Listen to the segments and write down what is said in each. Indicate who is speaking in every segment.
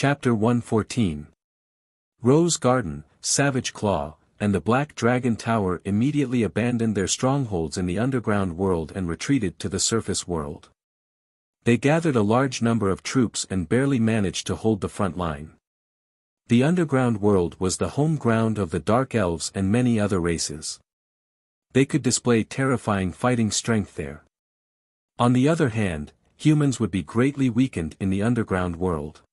Speaker 1: Chapter 114. Rose Garden, Savage Claw, and the Black Dragon Tower immediately abandoned their strongholds in the underground world and retreated to the surface world. They gathered a large number of troops and barely managed to hold the front line. The underground world was the home ground of the Dark Elves and many other races. They could display terrifying fighting strength there. On the other hand, humans would be greatly weakened in the underground world.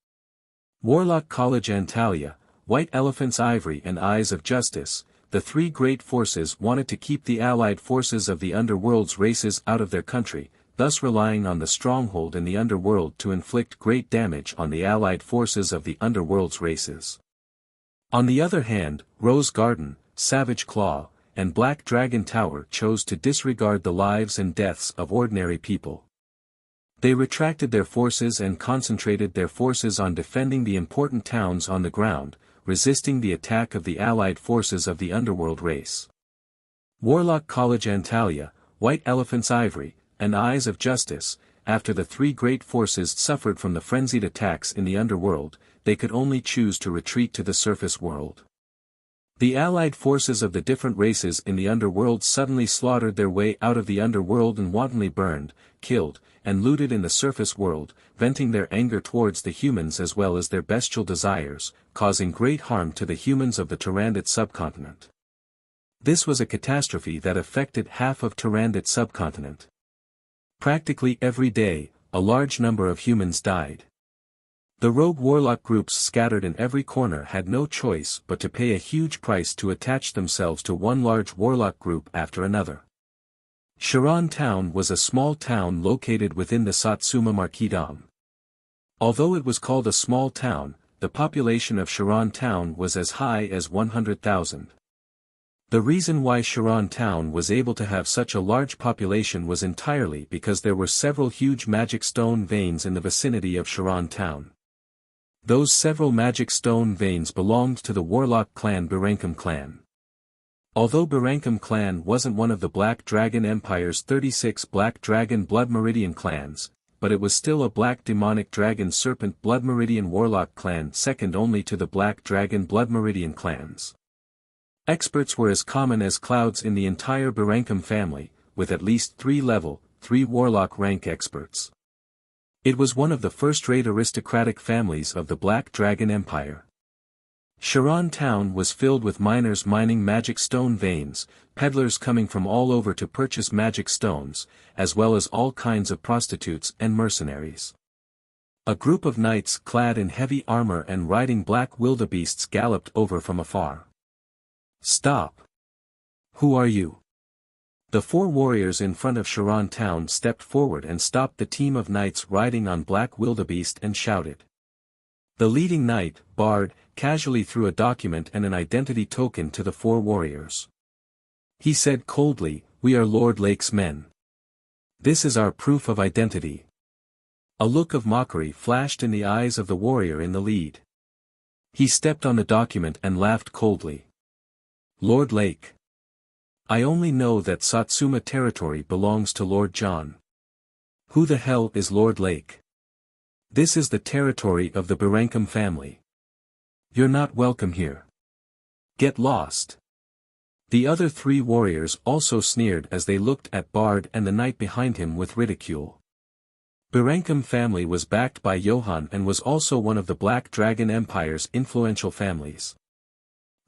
Speaker 1: Warlock College Antalya, White Elephant's Ivory and Eyes of Justice, the three great forces wanted to keep the allied forces of the underworld's races out of their country, thus relying on the stronghold in the underworld to inflict great damage on the allied forces of the underworld's races. On the other hand, Rose Garden, Savage Claw, and Black Dragon Tower chose to disregard the lives and deaths of ordinary people. They retracted their forces and concentrated their forces on defending the important towns on the ground, resisting the attack of the allied forces of the underworld race. Warlock College Antalya, White Elephant's Ivory, and Eyes of Justice, after the three great forces suffered from the frenzied attacks in the underworld, they could only choose to retreat to the surface world. The allied forces of the different races in the underworld suddenly slaughtered their way out of the underworld and wantonly burned, killed, and looted in the surface world, venting their anger towards the humans as well as their bestial desires, causing great harm to the humans of the Tyrannid subcontinent. This was a catastrophe that affected half of Tyrannid subcontinent. Practically every day, a large number of humans died. The rogue warlock groups scattered in every corner had no choice but to pay a huge price to attach themselves to one large warlock group after another. Shiran Town was a small town located within the Satsuma Marquisdom. Although it was called a small town, the population of Shiran Town was as high as 100,000. The reason why Shiran Town was able to have such a large population was entirely because there were several huge magic stone veins in the vicinity of Shiran Town. Those several magic stone veins belonged to the warlock clan Barankam clan. Although Barankam clan wasn't one of the Black Dragon Empire's 36 Black Dragon Blood Meridian clans, but it was still a Black Demonic Dragon Serpent Blood Meridian Warlock clan second only to the Black Dragon Blood Meridian clans. Experts were as common as clouds in the entire Barankam family, with at least 3 warlock rank experts. It was one of the first-rate aristocratic families of the Black Dragon Empire. Shiran Town was filled with miners mining magic stone veins, peddlers coming from all over to purchase magic stones, as well as all kinds of prostitutes and mercenaries. A group of knights clad in heavy armor and riding black wildebeests galloped over from afar. "Stop! Who are you?" The 4 warriors in front of Shiran Town stepped forward and stopped the team of knights riding on black wildebeest and shouted. The leading knight, Bard, casually threw a document and an identity token to the 4 warriors. He said coldly, "We are Lord Lake's men. This is our proof of identity." A look of mockery flashed in the eyes of the warrior in the lead. He stepped on the document and laughed coldly. "Lord Lake. I only know that Satsuma territory belongs to Lord John. Who the hell is Lord Lake? This is the territory of the Barankam family. You're not welcome here. Get lost." The other 3 warriors also sneered as they looked at Bard and the knight behind him with ridicule. Barankam family was backed by Johann and was also one of the Black Dragon Empire's influential families.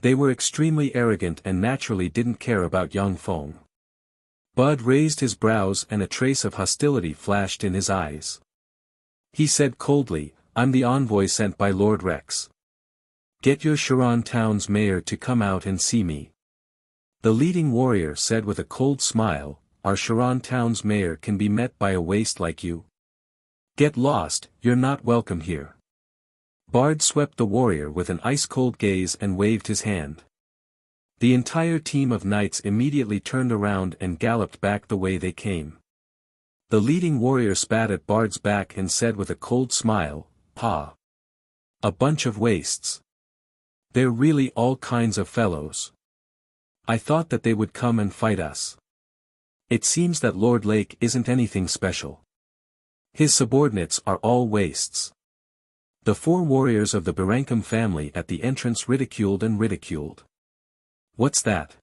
Speaker 1: They were extremely arrogant and naturally didn't care about Yang Feng. Bud raised his brows and a trace of hostility flashed in his eyes. He said coldly, "I'm the envoy sent by Lord Rex. Get your Shiran Town's mayor to come out and see me." The leading warrior said with a cold smile, "Our Shiran Town's mayor can be met by a waste like you. Get lost, you're not welcome here." Bard swept the warrior with an ice-cold gaze and waved his hand. The entire team of knights immediately turned around and galloped back the way they came. The leading warrior spat at Bard's back and said with a cold smile, "Pa. A bunch of wastes. They're really all kinds of fellows. I thought that they would come and fight us. It seems that Lord Lake isn't anything special. His subordinates are all wastes." The 4 warriors of the Barankam family at the entrance ridiculed and ridiculed. "What's that?"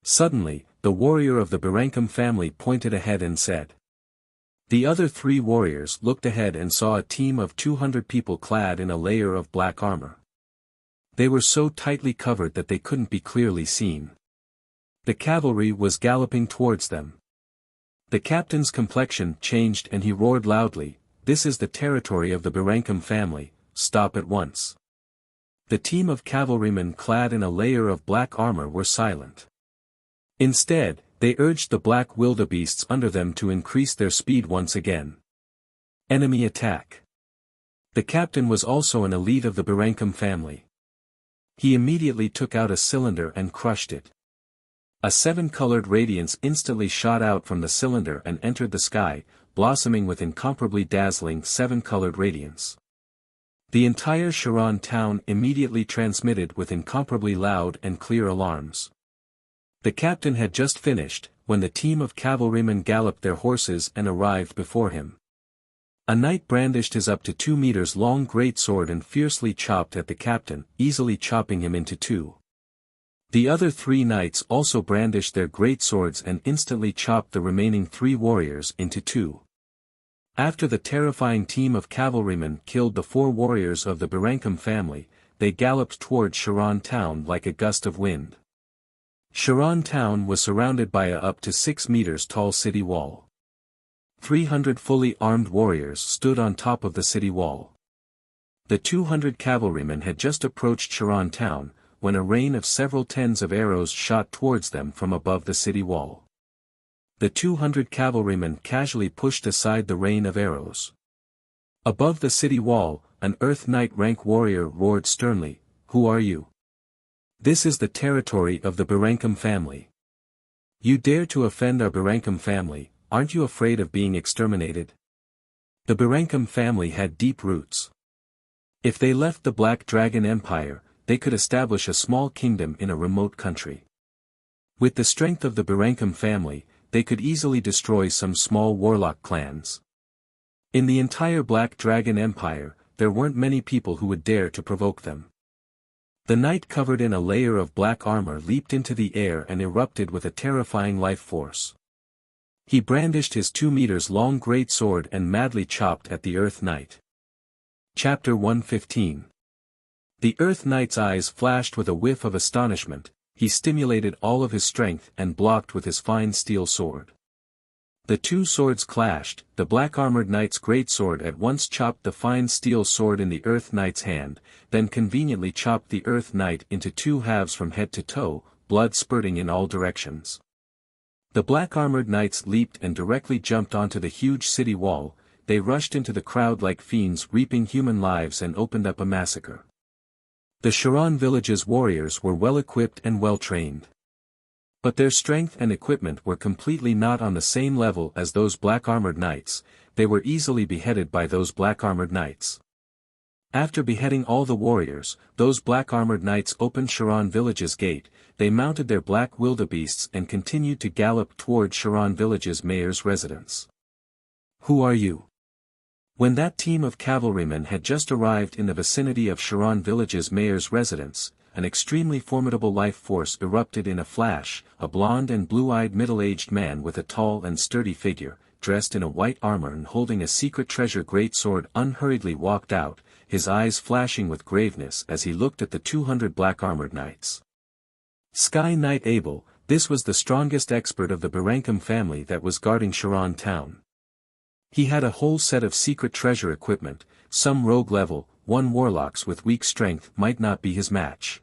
Speaker 1: Suddenly, the warrior of the Barankam family pointed ahead and said. The other 3 warriors looked ahead and saw a team of 200 people clad in a layer of black armor. They were so tightly covered that they couldn't be clearly seen. The cavalry was galloping towards them. The captain's complexion changed and he roared loudly, "This is the territory of the Barankam family, stop at once." The team of cavalrymen clad in a layer of black armor were silent. Instead, they urged the black wildebeests under them to increase their speed once again. Enemy attack. The captain was also an elite of the Barankam family. He immediately took out a cylinder and crushed it. A 7-colored radiance instantly shot out from the cylinder and entered the sky, blossoming with incomparably dazzling 7-colored radiance. The entire Sharon town immediately transmitted with incomparably loud and clear alarms. The captain had just finished, when the team of cavalrymen galloped their horses and arrived before him. A knight brandished his up to 2 meters long greatsword and fiercely chopped at the captain, easily chopping him into 2. The other 3 knights also brandished their greatswords and instantly chopped the remaining 3 warriors into 2. After the terrifying team of cavalrymen killed the 4 warriors of the Barankam family, they galloped toward Sharon town like a gust of wind. Sharon town was surrounded by a up to 6 meters tall city wall. 300 fully armed warriors stood on top of the city wall. The 200 cavalrymen had just approached Sharon town, when a rain of several tens of arrows shot towards them from above the city wall. The 200 cavalrymen casually pushed aside the rain of arrows. Above the city wall, an Earth Knight rank warrior roared sternly, "Who are you? This is the territory of the Barankam family. You dare to offend our Barankam family, aren't you afraid of being exterminated?" The Barankam family had deep roots. If they left the Black Dragon Empire, they could establish a small kingdom in a remote country. With the strength of the Barankam family, they could easily destroy some small warlock clans. In the entire Black Dragon Empire, there weren't many people who would dare to provoke them. The knight covered in a layer of black armor leaped into the air and erupted with a terrifying life force. He brandished his 2 meters long great sword and madly chopped at the Earth Knight. Chapter 115. The Earth Knight's eyes flashed with a whiff of astonishment. He stimulated all of his strength and blocked with his fine steel sword. The 2 swords clashed. The black-armored knight's great sword at once chopped the fine steel sword in the Earth Knight's hand, then conveniently chopped the Earth Knight into 2 halves from head to toe, blood spurting in all directions. The black-armored knights leaped and directly jumped onto the huge city wall. They rushed into the crowd like fiends reaping human lives and opened up a massacre. The Sharon village's warriors were well equipped and well trained. But their strength and equipment were completely not on the same level as those black-armored knights. They were easily beheaded by those black-armored knights. After beheading all the warriors, those black-armored knights opened Sharon village's gate. They mounted their black wildebeests and continued to gallop toward Sharon village's mayor's residence. "Who are you?" When that team of cavalrymen had just arrived in the vicinity of Sharon village's mayor's residence, an extremely formidable life force erupted in a flash. A blond and blue-eyed middle-aged man with a tall and sturdy figure, dressed in a white armor and holding a secret treasure greatsword unhurriedly walked out, his eyes flashing with graveness as he looked at the 200 black-armored knights. Sky Knight Abel, this was the strongest expert of the Barankam family that was guarding Sharon town. He had a whole set of secret treasure equipment. Some rogue level 1 warlocks with weak strength might not be his match.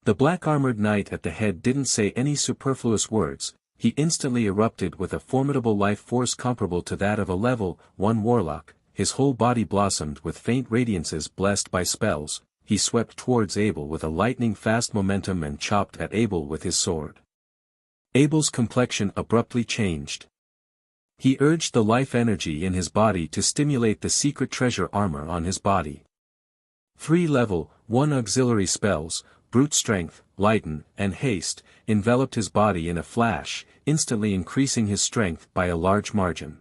Speaker 1: The black-armored knight at the head didn't say any superfluous words. He instantly erupted with a formidable life force comparable to that of a level 1 warlock. His whole body blossomed with faint radiances blessed by spells. He swept towards Abel with a lightning-fast momentum and chopped at Abel with his sword. Abel's complexion abruptly changed. He urged the life energy in his body to stimulate the secret treasure armor on his body. 3 level 1 auxiliary spells, brute strength, lighten, and haste, enveloped his body in a flash, instantly increasing his strength by a large margin.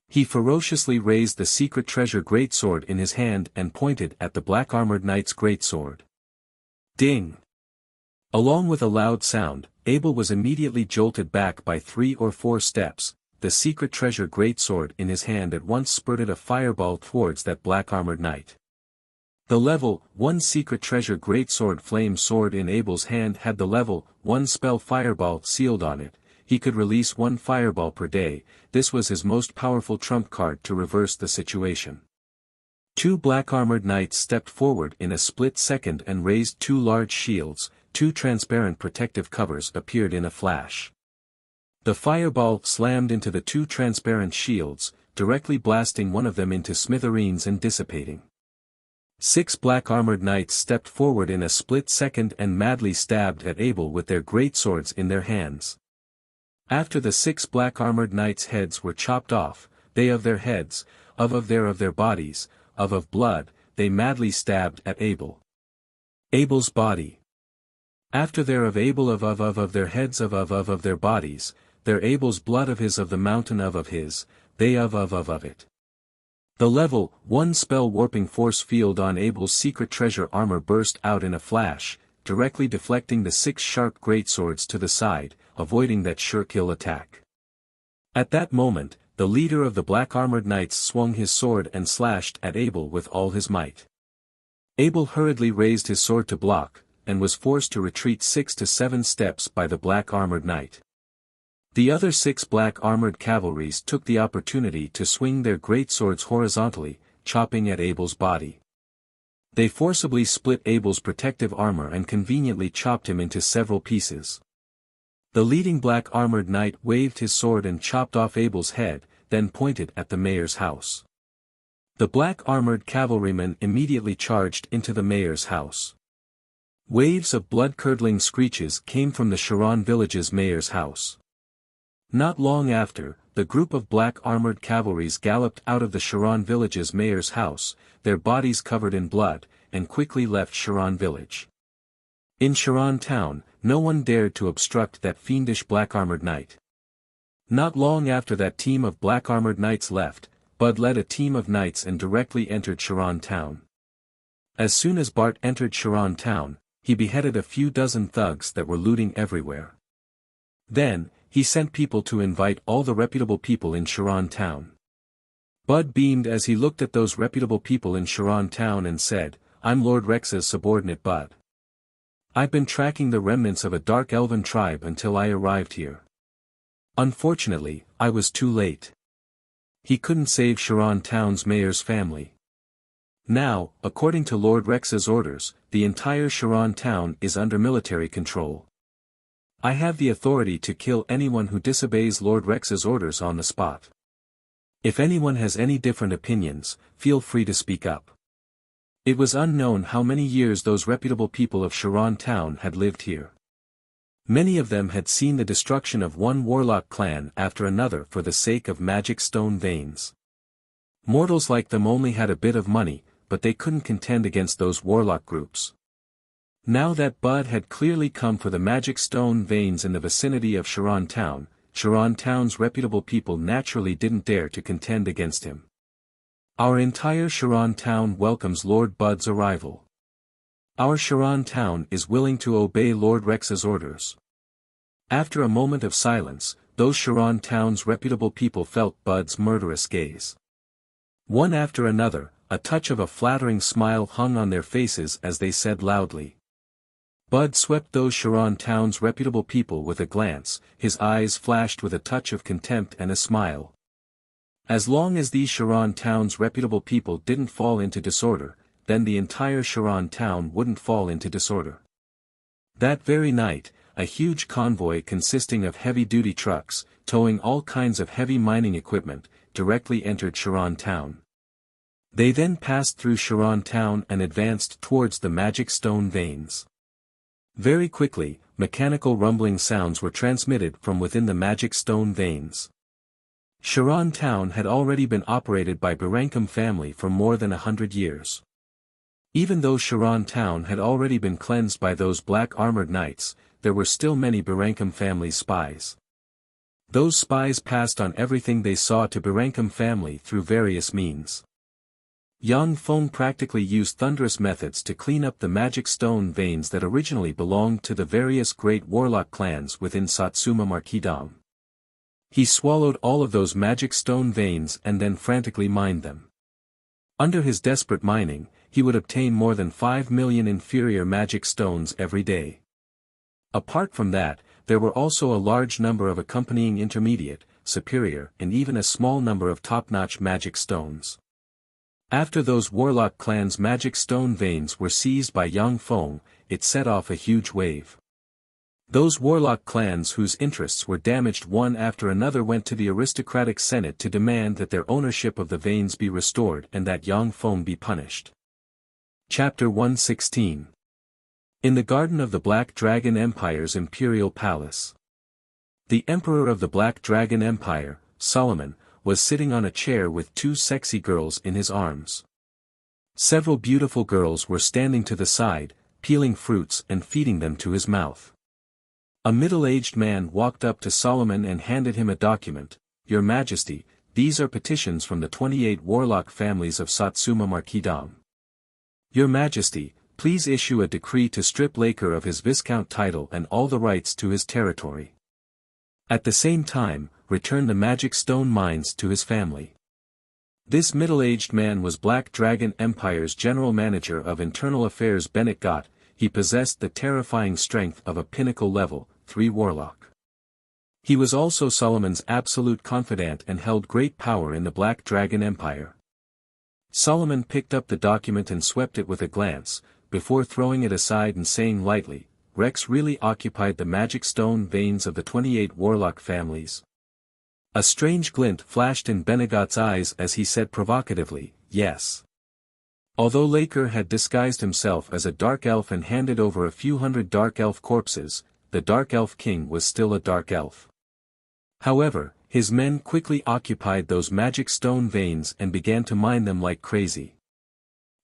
Speaker 1: He ferociously raised the secret treasure greatsword in his hand and pointed at the black-armored knight's greatsword. Ding! Along with a loud sound, Abel was immediately jolted back by 3 or 4 steps. The secret treasure greatsword in his hand at once spurted a fireball towards that black-armored knight. The level 1 secret treasure greatsword flame sword in Abel's hand had the level 1 spell fireball sealed on it. He could release 1 fireball per day. This was his most powerful trump card to reverse the situation. 2 black-armored knights stepped forward in a split second and raised 2 large shields. 2 transparent protective covers appeared in a flash. The fireball slammed into the 2 transparent shields, directly blasting one of them into smithereens and dissipating. 6 black-armored knights stepped forward in a split second and madly stabbed at Abel with their greatswords in their hands. After the 6 black-armored knights' heads were chopped off, they of their heads, of their bodies, of blood, they madly stabbed at Abel. Abel's body. After their of Abel of their heads of their bodies, their Abel's blood of his of the mountain of his, they of it. The level 1 spell warping force field on Abel's secret treasure armor burst out in a flash, directly deflecting the 6 sharp greatswords to the side, avoiding that sure-kill attack. At that moment, the leader of the black-armored knights swung his sword and slashed at Abel with all his might. Abel hurriedly raised his sword to block, and was forced to retreat 6 to 7 steps by the black-armored knight. The other 6 black-armored cavalries took the opportunity to swing their greatswords horizontally, chopping at Abel's body. They forcibly split Abel's protective armor and conveniently chopped him into several pieces. The leading black-armored knight waved his sword and chopped off Abel's head, then pointed at the mayor's house. The black-armored cavalrymen immediately charged into the mayor's house. Waves of blood-curdling screeches came from the Sharon village's mayor's house. Not long after, the group of black-armored cavalries galloped out of the Sharon village's mayor's house, their bodies covered in blood, and quickly left Sharon village. In Sharon town, no one dared to obstruct that fiendish black-armored knight. Not long after that team of black-armored knights left, Bud led a team of knights and directly entered Sharon town. As soon as Bart entered Sharon town, he beheaded a few dozen thugs that were looting everywhere. Then, he sent people to invite all the reputable people in Sharon town. Bud beamed as he looked at those reputable people in Sharon town and said, "I'm Lord Rex's subordinate Bud. I've been tracking the remnants of a dark elven tribe until I arrived here. Unfortunately, I was too late. He couldn't save Sharon town's mayor's family. Now, according to Lord Rex's orders, the entire Sharon town is under military control. I have the authority to kill anyone who disobeys Lord Rex's orders on the spot. If anyone has any different opinions, feel free to speak up." It was unknown how many years those reputable people of Sharon town had lived here. Many of them had seen the destruction of one warlock clan after another for the sake of magic stone veins. Mortals like them only had a bit of money, but they couldn't contend against those warlock groups. Now that Bud had clearly come for the magic stone veins in the vicinity of Sharon town's reputable people naturally didn't dare to contend against him. "Our entire Sharon town welcomes Lord Bud's arrival. Our Sharon town is willing to obey Lord Rex's orders." After a moment of silence, those Sharon town's reputable people felt Bud's murderous gaze. One after another, a touch of a flattering smile hung on their faces as they said loudly. Bud swept those Sharon town's reputable people with a glance, his eyes flashed with a touch of contempt and a smile. As long as these Sharon town's reputable people didn't fall into disorder, then the entire Sharon town wouldn't fall into disorder. That very night, a huge convoy consisting of heavy-duty trucks, towing all kinds of heavy mining equipment, directly entered Sharon town. They then passed through Sharon town and advanced towards the magic stone veins. Very quickly, mechanical rumbling sounds were transmitted from within the magic stone veins. Sharon town had already been operated by Barankum family for more than 100 years. Even though Sharon town had already been cleansed by those black-armored knights, there were still many Barankum family spies. Those spies passed on everything they saw to Birankam family through various means. Yang Feng practically used thunderous methods to clean up the magic stone veins that originally belonged to the various great warlock clans within Satsuma Marquisdom. He swallowed all of those magic stone veins and then frantically mined them. Under his desperate mining, he would obtain more than 5 million inferior magic stones every day. Apart from that, there were also a large number of accompanying intermediate, superior, and even a small number of top-notch magic stones. After those warlock clans' magic stone veins were seized by Yang Feng, it set off a huge wave. Those warlock clans whose interests were damaged one after another went to the aristocratic senate to demand that their ownership of the veins be restored and that Yang Feng be punished. Chapter 116. In the Garden of the Black Dragon Empire's Imperial Palace. The Emperor of the Black Dragon Empire, Solomon, was sitting on a chair with two sexy girls in his arms. Several beautiful girls were standing to the side, peeling fruits and feeding them to his mouth. A middle-aged man walked up to Solomon and handed him a document. "Your Majesty, these are petitions from the 28 warlock families of Satsuma Marquisdom. Your Majesty, please issue a decree to strip Laker of his Viscount title and all the rights to his territory. At the same time, return the magic stone mines to his family." This middle-aged man was Black Dragon Empire's General Manager of Internal Affairs Bennett Gott. He possessed the terrifying strength of a pinnacle level 3 warlock. He was also Solomon's absolute confidant and held great power in the Black Dragon Empire. Solomon picked up the document and swept it with a glance, before throwing it aside and saying lightly, "Rex really occupied the magic stone veins of the 28 warlock families." A strange glint flashed in Benegot's eyes as he said provocatively, "Yes." Although Laker had disguised himself as a dark elf and handed over a few hundred dark elf corpses, the Dark Elf King was still a dark elf. However, his men quickly occupied those magic stone veins and began to mine them like crazy.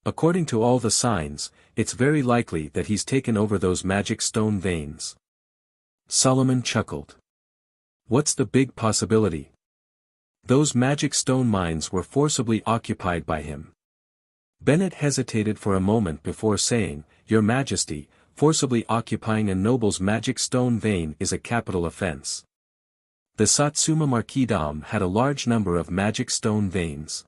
Speaker 1: According to all the signs, it's very likely that he's taken over those magic stone veins. Solomon chuckled. What's the big possibility? Those magic stone mines were forcibly occupied by him. Bennett hesitated for a moment before saying, "Your Majesty, forcibly occupying a noble's magic stone vein is a capital offense." The Satsuma Marquisdom had a large number of magic stone veins.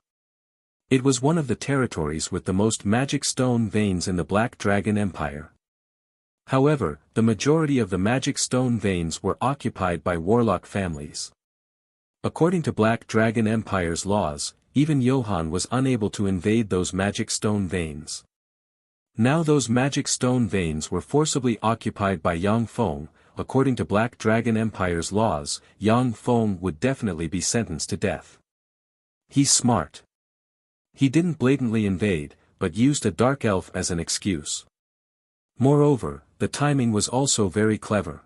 Speaker 1: It was one of the territories with the most magic stone veins in the Black Dragon Empire. However, the majority of the magic stone veins were occupied by warlock families. According to Black Dragon Empire's laws, even Johann was unable to invade those magic stone veins. Now those magic stone veins were forcibly occupied by Yang Feng. According to Black Dragon Empire's laws, Yang Feng would definitely be sentenced to death. He's smart. He didn't blatantly invade, but used a dark elf as an excuse. Moreover, the timing was also very clever.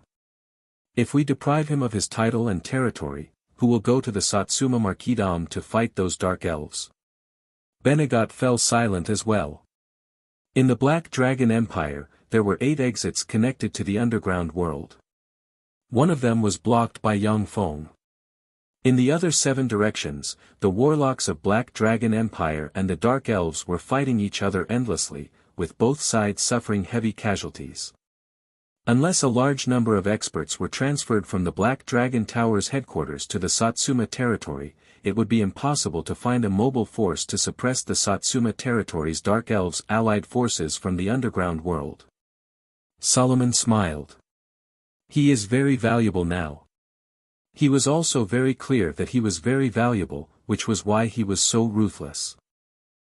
Speaker 1: If we deprive him of his title and territory, who will go to the Satsuma Marquisdom to fight those dark elves? Benegot fell silent as well. In the Black Dragon Empire, there were 8 exits connected to the underground world. One of them was blocked by Yang Feng. In the other 7 directions, the warlocks of Black Dragon Empire and the Dark Elves were fighting each other endlessly, with both sides suffering heavy casualties. Unless a large number of experts were transferred from the Black Dragon Tower's headquarters to the Satsuma territory, it would be impossible to find a mobile force to suppress the Satsuma territory's Dark Elves' allied forces from the underground world. Solomon smiled. He is very valuable now. He was also very clear that he was very valuable, which was why he was so ruthless.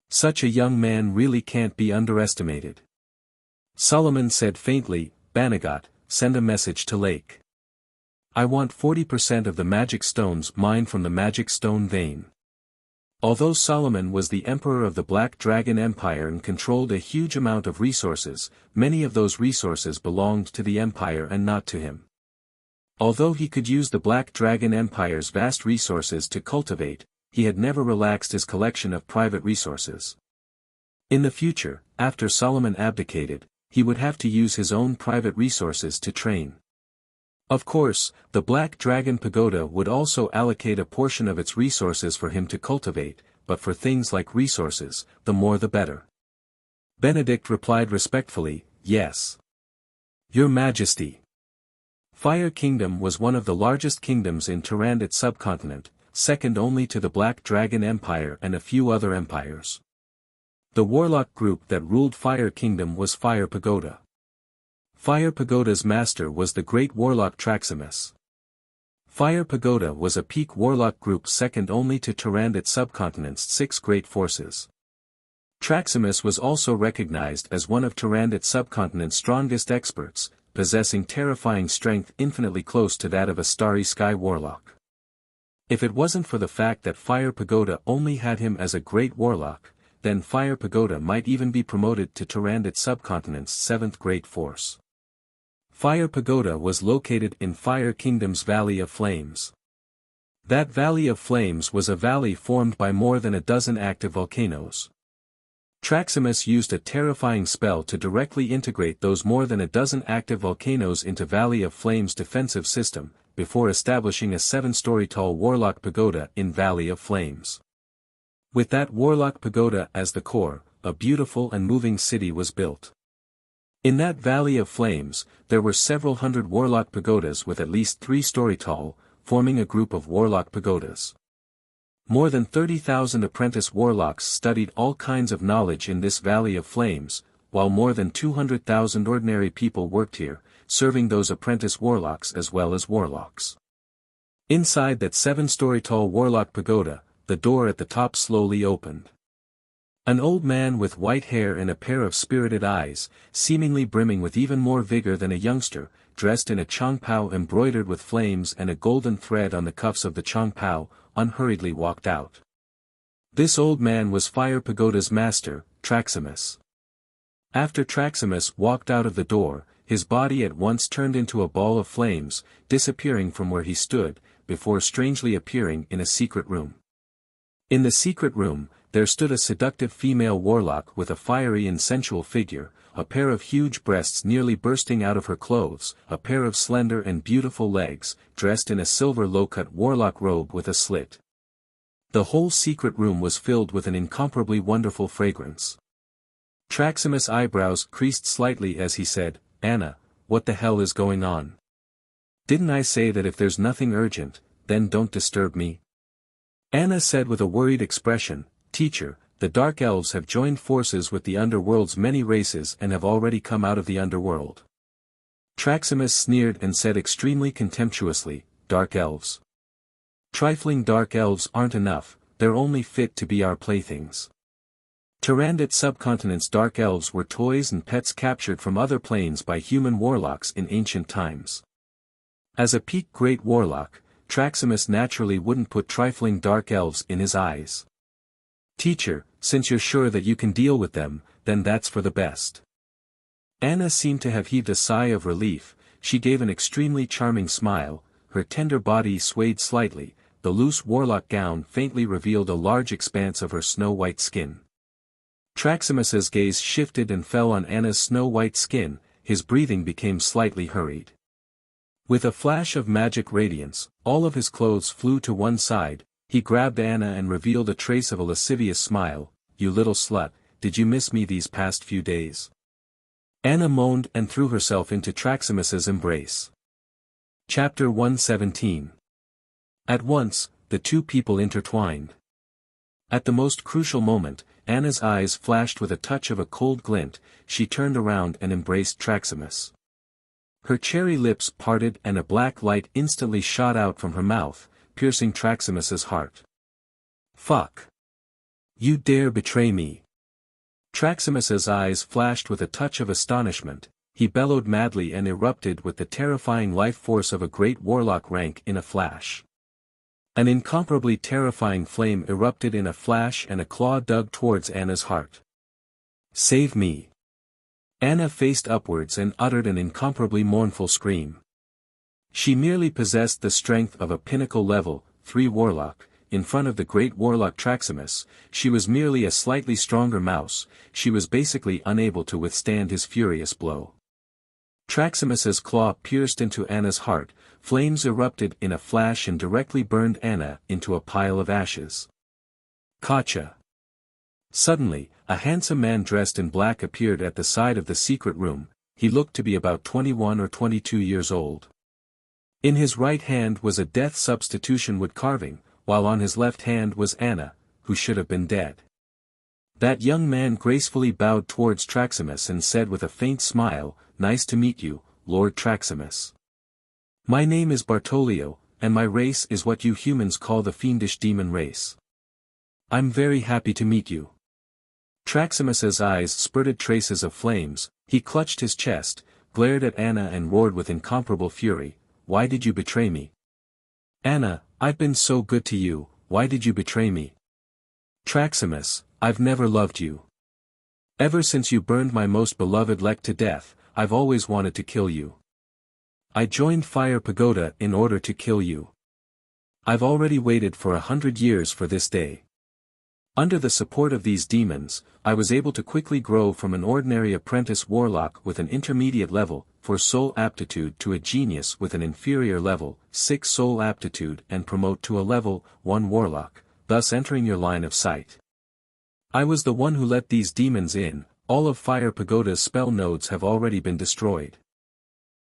Speaker 1: Such a young man really can't be underestimated. Solomon said faintly, "Benegot, send a message to Lake. I want 40% of the magic stones mined from the magic stone vein." Although Solomon was the emperor of the Black Dragon Empire and controlled a huge amount of resources, many of those resources belonged to the empire and not to him. Although he could use the Black Dragon Empire's vast resources to cultivate, he had never relaxed his collection of private resources. In the future, after Solomon abdicated, he would have to use his own private resources to train. Of course, the Black Dragon Pagoda would also allocate a portion of its resources for him to cultivate, but for things like resources, the more the better. Benedict replied respectfully, "Yes. Your Majesty." Fire Kingdom was one of the largest kingdoms in Tyrannid subcontinent, second only to the Black Dragon Empire and a few other empires. The warlock group that ruled Fire Kingdom was Fire Pagoda. Fire Pagoda's master was the great warlock Traximus. Fire Pagoda was a peak warlock group second only to Tyrannid subcontinent's 6 great forces. Traximus was also recognized as one of Tyrannid subcontinent's strongest experts, possessing terrifying strength infinitely close to that of a Starry Sky warlock. If it wasn't for the fact that Fire Pagoda only had him as a great warlock, then Fire Pagoda might even be promoted to Tyrannid subcontinent's 7th great force. Fire Pagoda was located in Fire Kingdom's Valley of Flames. That Valley of Flames was a valley formed by more than a dozen active volcanoes. Traximus used a terrifying spell to directly integrate those more than a dozen active volcanoes into Valley of Flames' defensive system, before establishing a 7-story tall Warlock Pagoda in Valley of Flames. With that Warlock Pagoda as the core, a beautiful and moving city was built. In that Valley of Flames, there were several hundred Warlock Pagodas with at least 3-story tall, forming a group of Warlock Pagodas. More than 30,000 apprentice warlocks studied all kinds of knowledge in this Valley of Flames, while more than 200,000 ordinary people worked here, serving those apprentice warlocks as well as warlocks. Inside that 7-story tall Warlock Pagoda, the door at the top slowly opened. An old man with white hair and a pair of spirited eyes, seemingly brimming with even more vigor than a youngster, dressed in a chongpao embroidered with flames and a golden thread on the cuffs of the chongpao, unhurriedly walked out. This old man was Fire Pagoda's master, Traximus. After Traximus walked out of the door, his body at once turned into a ball of flames, disappearing from where he stood, before strangely appearing in a secret room. In the secret room, there stood a seductive female warlock with a fiery and sensual figure, a pair of huge breasts nearly bursting out of her clothes, a pair of slender and beautiful legs, dressed in a silver low-cut warlock robe with a slit. The whole secret room was filled with an incomparably wonderful fragrance. Traximus' eyebrows creased slightly as he said, "Anna, what the hell is going on? Didn't I say that if there's nothing urgent, then don't disturb me?" Anna said with a worried expression, "Teacher, the Dark Elves have joined forces with the underworld's many races and have already come out of the underworld." Traximus sneered and said extremely contemptuously, "Dark Elves? Trifling Dark Elves aren't enough, they're only fit to be our playthings. Tyrannid subcontinent's Dark Elves were toys and pets captured from other planes by human warlocks in ancient times." As a peak great warlock, Traximus naturally wouldn't put trifling Dark Elves in his eyes. "Teacher, since you're sure that you can deal with them, then that's for the best." Anna seemed to have heaved a sigh of relief. She gave an extremely charming smile, her tender body swayed slightly, the loose warlock gown faintly revealed a large expanse of her snow-white skin. Traximus's gaze shifted and fell on Anna's snow-white skin, his breathing became slightly hurried. With a flash of magic radiance, all of his clothes flew to one side. He grabbed Anna and revealed a trace of a lascivious smile. "You little slut, did you miss me these past few days?" Anna moaned and threw herself into Traximus's embrace. Chapter 117. At once, the two people intertwined. At the most crucial moment, Anna's eyes flashed with a touch of a cold glint. She turned around and embraced Traximus. Her cherry lips parted and a black light instantly shot out from her mouth, piercing Traximus's heart. "Fuck! You dare betray me!" Traximus's eyes flashed with a touch of astonishment. He bellowed madly and erupted with the terrifying life force of a great warlock rank in a flash. An incomparably terrifying flame erupted in a flash and a claw dug towards Anna's heart. "Save me!" Anna faced upwards and uttered an incomparably mournful scream. She merely possessed the strength of a pinnacle-level, 3 warlock. In front of the great warlock Traximus, she was merely a slightly stronger mouse. She was basically unable to withstand his furious blow. Traximus's claw pierced into Anna's heart, flames erupted in a flash and directly burned Anna into a pile of ashes. Gotcha! Suddenly, a handsome man dressed in black appeared at the side of the secret room. He looked to be about 21 or 22 years old. In his right hand was a death substitution wood carving, while on his left hand was Anna, who should have been dead. That young man gracefully bowed towards Traximus and said with a faint smile, "Nice to meet you, Lord Traximus. My name is Bartolio, and my race is what you humans call the fiendish demon race. I'm very happy to meet you." Traximus's eyes spurted traces of flames. He clutched his chest, glared at Anna and roared with incomparable fury, "Why did you betray me? Anna, I've been so good to you, why did you betray me? Traximus, I've never loved you. Ever since you burned my most beloved Lek to death, I've always wanted to kill you. I joined Fire Pagoda in order to kill you. I've already waited for 100 years for this day. Under the support of these demons, I was able to quickly grow from an ordinary apprentice warlock with an intermediate level, 4 soul aptitude to a genius with an inferior level, 6 soul aptitude and promote to a level 1 warlock, thus entering your line of sight. I was the one who let these demons in. All of Fire Pagoda's spell nodes have already been destroyed.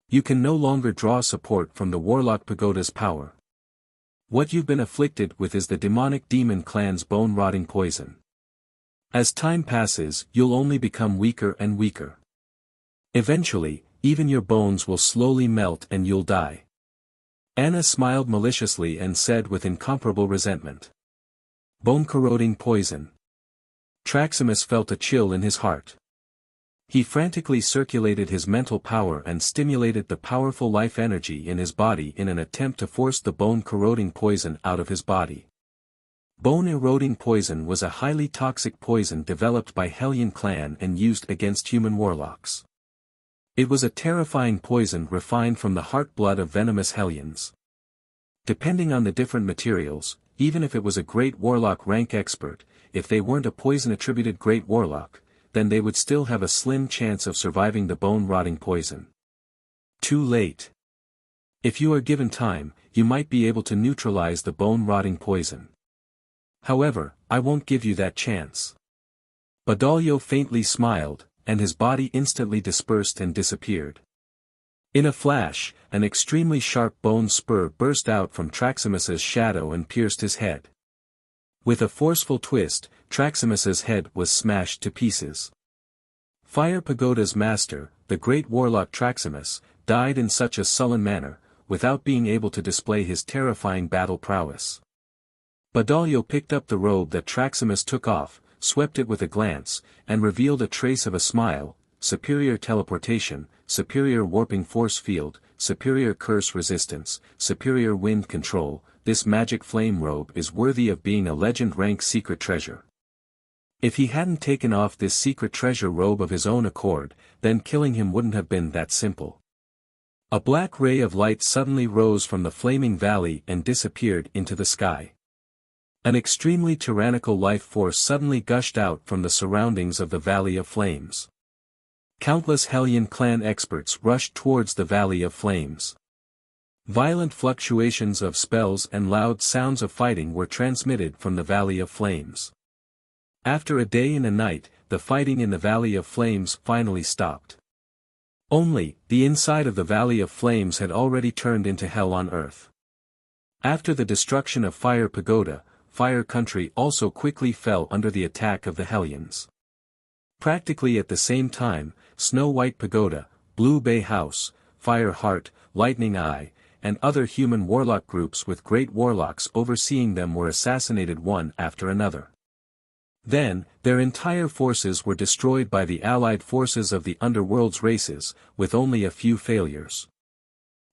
Speaker 1: You can no longer draw support from the Warlock Pagoda's power. What you've been afflicted with is the demonic demon clan's bone-rotting poison. As time passes, you'll only become weaker and weaker. Eventually, even your bones will slowly melt and you'll die." Anna smiled maliciously and said with incomparable resentment. "Bone-corroding poison." Traximus felt a chill in his heart. He frantically circulated his mental power and stimulated the powerful life energy in his body in an attempt to force the bone-corroding poison out of his body. Bone-eroding poison was a highly toxic poison developed by Hellion clan and used against human warlocks. It was a terrifying poison refined from the heart blood of venomous Hellions. Depending on the different materials, even if it was a great warlock rank expert, if they weren't a poison-attributed great warlock, then they would still have a slim chance of surviving the bone-rotting poison. Too late. If you are given time, you might be able to neutralize the bone-rotting poison. However, I won't give you that chance." Badalio faintly smiled, and his body instantly dispersed and disappeared. In a flash, an extremely sharp bone spur burst out from Traximus's shadow and pierced his head. With a forceful twist, Traximus's head was smashed to pieces. Fire Pagoda's master, the great warlock Traximus, died in such a sullen manner, without being able to display his terrifying battle prowess. Badalio picked up the robe that Traximus took off, swept it with a glance, and revealed a trace of a smile: superior teleportation, superior warping force field, superior curse resistance, superior wind control. This magic flame robe is worthy of being a legend-rank secret treasure. If he hadn't taken off this secret treasure robe of his own accord, then killing him wouldn't have been that simple. A black ray of light suddenly rose from the flaming valley and disappeared into the sky. An extremely tyrannical life force suddenly gushed out from the surroundings of the Valley of Flames. Countless Hellion clan experts rushed towards the Valley of Flames. Violent fluctuations of spells and loud sounds of fighting were transmitted from the Valley of Flames. After a day and a night, the fighting in the Valley of Flames finally stopped. Only, the inside of the Valley of Flames had already turned into hell on earth. After the destruction of Fire Pagoda, Fire Country also quickly fell under the attack of the Hellions. Practically at the same time, Snow White Pagoda, Blue Bay House, Fire Heart, Lightning Eye, and other human warlock groups with great warlocks overseeing them were assassinated one after another. Then, their entire forces were destroyed by the allied forces of the Underworld's races, with only a few failures.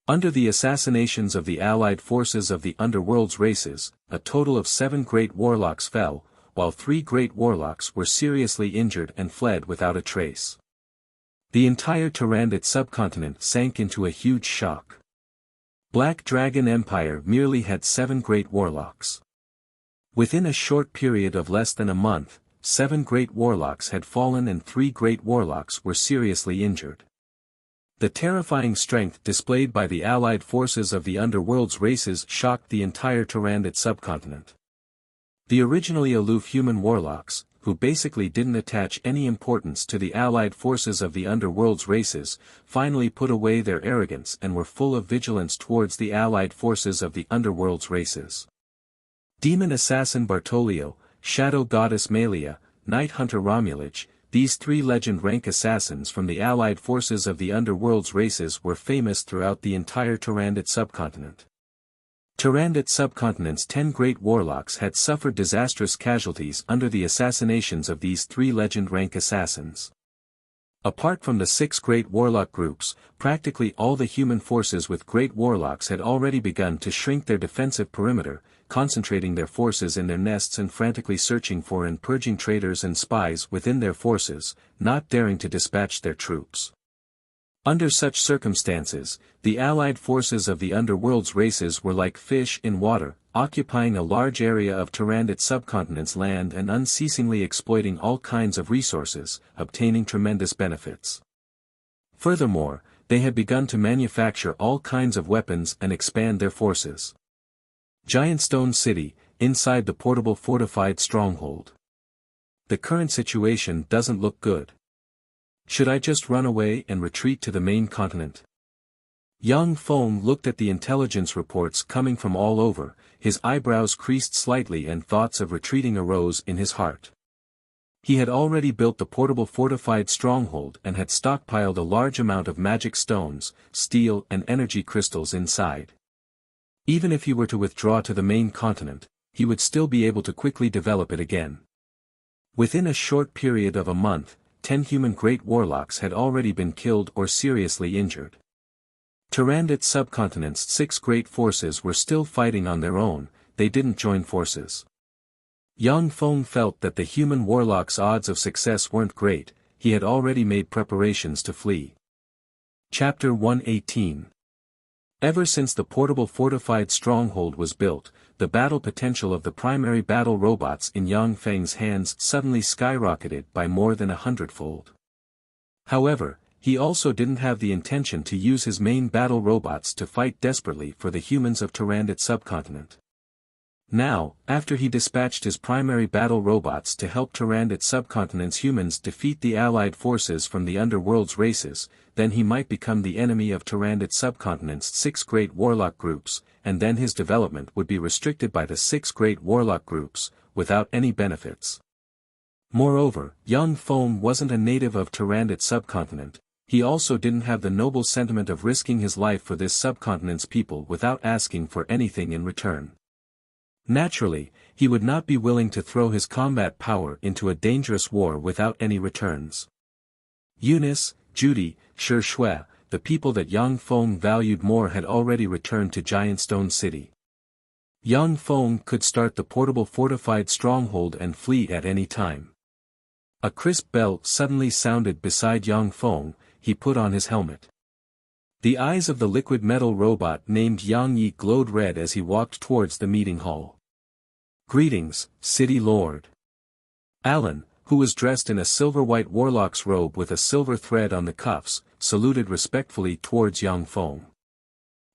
Speaker 1: Under the assassinations of the allied forces of the Underworld's races, a total of 7 great warlocks fell, while 3 great warlocks were seriously injured and fled without a trace. The entire Tyrannid subcontinent sank into a huge shock. Black Dragon Empire merely had 7 great warlocks. Within a short period of less than a month, 7 great warlocks had fallen and 3 great warlocks were seriously injured. The terrifying strength displayed by the allied forces of the Underworld's races shocked the entire Tyrannid subcontinent. The originally aloof human warlocks, who basically didn't attach any importance to the allied forces of the Underworld's races, finally put away their arrogance and were full of vigilance towards the allied forces of the Underworld's races. Demon assassin Bartolio, shadow goddess Malia, night hunter Romulich, these three legend-rank assassins from the allied forces of the Underworld's races were famous throughout the entire Tyrannid subcontinent. Tyrannid subcontinent's 10 great warlocks had suffered disastrous casualties under the assassinations of these three legend-rank assassins. Apart from the 6 great warlock groups, practically all the human forces with great warlocks had already begun to shrink their defensive perimeter, concentrating their forces in their nests and frantically searching for and purging traitors and spies within their forces, not daring to dispatch their troops. Under such circumstances, the allied forces of the Underworld's races were like fish in water, occupying a large area of Tyrannid subcontinent's land and unceasingly exploiting all kinds of resources, obtaining tremendous benefits. Furthermore, they had begun to manufacture all kinds of weapons and expand their forces. Giant Stone City, inside the portable fortified stronghold. The current situation doesn't look good. Should I just run away and retreat to the main continent? Yang Feng looked at the intelligence reports coming from all over, his eyebrows creased slightly and thoughts of retreating arose in his heart. He had already built the portable fortified stronghold and had stockpiled a large amount of magic stones, steel and energy crystals inside. Even if he were to withdraw to the main continent, he would still be able to quickly develop it again. Within a short period of a month, 10 human great warlocks had already been killed or seriously injured. Tyrannid subcontinent's 6 great forces were still fighting on their own, they didn't join forces. Yang Feng felt that the human warlock's odds of success weren't great, he had already made preparations to flee. Chapter 118. Ever since the portable fortified stronghold was built, the battle potential of the primary battle robots in Yang Feng's hands suddenly skyrocketed by more than 100-fold. However, he also didn't have the intention to use his main battle robots to fight desperately for the humans of Tyrannid subcontinent. Now, after he dispatched his primary battle robots to help Tyrannid subcontinent's humans defeat the allied forces from the Underworld's races, then he might become the enemy of Tyrannid subcontinent's 6 great warlock groups, and then his development would be restricted by the 6 great warlock groups, without any benefits. Moreover, Yang Feng wasn't a native of Tyrannid subcontinent, he also didn't have the noble sentiment of risking his life for this subcontinent's people without asking for anything in return. Naturally, he would not be willing to throw his combat power into a dangerous war without any returns. Eunice, Judy, Shi Shui, the people that Yang Feng valued more had already returned to Giant Stone City. Yang Feng could start the portable fortified stronghold and flee at any time. A crisp bell suddenly sounded beside Yang Feng, he put on his helmet. The eyes of the liquid metal robot named Yang Yi glowed red as he walked towards the meeting hall. Greetings, City Lord. Alan, who was dressed in a silver-white warlock's robe with a silver thread on the cuffs, saluted respectfully towards Yang Feng.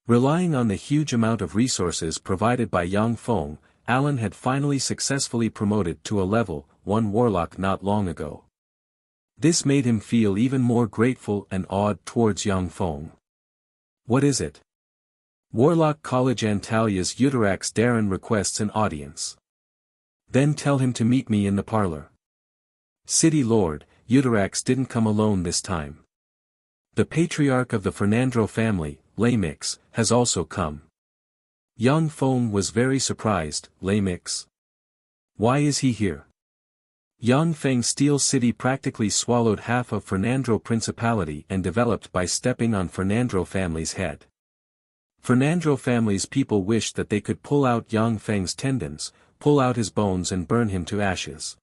Speaker 1: Relying on the huge amount of resources provided by Yang Feng, Alan had finally successfully promoted to a level 1 warlock not long ago. This made him feel even more grateful and awed towards Yang Feng. What is it? Warlock College Antalia's Uterax Darren requests an audience. Then tell him to meet me in the parlor. City Lord, Uterax didn't come alone this time. The patriarch of the Fernandro family, Lamix, has also come. Yang Feng was very surprised. Lamix? Why is he here? Yang Feng Steel City practically swallowed half of Fernandro Principality and developed by stepping on Fernandro family's head. Fernandro family's people wished that they could pull out Yang Feng's tendons, pull out his bones and burn him to ashes.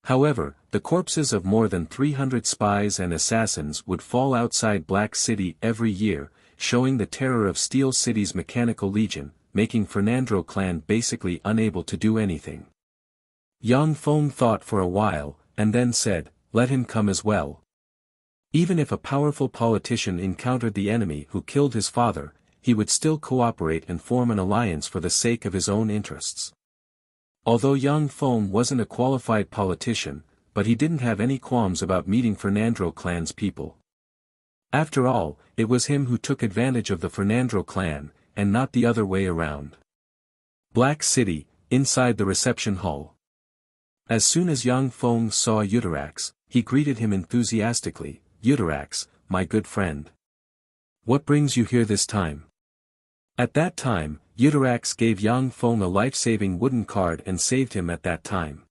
Speaker 1: However, the corpses of more than 300 spies and assassins would fall outside Black City every year, showing the terror of Steel City's mechanical legion, making Fernandro clan basically unable to do anything. Yang Feng thought for a while, and then said, let him come as well. Even if a powerful politician encountered the enemy who killed his father, he would still cooperate and form an alliance for the sake of his own interests. Although Yang Feng wasn't a qualified politician, but he didn't have any qualms about meeting Fernandro clan's people. After all, it was him who took advantage of the Fernandro clan, and not the other way around. Black City, inside the reception hall. As soon as Yang Feng saw Utarax, he greeted him enthusiastically. "Utarax, my good friend. What brings you here this time?" At that time, Utarax gave Yang Feng a life-saving wooden card and saved him at that time.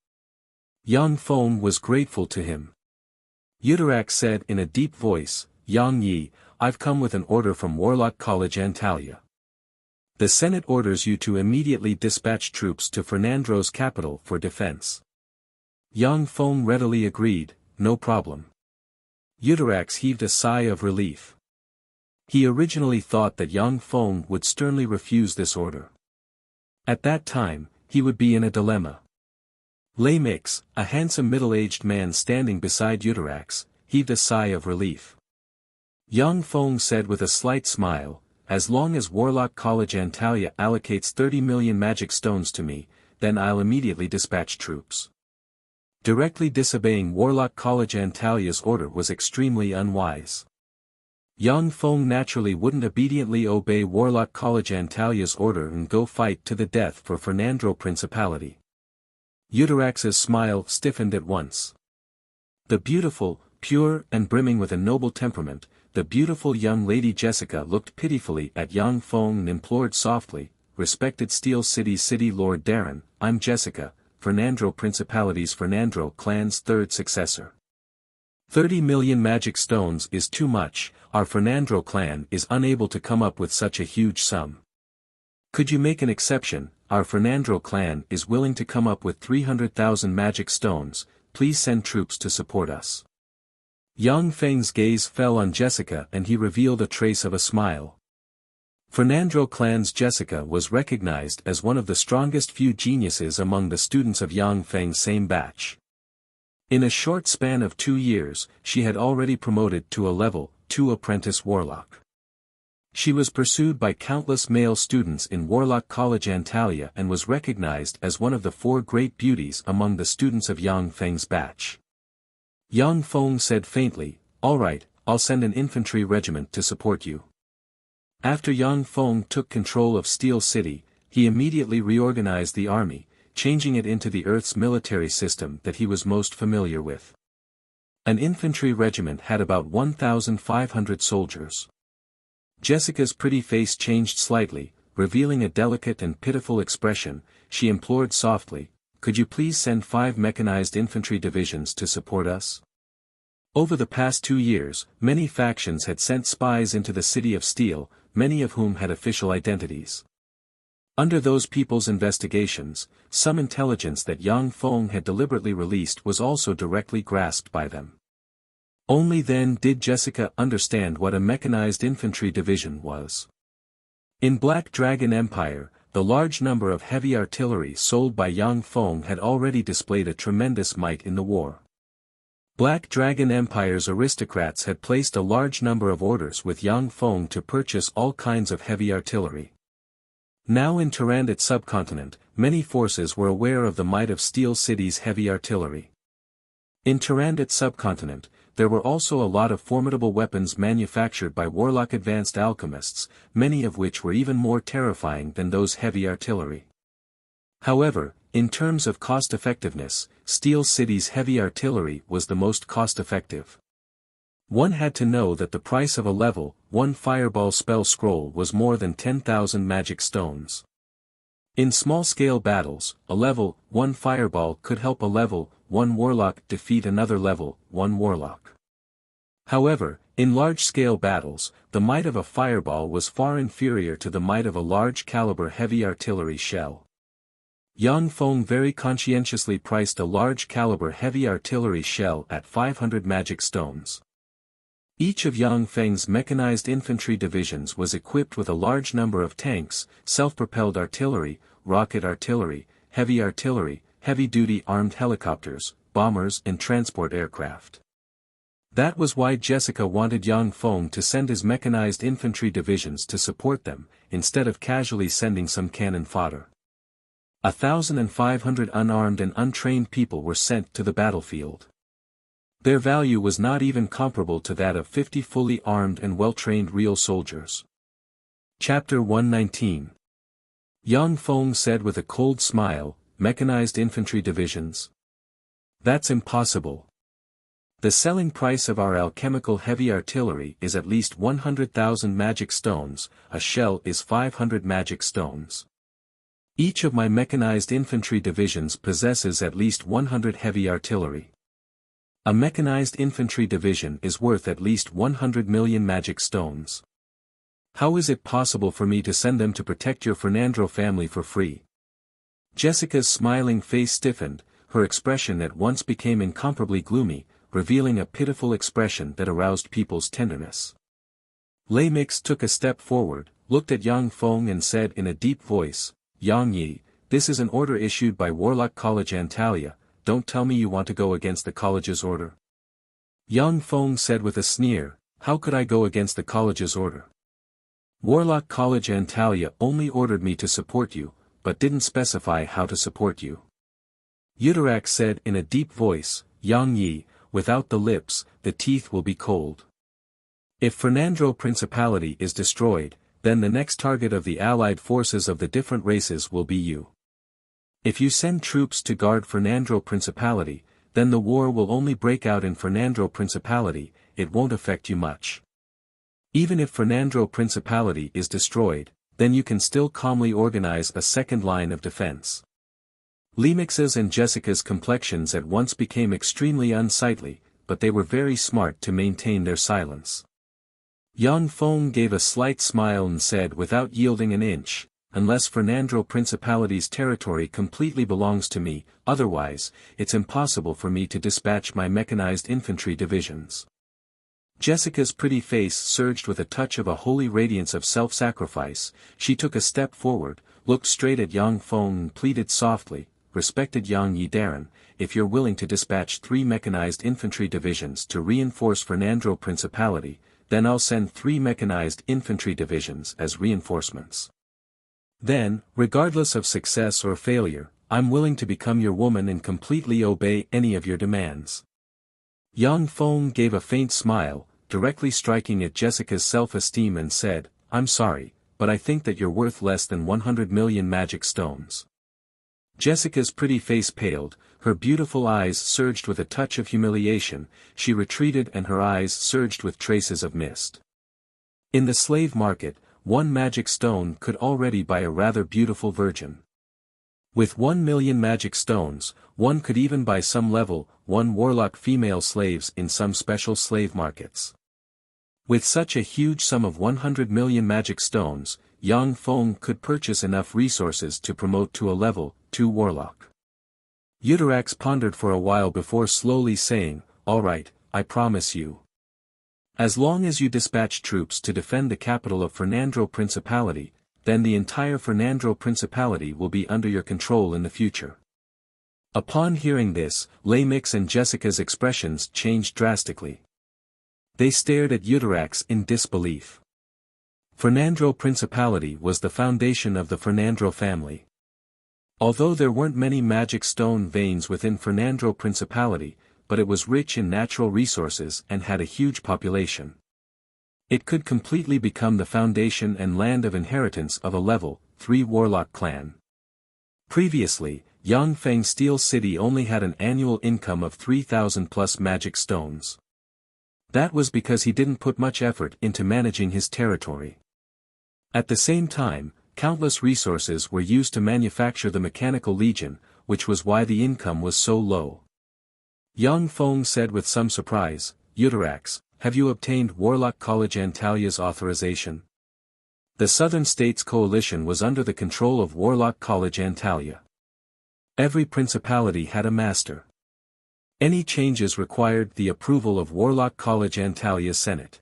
Speaker 1: Yang Feng was grateful to him. Utarax said in a deep voice, "Yang Yi, I've come with an order from Warlock College Antalya. The Senate orders you to immediately dispatch troops to Fernandro's capital for defense." Yang Feng readily agreed, "No problem." Utarax heaved a sigh of relief. He originally thought that Yang Feng would sternly refuse this order. At that time, he would be in a dilemma. Lei Mix, a handsome middle-aged man standing beside Utarax, heaved a sigh of relief. Yang Feng said with a slight smile, "As long as Warlock College Antalya allocates 30 million magic stones to me, then I'll immediately dispatch troops." Directly disobeying Warlock College Antalya's order was extremely unwise. Yang Feng naturally wouldn't obediently obey Warlock College Antalya's order and go fight to the death for Fernandro Principality. Utarax's smile stiffened at once. The beautiful, pure and brimming with a noble temperament, the beautiful young lady Jessica looked pitifully at Yang Feng and implored softly, "Respected Steel City's City Lord Darren, I'm Jessica, Fernandro Principality's Fernandro clan's third successor. 30 million magic stones is too much, our Fernandro clan is unable to come up with such a huge sum. Could you make an exception? Our Fernandro clan is willing to come up with 300,000 magic stones, please send troops to support us." Yang Feng's gaze fell on Jessica and he revealed a trace of a smile. Fernandro clan's Jessica was recognized as one of the strongest few geniuses among the students of Yang Feng's same batch. In a short span of 2 years, she had already promoted to a level 2 apprentice warlock. She was pursued by countless male students in Warlock College Antalya and was recognized as one of the 4 great beauties among the students of Yang Feng's batch. Yang Feng said faintly, "All right, I'll send an infantry regiment to support you." After Yang Feng took control of Steel City, he immediately reorganized the army, changing it into the Earth's military system that he was most familiar with. An infantry regiment had about 1,500 soldiers. Jessica's pretty face changed slightly, revealing a delicate and pitiful expression. She implored softly, "Could you please send 5 mechanized infantry divisions to support us?" Over the past 2 years, many factions had sent spies into the City of Steel, many of whom had official identities. Under those people's investigations, some intelligence that Yang Feng had deliberately released was also directly grasped by them. Only then did Jessica understand what a mechanized infantry division was. In Black Dragon Empire, the large number of heavy artillery sold by Yang Feng had already displayed a tremendous might in the war. Black Dragon Empire's aristocrats had placed a large number of orders with Yang Feng to purchase all kinds of heavy artillery. Now in Tyrannid subcontinent, many forces were aware of the might of Steel City's heavy artillery. In Tyrannid subcontinent, there were also a lot of formidable weapons manufactured by Warlock advanced alchemists, many of which were even more terrifying than those heavy artillery. However, in terms of cost-effectiveness, Steel City's heavy artillery was the most cost-effective. One had to know that the price of a level 1 fireball spell scroll was more than 10,000 magic stones. In small-scale battles, a level 1 fireball could help a level 1 warlock defeat another level 1 warlock. However, in large-scale battles, the might of a fireball was far inferior to the might of a large-caliber heavy artillery shell. Yang Feng very conscientiously priced a large-caliber heavy artillery shell at 500 magic stones. Each of Yang Feng's mechanized infantry divisions was equipped with a large number of tanks, self-propelled artillery, rocket artillery, heavy-duty armed helicopters, bombers and transport aircraft. That was why Jessica wanted Yang Feng to send his mechanized infantry divisions to support them, instead of casually sending some cannon fodder. 1,500 unarmed and untrained people were sent to the battlefield. Their value was not even comparable to that of 50 fully armed and well-trained real soldiers. Chapter 119. Yang Feng said with a cold smile, "Mechanized infantry divisions? That's impossible. The selling price of our alchemical heavy artillery is at least 100,000 magic stones, a shell is 500 magic stones. Each of my mechanized infantry divisions possesses at least 100 heavy artillery. A mechanized infantry division is worth at least 100 million magic stones. How is it possible for me to send them to protect your Fernandro family for free?" Jessica's smiling face stiffened, her expression at once became incomparably gloomy, revealing a pitiful expression that aroused people's tenderness. Lei Mix took a step forward, looked at Yang Feng and said in a deep voice, "Yang Yi, this is an order issued by Warlock College Antalya, don't tell me you want to go against the college's order." Yang Feng said with a sneer, "How could I go against the college's order? Warlock College Antalya only ordered me to support you, but didn't specify how to support you." Eudorax said in a deep voice, "Yang Yi, without the lips, the teeth will be cold. If Fernandro Principality is destroyed, then the next target of the allied forces of the different races will be you. If you send troops to guard Fernandro Principality, then the war will only break out in Fernandro Principality, it won't affect you much. Even if Fernandro Principality is destroyed, then you can still calmly organize a second line of defense." Lemix's and Jessica's complexions at once became extremely unsightly, but they were very smart to maintain their silence. Yang Feng gave a slight smile and said without yielding an inch, "Unless Fernandro Principality's territory completely belongs to me, otherwise, it's impossible for me to dispatch my mechanized infantry divisions." Jessica's pretty face surged with a touch of a holy radiance of self-sacrifice, she took a step forward, looked straight at Yang Feng and pleaded softly, "Respected Yang Yi Darren, if you're willing to dispatch 3 mechanized infantry divisions to reinforce Fernandro Principality, then I'll send 3 mechanized infantry divisions as reinforcements. Then, regardless of success or failure, I'm willing to become your woman and completely obey any of your demands." Yang Feng gave a faint smile, directly striking at Jessica's self-esteem and said, "I'm sorry, but I think that you're worth less than 100 million magic stones." Jessica's pretty face paled, her beautiful eyes surged with a touch of humiliation, she retreated and her eyes surged with traces of mist. In the slave market, 1 magic stone could already buy a rather beautiful virgin. With 1 million magic stones, one could even buy some level 1 warlock female slaves in some special slave markets. With such a huge sum of 100 million magic stones, Yang Feng could purchase enough resources to promote to a level 2 warlock. Eudorax pondered for a while before slowly saying, "All right, I promise you. As long as you dispatch troops to defend the capital of Fernandro Principality, then the entire Fernandro Principality will be under your control in the future." Upon hearing this, Lei Mix and Jessica's expressions changed drastically. They stared at Eudorax in disbelief. Fernandro Principality was the foundation of the Fernandro family. Although there weren't many magic stone veins within Fernandro Principality, but it was rich in natural resources and had a huge population. It could completely become the foundation and land of inheritance of a level 3 warlock clan. Previously, Yangfeng Steel City only had an annual income of 3,000 plus magic stones. That was because he didn't put much effort into managing his territory. At the same time, countless resources were used to manufacture the Mechanical Legion, which was why the income was so low. Yang Feng said with some surprise, "Eudorax, have you obtained Warlock College Antalya's authorization?" The Southern States Coalition was under the control of Warlock College Antalya. Every principality had a master. Any changes required the approval of Warlock College Antalya's Senate.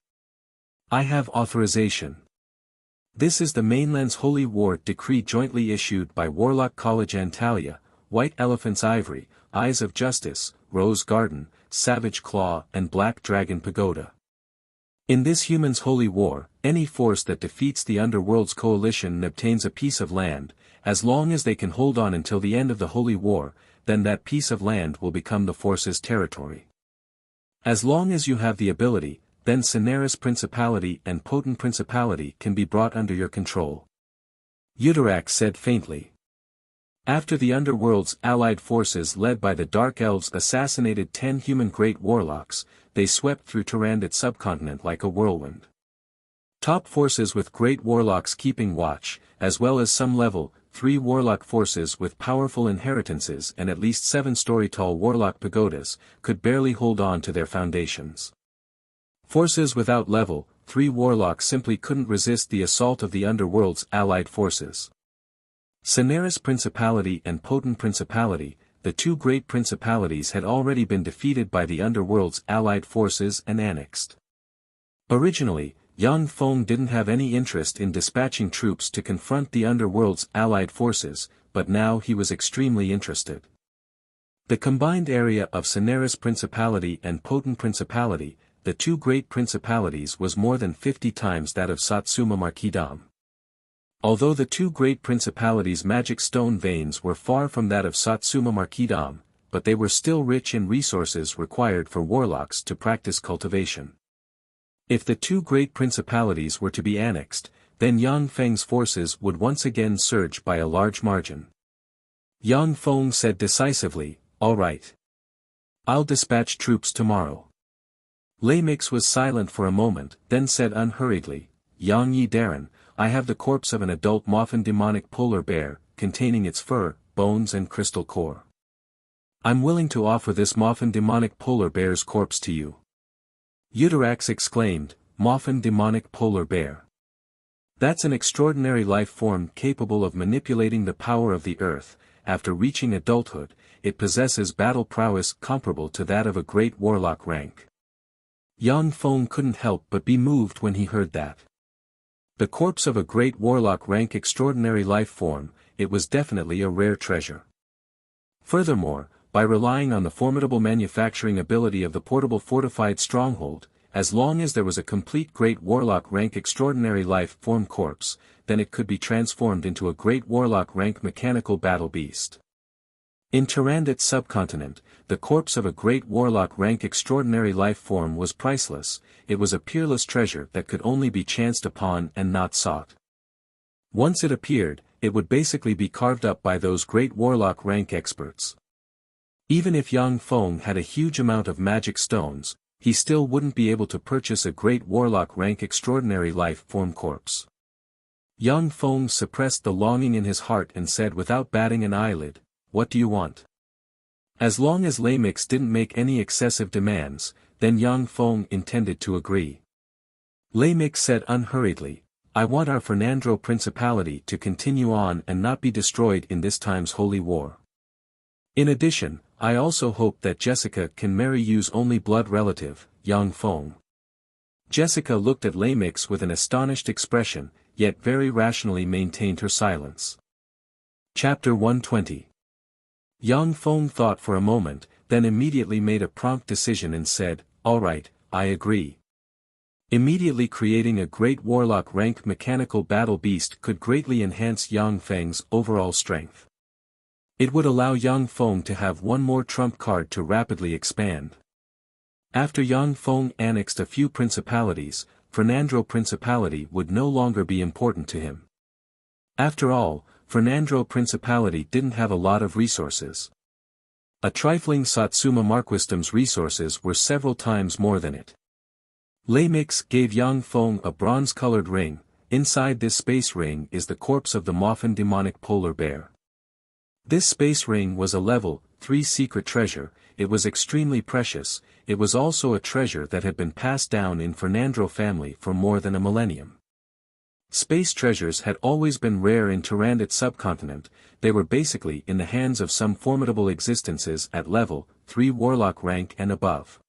Speaker 1: "I have authorization. This is the mainland's Holy War Decree jointly issued by Warlock College Antalya, White Elephant's Ivory, Eyes of Justice, Rose Garden, Savage Claw and Black Dragon Pagoda. In this human's holy war, any force that defeats the Underworld's coalition and obtains a piece of land, as long as they can hold on until the end of the holy war, then that piece of land will become the force's territory. As long as you have the ability, then Cineris Principality and Potent Principality can be brought under your control. Eudorax said faintly. After the Underworld's allied forces led by the Dark Elves assassinated 10 human great warlocks, they swept through Tyrannid subcontinent like a whirlwind. Top forces with great warlocks keeping watch, as well as some level 3 warlock forces with powerful inheritances and at least 7-story tall warlock pagodas, could barely hold on to their foundations. Forces without level 3 warlocks simply couldn't resist the assault of the Underworld's allied forces. Cineris Principality and Potent Principality, the 2 great principalities had already been defeated by the Underworld's allied forces and annexed. Originally, Yang Feng didn't have any interest in dispatching troops to confront the Underworld's allied forces, but now he was extremely interested. The combined area of Cineris Principality and Potent Principality, the 2 great principalities, was more than 50 times that of Satsuma Marquisdom. Although the 2 great principalities' magic stone veins were far from that of Satsuma Marquisdom, but they were still rich in resources required for warlocks to practice cultivation. If the 2 great principalities were to be annexed, then Yang Feng's forces would once again surge by a large margin. Yang Feng said decisively, "All right. I'll dispatch troops tomorrow." Lei Mix was silent for a moment, then said unhurriedly, "Yang Yi Darren, I have the corpse of an adult Moffin demonic polar bear, containing its fur, bones and crystal core. I'm willing to offer this Moffin demonic polar bear's corpse to you." Eudorax exclaimed, "Moffin demonic polar bear. That's an extraordinary life form capable of manipulating the power of the earth. After reaching adulthood, it possesses battle prowess comparable to that of a great warlock rank." Yang Feng couldn't help but be moved when he heard that. The corpse of a great warlock rank extraordinary life form, it was definitely a rare treasure. Furthermore, by relying on the formidable manufacturing ability of the portable fortified stronghold, as long as there was a complete great warlock rank extraordinary life form corpse, then it could be transformed into a great warlock rank mechanical battle beast. In Tyrannid subcontinent, the corpse of a great warlock rank extraordinary life form was priceless. It was a peerless treasure that could only be chanced upon and not sought. Once it appeared, it would basically be carved up by those great warlock rank experts. Even if Yang Feng had a huge amount of magic stones, he still wouldn't be able to purchase a great warlock rank extraordinary life form corpse. Yang Feng suppressed the longing in his heart and said without batting an eyelid, "What do you want?" As long as Lei Mix didn't make any excessive demands, then Yang Feng intended to agree. Lei Mix said unhurriedly, "I want our Fernandro Principality to continue on and not be destroyed in this time's holy war. In addition, I also hope that Jessica can marry you's only blood relative, Yang Feng." Jessica looked at Lei Mix with an astonished expression, yet very rationally maintained her silence. Chapter 120. Yang Feng thought for a moment, then immediately made a prompt decision and said, "All right, I agree." Immediately creating a great warlock rank mechanical battle beast could greatly enhance Yang Feng's overall strength. It would allow Yang Feng to have one more trump card to rapidly expand. After Yang Feng annexed a few principalities, Fernandro Principality would no longer be important to him. After all, Fernandro Principality didn't have a lot of resources. A trifling Satsuma Marquisdom's resources were several times more than it. Lei Mix gave Yang Feng a bronze-colored ring. Inside this space ring is the corpse of the Moffin demonic polar bear. This space ring was a level 3 secret treasure. It was extremely precious. It was also a treasure that had been passed down in Fernandro family for more than a millennium. Space treasures had always been rare in Tyrannid subcontinent. They were basically in the hands of some formidable existences at level 3 warlock rank and above.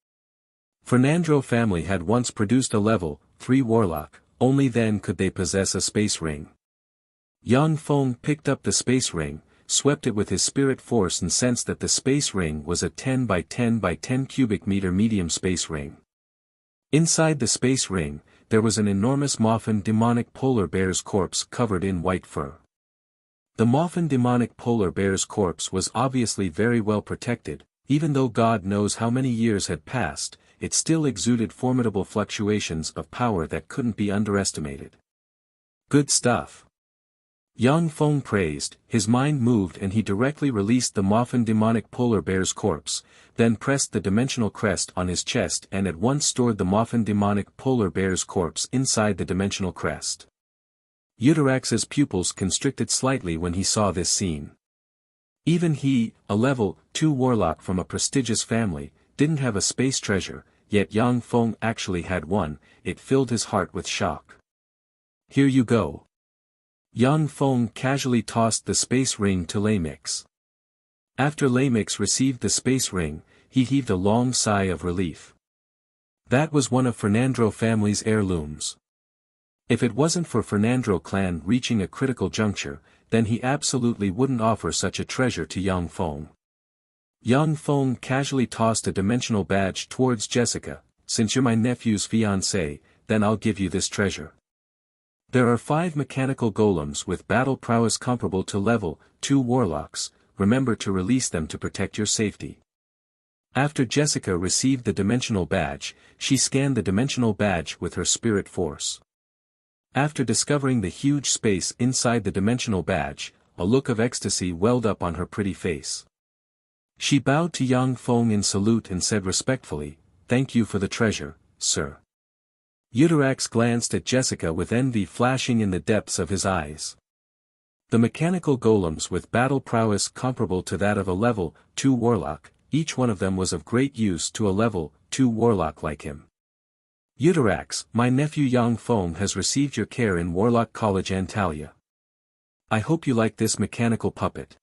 Speaker 1: Fernandro family had once produced a level 3 warlock, only then could they possess a space ring. Yang Feng picked up the space ring, swept it with his spirit force and sensed that the space ring was a 10 by 10 by 10 cubic meter medium space ring. Inside the space ring, there was an enormous Moffin demonic polar bear's corpse covered in white fur. The Moffin demonic polar bear's corpse was obviously very well protected, even though God knows how many years had passed, it still exuded formidable fluctuations of power that couldn't be underestimated. Good stuff. Yang Feng praised, his mind moved and he directly released the Moffin demonic polar bear's corpse, then pressed the dimensional crest on his chest and at once stored the Moffin demonic polar bear's corpse inside the dimensional crest. Eutarax's pupils constricted slightly when he saw this scene. Even he, a level 2 warlock from a prestigious family, didn't have a space treasure, yet Yang Feng actually had one. It filled his heart with shock. Here you go. Yang Feng casually tossed the space ring to Lamix. After Lamix received the space ring, he heaved a long sigh of relief. That was one of Fernandro family's heirlooms. If it wasn't for Fernandro clan reaching a critical juncture, then he absolutely wouldn't offer such a treasure to Yang Feng. Yang Feng casually tossed a dimensional badge towards Jessica. Since you're my nephew's fiancée, then I'll give you this treasure. There are 5 mechanical golems with battle prowess comparable to level 2 warlocks, remember to release them to protect your safety. After Jessica received the dimensional badge, she scanned the dimensional badge with her spirit force. After discovering the huge space inside the dimensional badge, a look of ecstasy welled up on her pretty face. She bowed to Yang Feng in salute and said respectfully, "Thank you for the treasure, sir." Eutarax glanced at Jessica with envy flashing in the depths of his eyes. The mechanical golems with battle prowess comparable to that of a level 2 warlock, each one of them was of great use to a level 2 warlock like him. Eutarax, my nephew Yang Feng has received your care in Warlock College Antalya. I hope you like this mechanical puppet.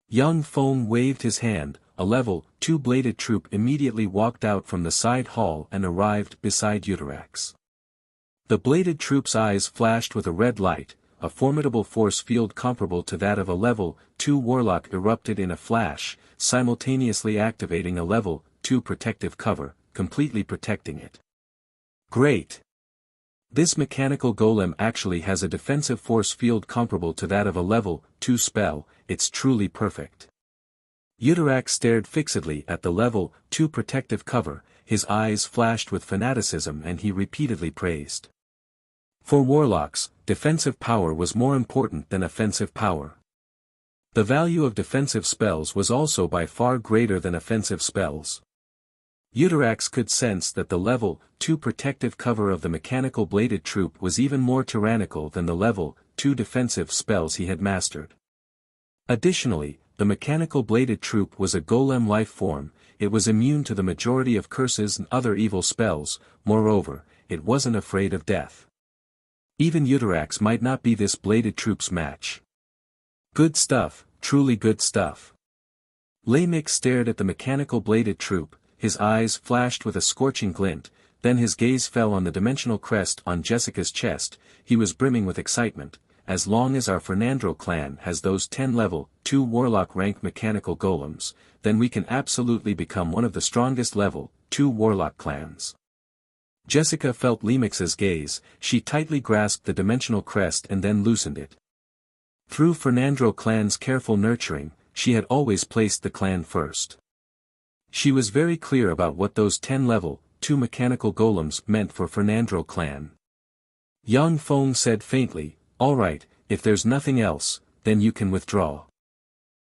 Speaker 1: Yang Feng waved his hand. A level 2 bladed troop immediately walked out from the side hall and arrived beside Eutarax. The bladed troop's eyes flashed with a red light, a formidable force field comparable to that of a level 2 warlock erupted in a flash, simultaneously activating a level 2 protective cover, completely protecting it. Great! This mechanical golem actually has a defensive force field comparable to that of a level 2 spell, it's truly perfect. Eutarax stared fixedly at the level 2 protective cover, his eyes flashed with fanaticism and he repeatedly praised. For warlocks, defensive power was more important than offensive power. The value of defensive spells was also by far greater than offensive spells. Eutarax could sense that the level 2 protective cover of the mechanical bladed troop was even more tyrannical than the level 2 defensive spells he had mastered. Additionally, the mechanical bladed troop was a golem life form, it was immune to the majority of curses and other evil spells, moreover, it wasn't afraid of death. Even Eutarax might not be this bladed troop's match. Good stuff, truly good stuff. Lamix stared at the mechanical bladed troop, his eyes flashed with a scorching glint, then his gaze fell on the dimensional crest on Jessica's chest, he was brimming with excitement. As long as our Fernandro clan has those 10 level 2 warlock rank mechanical golems, then we can absolutely become one of the strongest level 2 warlock clans. Jessica felt Lamix's gaze, she tightly grasped the dimensional crest and then loosened it. Through Fernandro clan's careful nurturing, she had always placed the clan first. She was very clear about what those 10 level 2 mechanical golems meant for Fernandro clan. Yang Feng said faintly, "All right, if there's nothing else, then you can withdraw."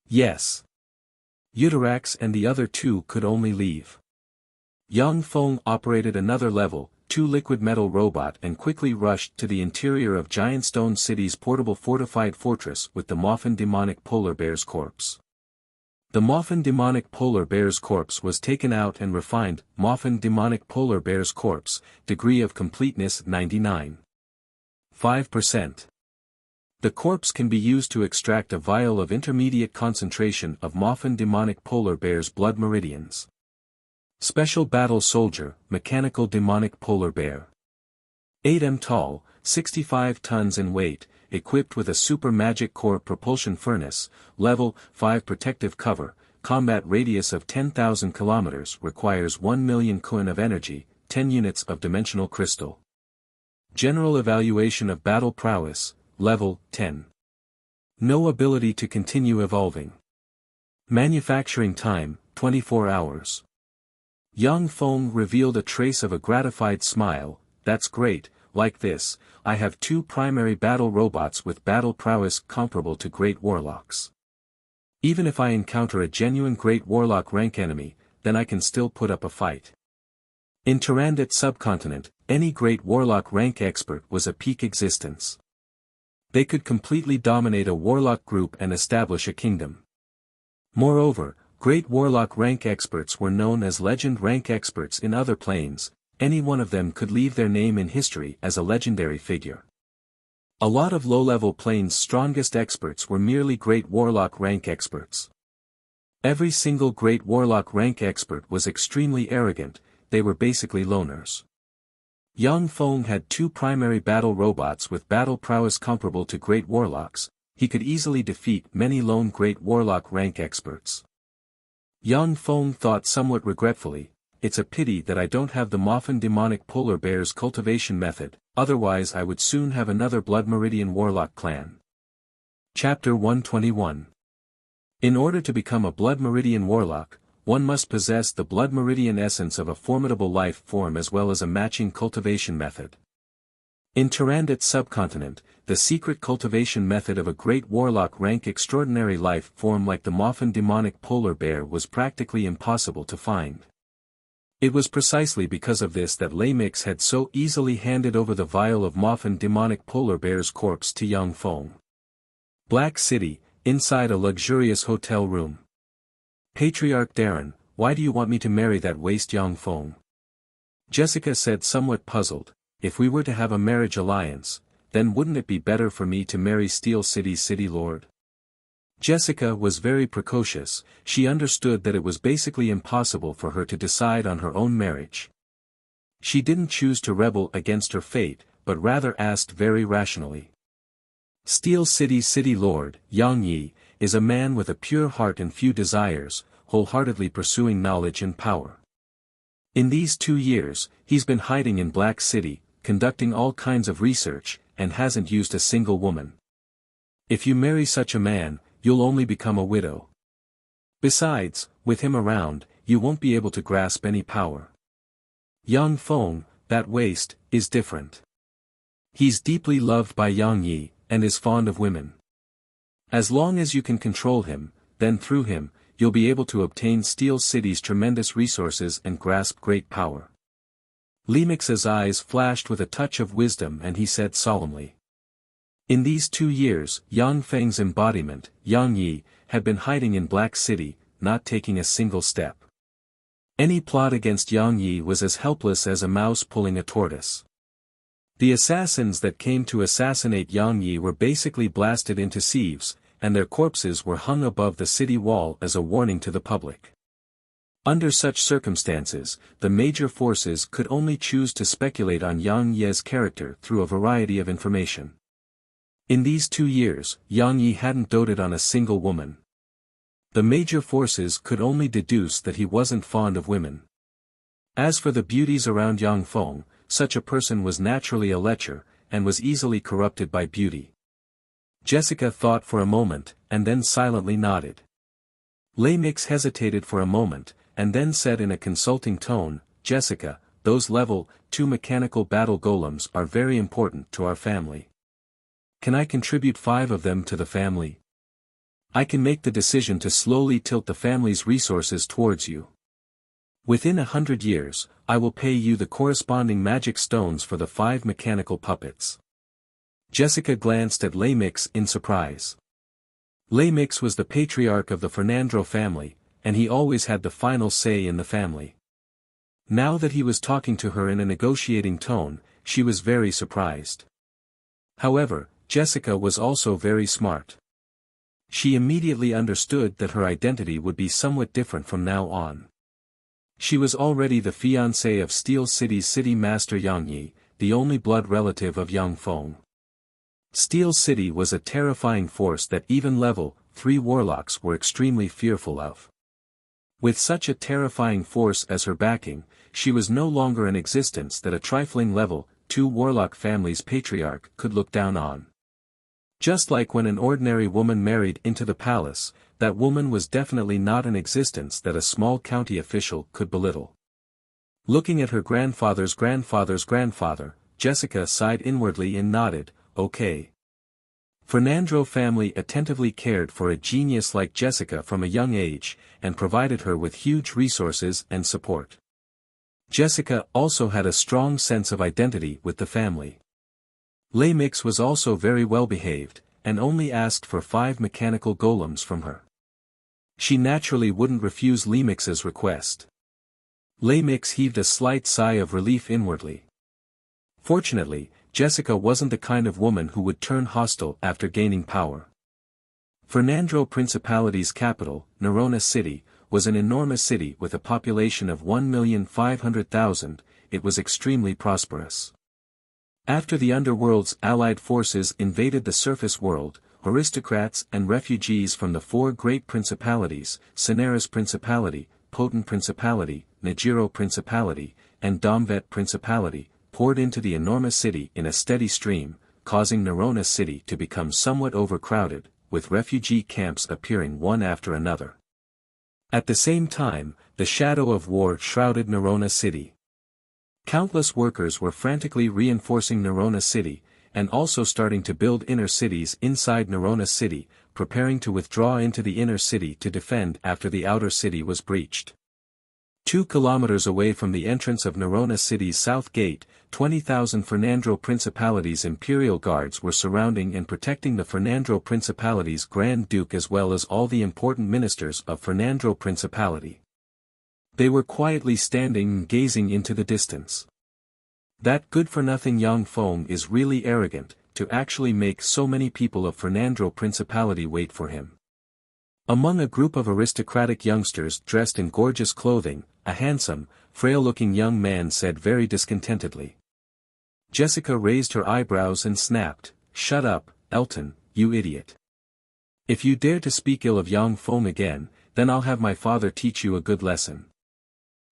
Speaker 1: Yes. Eutarax and the other 2 could only leave. Yang Feng operated another level 2 liquid metal robot and quickly rushed to the interior of Giant Stone City's portable fortified fortress with the Moffin demonic polar bear's corpse. The Moffin demonic polar bear's corpse was taken out and refined. Moffin demonic polar bear's corpse, degree of completeness 99.5%. The corpse can be used to extract a vial of intermediate concentration of Moffin demonic polar bear's blood meridians. Special Battle Soldier, Mechanical Demonic Polar Bear. 8 m tall, 65 tons in weight, equipped with a super magic core propulsion furnace, level 5 protective cover, combat radius of 10,000 kilometers, requires 1 million coin of energy, 10 units of dimensional crystal. General evaluation of battle prowess, level 10. No ability to continue evolving. Manufacturing time, 24 hours. Yang Feng revealed a trace of a gratified smile. That's great, like this, I have 2 primary battle robots with battle prowess comparable to great warlocks. Even if I encounter a genuine great warlock rank enemy, then I can still put up a fight. In Tyrannid subcontinent, any great warlock rank expert was a peak existence. They could completely dominate a warlock group and establish a kingdom. Moreover, great warlock rank experts were known as legend rank experts in other planes. Any one of them could leave their name in history as a legendary figure. A lot of low-level planes' strongest experts were merely great warlock rank experts. Every single great warlock rank expert was extremely arrogant, they were basically loners. Yang Feng had 2 primary battle robots with battle prowess comparable to great warlocks. He could easily defeat many lone great warlock rank experts. Yang Feng thought somewhat regretfully, it's a pity that I don't have the Moffin demonic polar bear's cultivation method, otherwise I would soon have another Blood Meridian warlock clan. Chapter 121. In order to become a Blood Meridian warlock, one must possess the Blood Meridian essence of a formidable life form as well as a matching cultivation method. In Tyrannid subcontinent, the secret cultivation method of a great warlock rank extraordinary life form like the Moffin demonic polar bear was practically impossible to find. It was precisely because of this that Lamix had so easily handed over the vial of Moffin demonic polar bear's corpse to Yang Feng. Black City, inside a luxurious hotel room. Patriarch Darren, why do you want me to marry that waste Yang Feng? Jessica said somewhat puzzled. If we were to have a marriage alliance, then wouldn't it be better for me to marry Steel City's city lord? Jessica was very precocious, she understood that it was basically impossible for her to decide on her own marriage. She didn't choose to rebel against her fate, but rather asked very rationally. Steel City's city lord, Yang Yi, is a man with a pure heart and few desires, wholeheartedly pursuing knowledge and power. In these 2 years, he's been hiding in Black City, conducting all kinds of research, and hasn't used a single woman. If you marry such a man, you'll only become a widow. Besides, with him around, you won't be able to grasp any power. Yang Feng, that waste, is different. He's deeply loved by Yang Yi, and is fond of women. As long as you can control him, then through him, you'll be able to obtain Steel City's tremendous resources and grasp great power. Lemix's eyes flashed with a touch of wisdom and he said solemnly. In these 2 years, Yang Feng's embodiment, Yang Yi, had been hiding in Black City, not taking a single step. Any plot against Yang Yi was as helpless as a mouse pulling a tortoise. The assassins that came to assassinate Yang Yi were basically blasted into sieves, and their corpses were hung above the city wall as a warning to the public. Under such circumstances, the major forces could only choose to speculate on Yang Yi's character through a variety of information. In these 2 years, Yang Yi hadn't doted on a single woman. The major forces could only deduce that he wasn't fond of women. As for the beauties around Yang Feng, such a person was naturally a lecher, and was easily corrupted by beauty. Jessica thought for a moment, and then silently nodded. Lamix hesitated for a moment, and then said in a consulting tone, Jessica, those level 2 mechanical battle golems are very important to our family. Can I contribute 5 of them to the family? I can make the decision to slowly tilt the family's resources towards you. Within 100 years, I will pay you the corresponding magic stones for the 5 mechanical puppets. Jessica glanced at Lamix in surprise. Lamix was the patriarch of the Fernandro family, and he always had the final say in the family. Now that he was talking to her in a negotiating tone, she was very surprised. However, Jessica was also very smart. She immediately understood that her identity would be somewhat different from now on. She was already the fiancée of Steel City's city master Yang Yi, the only blood relative of Yang Feng. Steel City was a terrifying force that even level 3 warlocks were extremely fearful of. With such a terrifying force as her backing, she was no longer an existence that a trifling level 2 warlock family's patriarch could look down on. Just like when an ordinary woman married into the palace, that woman was definitely not an existence that a small county official could belittle. Looking at her grandfather's grandfather's grandfather, Jessica sighed inwardly and nodded, okay. Fernandro family attentively cared for a genius like Jessica from a young age, and provided her with huge resources and support. Jessica also had a strong sense of identity with the family. Lamix was also very well behaved, and only asked for 5 mechanical golems from her. She naturally wouldn't refuse Lamix's request. Lamix heaved a slight sigh of relief inwardly. Fortunately, Jessica wasn't the kind of woman who would turn hostile after gaining power. Fernandro Principality's capital, Nerona City, was an enormous city with a population of 1,500,000. It was extremely prosperous. After the underworld's allied forces invaded the surface world, aristocrats and refugees from the 4 great principalities, Cineris Principality, Potent Principality, Najiro Principality, and Domvet Principality, poured into the enormous city in a steady stream, causing Nerona City to become somewhat overcrowded, with refugee camps appearing one after another. At the same time, the shadow of war shrouded Nerona City. Countless workers were frantically reinforcing Nerona City, and also starting to build inner cities inside Nerona City, preparing to withdraw into the inner city to defend after the outer city was breached. 2 kilometers away from the entrance of Nerona City's south gate, 20,000 Fernandro Principality's imperial guards were surrounding and protecting the Fernandro Principality's Grand Duke as well as all the important ministers of Fernandro Principality. They were quietly standing and gazing into the distance. That good-for-nothing young Feng is really arrogant, to actually make so many people of Fernandro Principality wait for him. Among a group of aristocratic youngsters dressed in gorgeous clothing, a handsome, frail-looking young man said very discontentedly. Jessica raised her eyebrows and snapped, "Shut up, Elton, you idiot. If you dare to speak ill of Yang Feng again, then I'll have my father teach you a good lesson."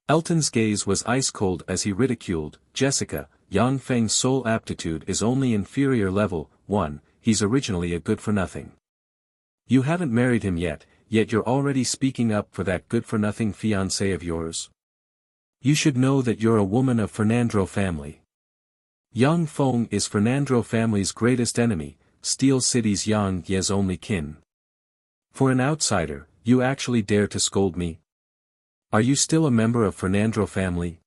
Speaker 1: Elton's gaze was ice-cold as he ridiculed, "Jessica, Yang Feng's sole aptitude is only inferior level 1, he's originally a good-for-nothing. You haven't married him yet you're already speaking up for that good-for-nothing fiancé of yours. You should know that you're a woman of Fernandro family. Yang Feng is Fernandro family's greatest enemy, Steel City's Yang Ye's only kin. For an outsider, you actually dare to scold me? Are you still a member of Fernandro family?"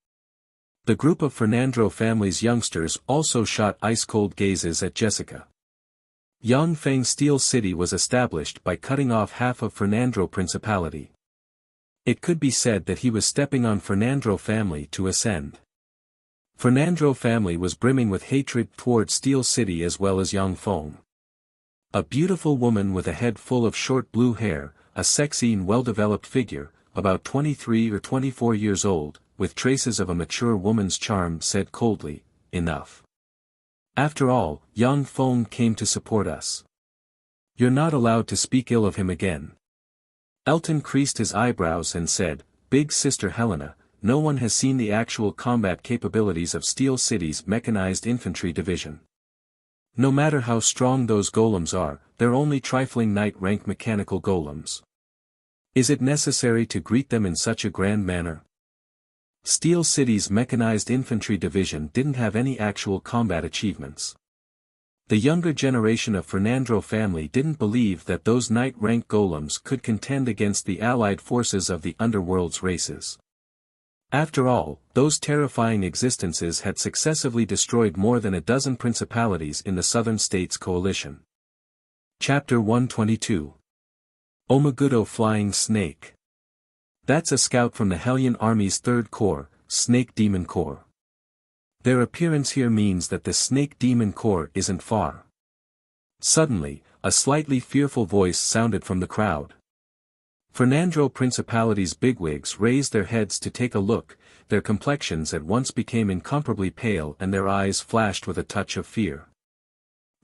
Speaker 1: The group of Fernandro family's youngsters also shot ice-cold gazes at Jessica. Yang Feng's Steel City was established by cutting off half of Fernandro Principality. It could be said that he was stepping on Fernandro family to ascend. Fernandro family was brimming with hatred toward Steel City as well as Yang Feng. A beautiful woman with a head full of short blue hair, a sexy and well-developed figure, about 23 or 24 years old, with traces of a mature woman's charm said coldly, "Enough. After all, Yang Feng came to support us. You're not allowed to speak ill of him again." Elton creased his eyebrows and said, "Big Sister Helena, no one has seen the actual combat capabilities of Steel City's mechanized infantry division. No matter how strong those golems are, they're only trifling knight-rank mechanical golems. Is it necessary to greet them in such a grand manner? Steel City's mechanized infantry division didn't have any actual combat achievements. The younger generation of Fernandro family didn't believe that those knight-rank golems could contend against the allied forces of the underworld's races. After all, those terrifying existences had successively destroyed more than a dozen principalities in the Southern States coalition. Chapter 122. Omagudo Flying Snake. That's a scout from the Hellion Army's 3rd Corps, Snake Demon Corps. Their appearance here means that the Snake Demon Corps isn't far. Suddenly, a slightly fearful voice sounded from the crowd. Fernandro Principality's bigwigs raised their heads to take a look, their complexions at once became incomparably pale and their eyes flashed with a touch of fear.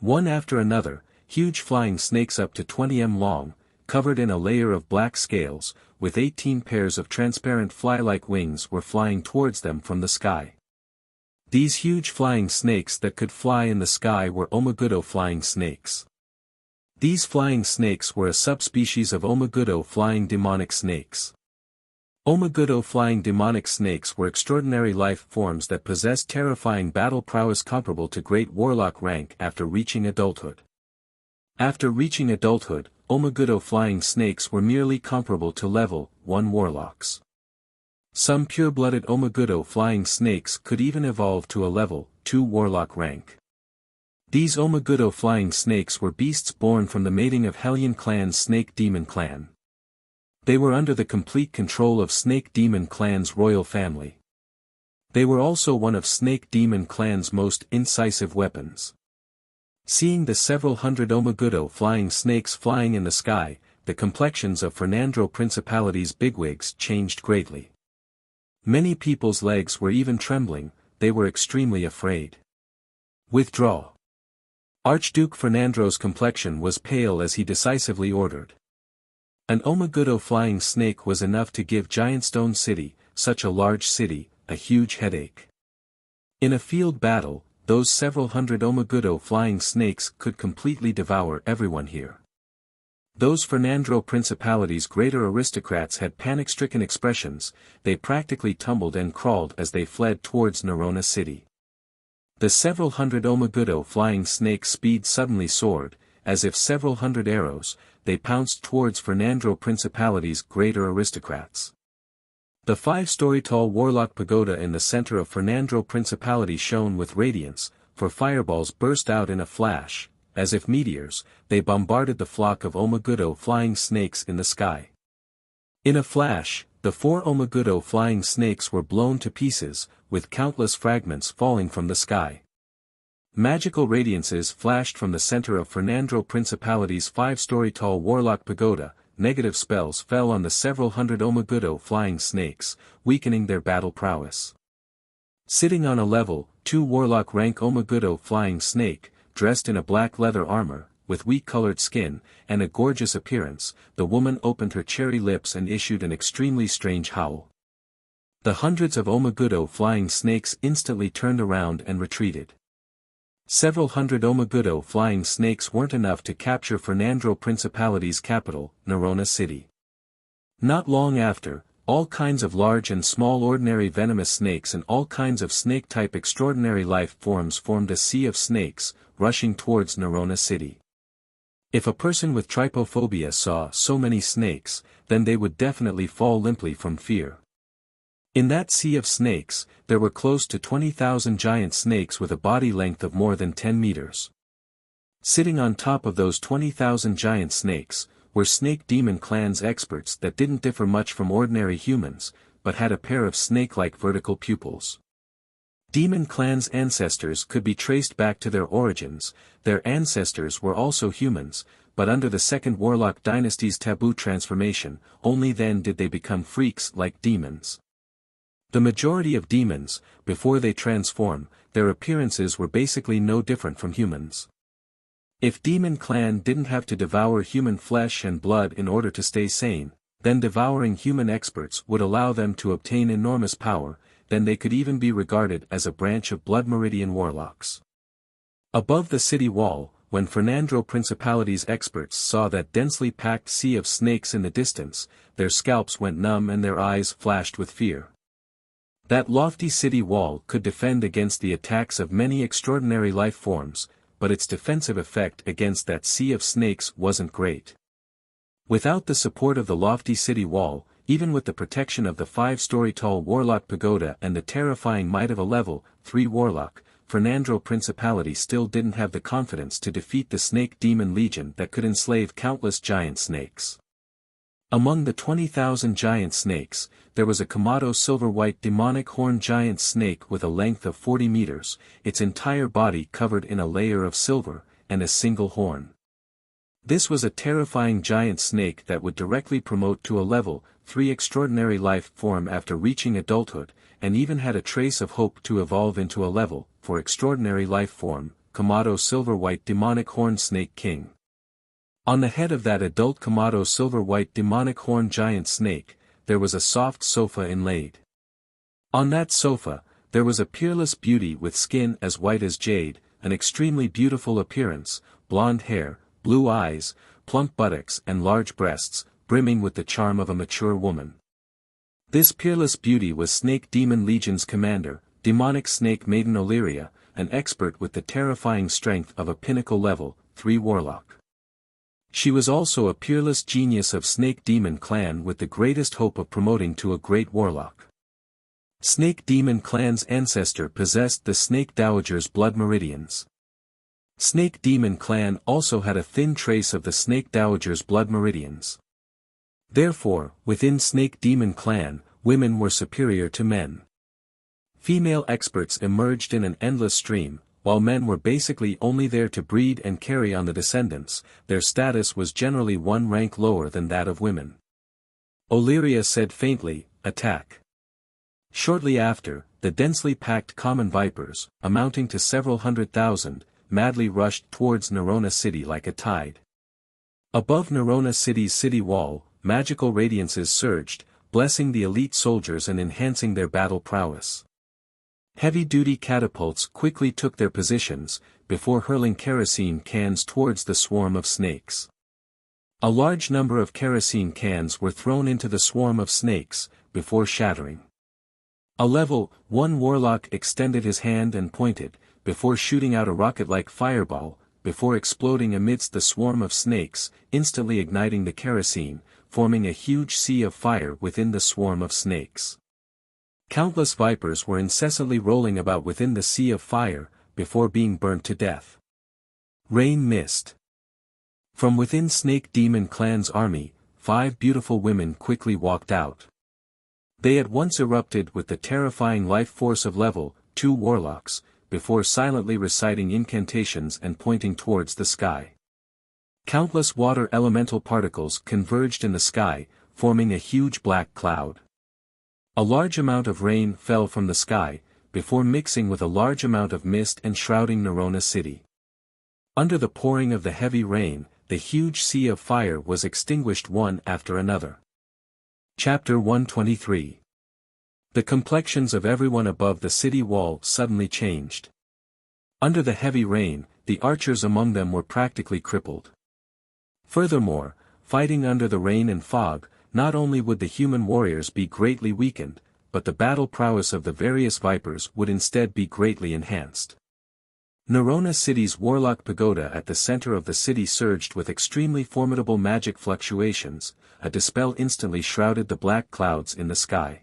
Speaker 1: One after another, huge flying snakes up to 20 m long, covered in a layer of black scales, with 18 pairs of transparent fly-like wings were flying towards them from the sky. These huge flying snakes that could fly in the sky were Omagudo flying snakes. These flying snakes were a subspecies of Omagudo flying demonic snakes. Omagudo flying demonic snakes were extraordinary life forms that possessed terrifying battle prowess comparable to great warlock rank after reaching adulthood. After reaching adulthood, Omagudo flying snakes were merely comparable to level 1 warlocks. Some pure-blooded Omagudo flying snakes could even evolve to a level 2 warlock rank. These Omagudo flying snakes were beasts born from the mating of Hellion Clan's Snake Demon Clan. They were under the complete control of Snake Demon Clan's royal family. They were also one of Snake Demon Clan's most incisive weapons. Seeing the several hundred Omagudo flying snakes flying in the sky, the complexions of Fernandro Principality's bigwigs changed greatly. Many people's legs were even trembling, they were extremely afraid. Withdraw. Archduke Fernandro's complexion was pale as he decisively ordered. An Omagudo flying snake was enough to give Giant Stone City, such a large city, a huge headache. In a field battle, those several hundred Omagudo flying snakes could completely devour everyone here. Those Fernandro Principality's greater aristocrats had panic-stricken expressions, they practically tumbled and crawled as they fled towards Nerona City. The several hundred Omagudo flying snakes' speed suddenly soared, as if several hundred arrows, they pounced towards Fernandro Principality's greater aristocrats. The 5-story-tall Warlock Pagoda in the center of Fernandro Principality shone with radiance, for fireballs burst out in a flash, as if meteors, they bombarded the flock of Omagudo flying snakes in the sky. In a flash, the 4 Omagudo flying snakes were blown to pieces, with countless fragments falling from the sky. Magical radiances flashed from the center of Fernandro Principality's 5-story-tall Warlock Pagoda, negative spells fell on the several hundred Omagudo flying snakes, weakening their battle prowess. Sitting on a level 2 Warlock rank Omagudo flying snake, dressed in a black leather armor, with wheat-colored skin, and a gorgeous appearance, the woman opened her cherry lips and issued an extremely strange howl. The hundreds of Omagudo flying snakes instantly turned around and retreated. Several hundred Omagudo flying snakes weren't enough to capture Fernandro Principality's capital, Nerona City. Not long after, all kinds of large and small ordinary venomous snakes and all kinds of snake-type extraordinary life forms formed a sea of snakes, rushing towards Nerona City. If a person with trypophobia saw so many snakes, then they would definitely fall limply from fear. In that sea of snakes, there were close to 20,000 giant snakes with a body length of more than 10 meters. Sitting on top of those 20,000 giant snakes, were Snake Demon Clan's experts that didn't differ much from ordinary humans, but had a pair of snake-like vertical pupils. Demon Clan's ancestors could be traced back to their origins, their ancestors were also humans, but under the Second Warlock Dynasty's taboo transformation, only then did they become freaks like demons. The majority of demons, before they transform, their appearances were basically no different from humans. If Demon Clan didn't have to devour human flesh and blood in order to stay sane, then devouring human experts would allow them to obtain enormous power, then they could even be regarded as a branch of Blood Meridian warlocks. Above the city wall, when Fernandro Principality's experts saw that densely packed sea of snakes in the distance, their scalps went numb and their eyes flashed with fear. That lofty city wall could defend against the attacks of many extraordinary life forms, but its defensive effect against that sea of snakes wasn't great. Without the support of the lofty city wall, even with the protection of the 5-story-tall Warlock Pagoda and the terrifying might of a level 3 Warlock, Fernandro Principality still didn't have the confidence to defeat the Snake Demon Legion that could enslave countless giant snakes. Among the 20,000 giant snakes, there was a Kamado silver-white demonic horn giant snake with a length of 40 meters, its entire body covered in a layer of silver, and a single horn. This was a terrifying giant snake that would directly promote to a level 3 extraordinary life form after reaching adulthood, and even had a trace of hope to evolve into a level 4 extraordinary life form, Komodo silver-white demonic horned snake king. On the head of that adult Komodo silver-white demonic horned giant snake, there was a soft sofa inlaid. On that sofa, there was a peerless beauty with skin as white as jade, an extremely beautiful appearance, blonde hair, blue eyes, plump buttocks and large breasts, brimming with the charm of a mature woman. This peerless beauty was Snake Demon Legion's commander, demonic snake maiden Illyria, an expert with the terrifying strength of a pinnacle level 3 warlock. She was also a peerless genius of Snake Demon clan with the greatest hope of promoting to a great warlock. Snake Demon clan's ancestor possessed the Snake Dowager's blood meridians. Snake Demon clan also had a thin trace of the Snake Dowager's blood meridians. Therefore, within Snake Demon clan, women were superior to men. Female experts emerged in an endless stream, while men were basically only there to breed and carry on the descendants. Their status was generally one rank lower than that of women. Illyria said faintly, "Attack." Shortly after, the densely packed common vipers, amounting to several 100,000, madly rushed towards Nerona City like a tide. Above Nerona City's city wall, magical radiances surged, blessing the elite soldiers and enhancing their battle prowess. Heavy-duty catapults quickly took their positions, before hurling kerosene cans towards the swarm of snakes. A large number of kerosene cans were thrown into the swarm of snakes, before shattering. A level 1 warlock extended his hand and pointed, before shooting out a rocket-like fireball, before exploding amidst the swarm of snakes, instantly igniting the kerosene, forming a huge sea of fire within the swarm of snakes. Countless vipers were incessantly rolling about within the sea of fire, before being burnt to death. Rain mist. From within Snake Demon clan's army, 5 beautiful women quickly walked out. They at once erupted with the terrifying life force of level 2 warlocks, before silently reciting incantations and pointing towards the sky. Countless water elemental particles converged in the sky, forming a huge black cloud. A large amount of rain fell from the sky, before mixing with a large amount of mist and shrouding Nerona City. Under the pouring of the heavy rain, the huge sea of fire was extinguished one after another. Chapter 123. The complexions of everyone above the city wall suddenly changed. Under the heavy rain, the archers among them were practically crippled. Furthermore, fighting under the rain and fog, not only would the human warriors be greatly weakened, but the battle prowess of the various vipers would instead be greatly enhanced. Nerona City's warlock pagoda at the center of the city surged with extremely formidable magic fluctuations. A dispel instantly shrouded the black clouds in the sky.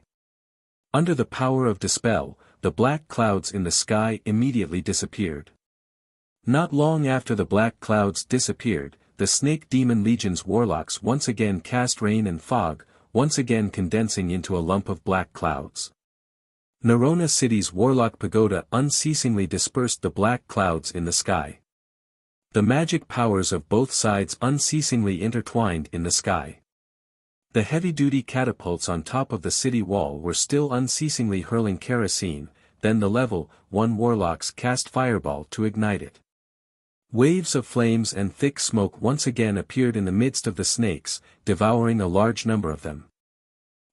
Speaker 1: Under the power of dispel, the black clouds in the sky immediately disappeared. Not long after the black clouds disappeared, the Snake Demon Legion's warlocks once again cast rain and fog, once again condensing into a lump of black clouds. Nerona City's warlock pagoda unceasingly dispersed the black clouds in the sky. The magic powers of both sides unceasingly intertwined in the sky. The heavy-duty catapults on top of the city wall were still unceasingly hurling kerosene, then the level 1 warlocks cast fireball to ignite it. Waves of flames and thick smoke once again appeared in the midst of the snakes, devouring a large number of them.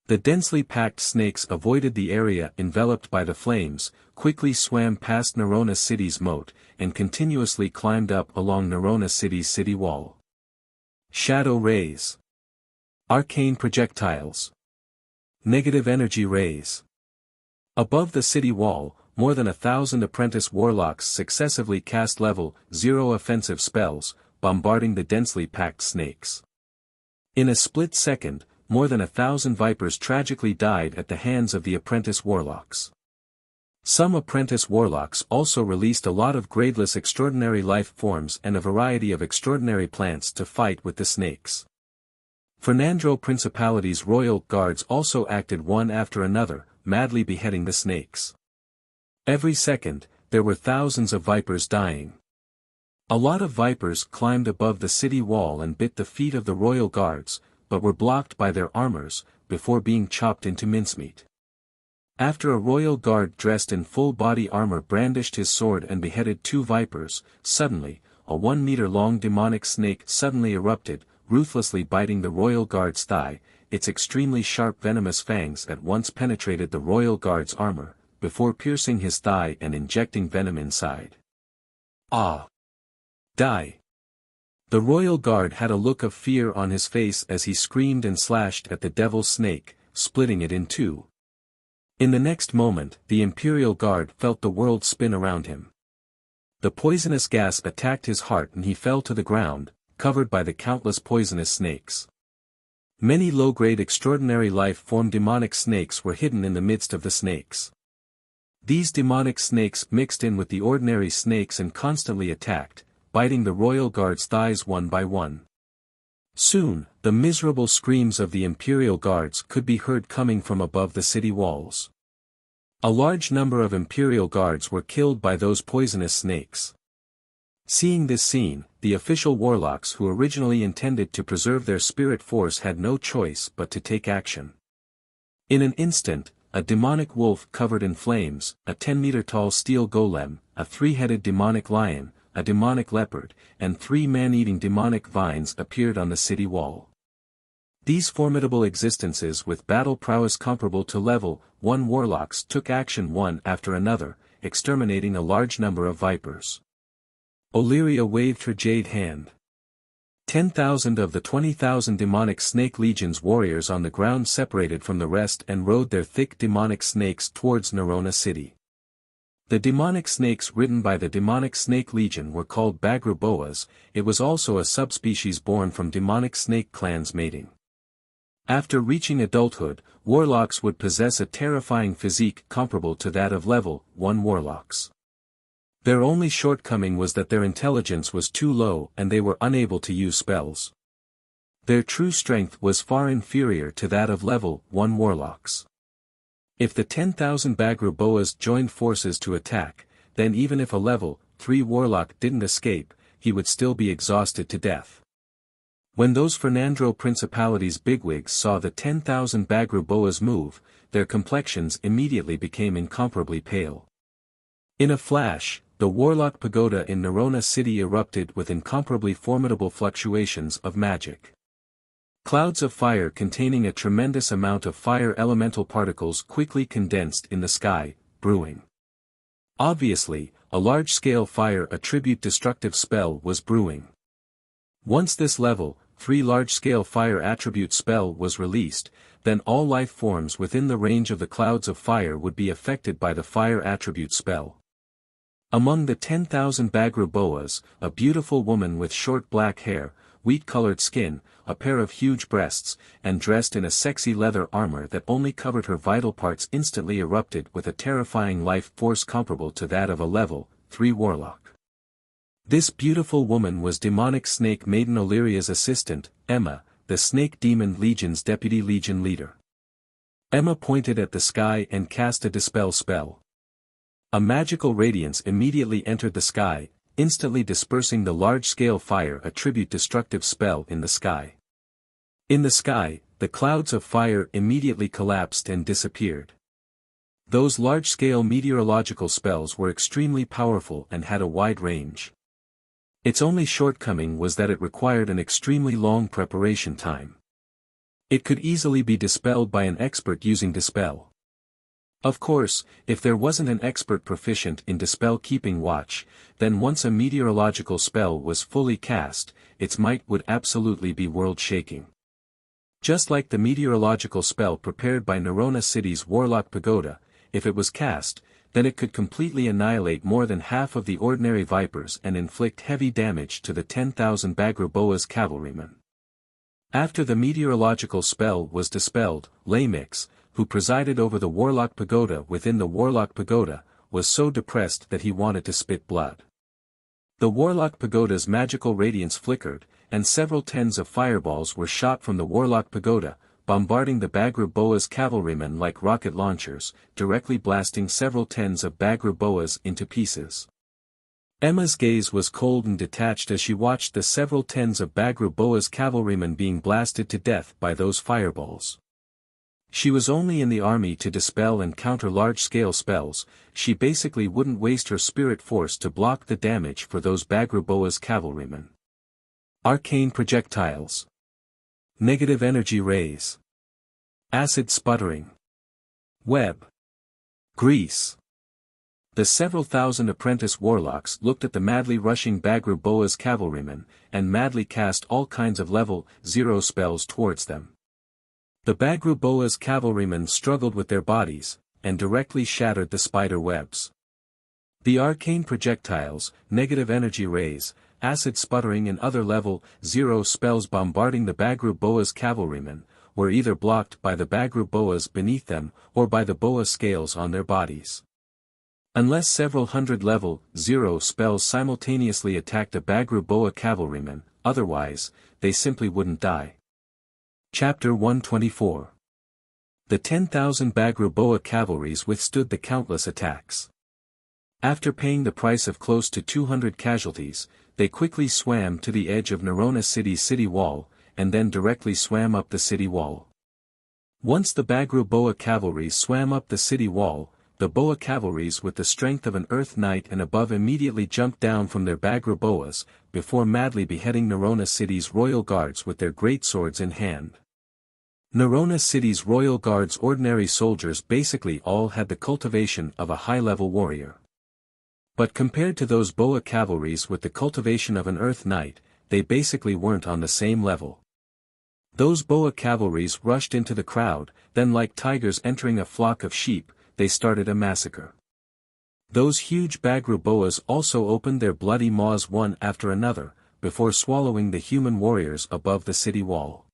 Speaker 1: The densely packed snakes avoided the area enveloped by the flames, quickly swam past Nerona City's moat, and continuously climbed up along Nerona City's city wall. Shadow rays. Arcane projectiles. Negative energy rays. Above the city wall, more than 1,000 apprentice warlocks successively cast level 0 offensive spells, bombarding the densely packed snakes. In a split second, more than 1,000 vipers tragically died at the hands of the apprentice warlocks. Some apprentice warlocks also released a lot of gradeless extraordinary life forms and a variety of extraordinary plants to fight with the snakes. Fernandro Principality's royal guards also acted one after another, madly beheading the snakes. Every second, there were thousands of vipers dying. A lot of vipers climbed above the city wall and bit the feet of the royal guards, but were blocked by their armors, before being chopped into mincemeat. After a royal guard dressed in full-body armor brandished his sword and beheaded 2 vipers, suddenly, a 1-meter-long demonic snake suddenly erupted, ruthlessly biting the royal guard's thigh. Its extremely sharp venomous fangs at once penetrated the royal guard's armor, before piercing his thigh and injecting venom inside. Ah! Die! The royal guard had a look of fear on his face as he screamed and slashed at the devil's snake, splitting it in 2. In the next moment, the Imperial Guard felt the world spin around him. The poisonous gas attacked his heart and he fell to the ground, covered by the countless poisonous snakes. Many low-grade extraordinary life-form demonic snakes were hidden in the midst of the snakes. These demonic snakes mixed in with the ordinary snakes and constantly attacked, biting the royal guard's thighs one by one. Soon, the miserable screams of the Imperial Guards could be heard coming from above the city walls. A large number of Imperial Guards were killed by those poisonous snakes. Seeing this scene, the official warlocks who originally intended to preserve their spirit force had no choice but to take action. In an instant, a demonic wolf covered in flames, a 10-meter-tall steel golem, a 3-headed demonic lion, a demonic leopard, and 3 man-eating demonic vines appeared on the city wall. These formidable existences with battle prowess comparable to level 1 warlocks took action one after another, exterminating a large number of vipers. Illyria waved her jade hand. 10,000 of the 20,000 demonic snake legion's warriors on the ground separated from the rest and rode their thick demonic snakes towards Nerona city. The demonic snakes ridden by the demonic snake legion were called Bagru boas. It was also a subspecies born from demonic snake clans mating. After reaching adulthood, warlocks would possess a terrifying physique comparable to that of level 1 warlocks. Their only shortcoming was that their intelligence was too low and they were unable to use spells. Their true strength was far inferior to that of level 1 warlocks. If the 10,000 Bagru boas joined forces to attack, then even if a level 3 warlock didn't escape, he would still be exhausted to death. When those Fernandro Principality's bigwigs saw the 10,000 Bagru boas move, their complexions immediately became incomparably pale. In a flash, the Warlock Pagoda in Nerona city erupted with incomparably formidable fluctuations of magic. Clouds of fire containing a tremendous amount of fire elemental particles quickly condensed in the sky, brewing. Obviously, a large-scale fire attribute destructive spell was brewing. Once this level 3 large-scale fire attribute spell was released, then all life forms within the range of the clouds of fire would be affected by the fire attribute spell. Among the 10,000 Bagru boas, a beautiful woman with short black hair, wheat-colored skin, a pair of huge breasts, and dressed in a sexy leather armor that only covered her vital parts instantly erupted with a terrifying life force comparable to that of a level 3 warlock. This beautiful woman was demonic snake maiden Illyria's assistant, Emma, the Snake Demon Legion's deputy legion leader. Emma pointed at the sky and cast a dispel spell. A magical radiance immediately entered the sky, instantly dispersing the large-scale fire attribute destructive spell in the sky. In the sky, the clouds of fire immediately collapsed and disappeared. Those large-scale meteorological spells were extremely powerful and had a wide range. Its only shortcoming was that it required an extremely long preparation time. It could easily be dispelled by an expert using Dispel. Of course, if there wasn't an expert proficient in Dispel keeping watch, then once a meteorological spell was fully cast, its might would absolutely be world-shaking. Just like the meteorological spell prepared by Nerona City's Warlock Pagoda, if it was cast, then it could completely annihilate more than half of the ordinary vipers and inflict heavy damage to the 10,000 Bagru boas cavalrymen. After the meteorological spell was dispelled, Lamix, who presided over the Warlock Pagoda within the Warlock Pagoda, was so depressed that he wanted to spit blood. The Warlock Pagoda's magical radiance flickered, and several tens of fireballs were shot from the Warlock Pagoda, bombarding the Bagru boas cavalrymen like rocket launchers, directly blasting several tens of Bagru boas into pieces. Emma's gaze was cold and detached as she watched the several tens of Bagru boas cavalrymen being blasted to death by those fireballs. She was only in the army to dispel and counter large-scale spells. She basically wouldn't waste her spirit force to block the damage for those Bagruboa's cavalrymen. Arcane projectiles. Negative energy rays. Acid sputtering. Web. Grease. The several thousand apprentice warlocks looked at the madly rushing Bagruboa's cavalrymen, and madly cast all kinds of level 0 spells towards them. The Bagruboa's cavalrymen struggled with their bodies, and directly shattered the spider webs. The arcane projectiles, negative energy rays, acid sputtering and other level 0 spells bombarding the Bagruboa's cavalrymen, were either blocked by the Bagruboas beneath them, or by the boa scales on their bodies. Unless several hundred level 0 spells simultaneously attacked a Bagruboa cavalryman, otherwise, they simply wouldn't die. Chapter 124. The 10,000 Bagruboa cavalries withstood the countless attacks. After paying the price of close to 200 casualties, they quickly swam to the edge of Nerona City's city wall, and then directly swam up the city wall. Once the Bagruboa cavalries swam up the city wall, the boa cavalries with the strength of an earth knight and above immediately jumped down from their Bagruboas, before madly beheading Nerona City's royal guards with their great swords in hand. Nerona City's royal guards' ordinary soldiers basically all had the cultivation of a high-level warrior. But compared to those boa cavalries with the cultivation of an earth knight, they basically weren't on the same level. Those boa cavalries rushed into the crowd, then like tigers entering a flock of sheep, they started a massacre. Those huge Bagruboas also opened their bloody maws one after another, before swallowing the human warriors above the city wall.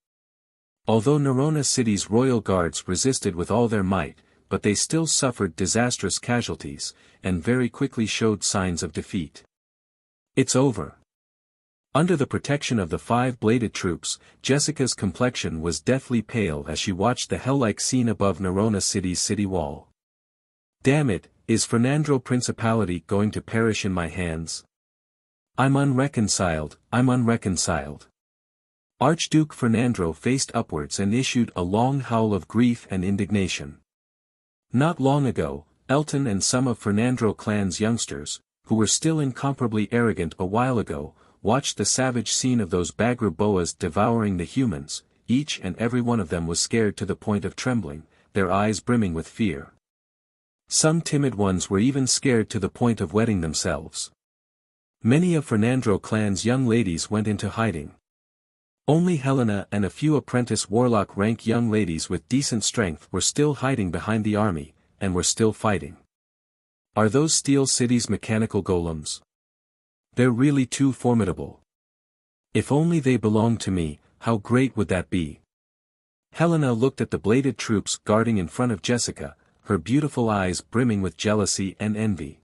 Speaker 1: Although Nerona City's royal guards resisted with all their might, but they still suffered disastrous casualties, and very quickly showed signs of defeat. It's over. Under the protection of the 5-bladed troops, Jessica's complexion was deathly pale as she watched the hell-like scene above Nerona City's city wall. Damn it, is Fernandro Principality going to perish in my hands? I'm unreconciled. Archduke Fernandro faced upwards and issued a long howl of grief and indignation. Not long ago, Elton and some of Fernandro clan's youngsters, who were still incomparably arrogant a while ago, watched the savage scene of those Bagruboas devouring the humans. Each and every one of them was scared to the point of trembling, their eyes brimming with fear. Some timid ones were even scared to the point of wetting themselves. Many of Fernandro clan's young ladies went into hiding. Only Helena and a few apprentice warlock rank young ladies with decent strength were still hiding behind the army, and were still fighting. Are those Steel City's mechanical golems? They're really too formidable. If only they belonged to me, how great would that be? Helena looked at the bladed troops guarding in front of Jessica, her beautiful eyes brimming with jealousy and envy.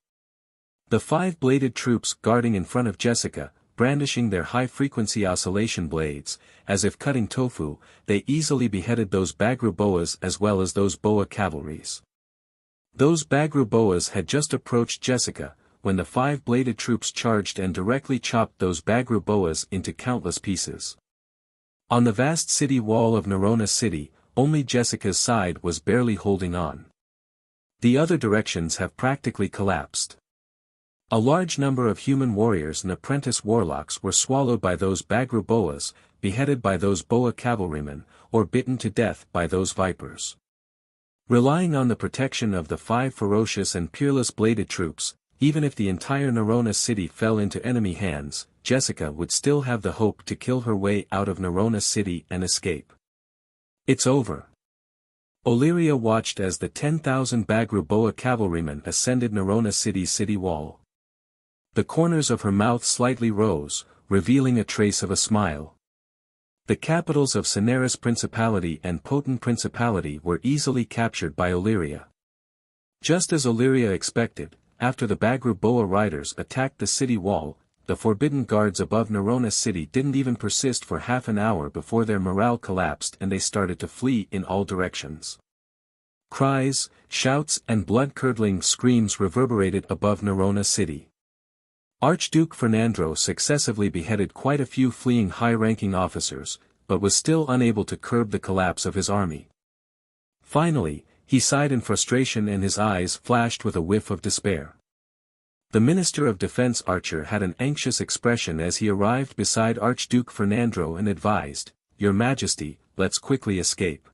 Speaker 1: The 5-bladed troops guarding in front of Jessica, brandishing their high-frequency oscillation blades, as if cutting tofu, they easily beheaded those Bagruboas as well as those boa cavalries. Those Bagruboas had just approached Jessica, when the 5-bladed troops charged and directly chopped those Bagruboas into countless pieces. On the vast city wall of Nerona City, only Jessica's side was barely holding on. The other directions have practically collapsed. A large number of human warriors and apprentice warlocks were swallowed by those Bagruboas, beheaded by those boa cavalrymen, or bitten to death by those vipers. Relying on the protection of the 5 ferocious and peerless bladed troops, even if the entire Nerona City fell into enemy hands, Jessica would still have the hope to kill her way out of Nerona City and escape. It's over. Illyria watched as the 10,000 Bagruboa cavalrymen ascended Nerona City's city wall. The corners of her mouth slightly rose, revealing a trace of a smile. The capitals of Cineris Principality and Poten Principality were easily captured by Illyria. Just as Illyria expected, after the Bagruboa riders attacked the city wall, the forbidden guards above Nerona City didn't even persist for half an hour before their morale collapsed and they started to flee in all directions. Cries, shouts and blood-curdling screams reverberated above Nerona City. Archduke Fernandro successively beheaded quite a few fleeing high-ranking officers, but was still unable to curb the collapse of his army. Finally, he sighed in frustration and his eyes flashed with a whiff of despair. The Minister of Defense Archer had an anxious expression as he arrived beside Archduke Fernando and advised, "Your Majesty, let's quickly escape.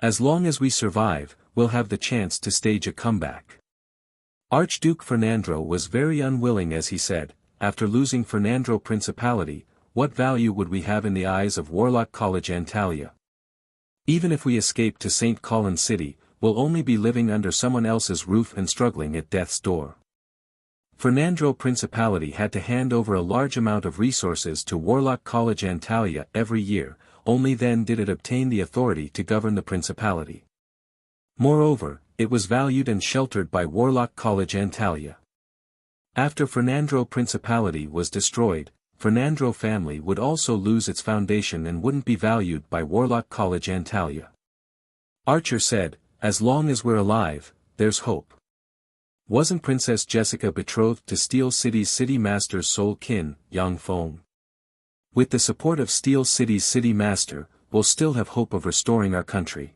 Speaker 1: As long as we survive, we'll have the chance to stage a comeback." Archduke Fernando was very unwilling as he said, "After losing Fernando Principality, what value would we have in the eyes of Warlock College Antalya? Even if we escape to St. Colin City, we'll only be living under someone else's roof and struggling at death's door." Fernando Principality had to hand over a large amount of resources to Warlock College Antalya every year, only then did it obtain the authority to govern the principality. Moreover, it was valued and sheltered by Warlock College Antalya. After Fernando Principality was destroyed, Fernando family would also lose its foundation and wouldn't be valued by Warlock College Antalya. Archer said, "As long as we're alive, there's hope. Wasn't Princess Jessica betrothed to Steel City's city master's soul kin, Yang Feng? With the support of Steel City's city master, we'll still have hope of restoring our country."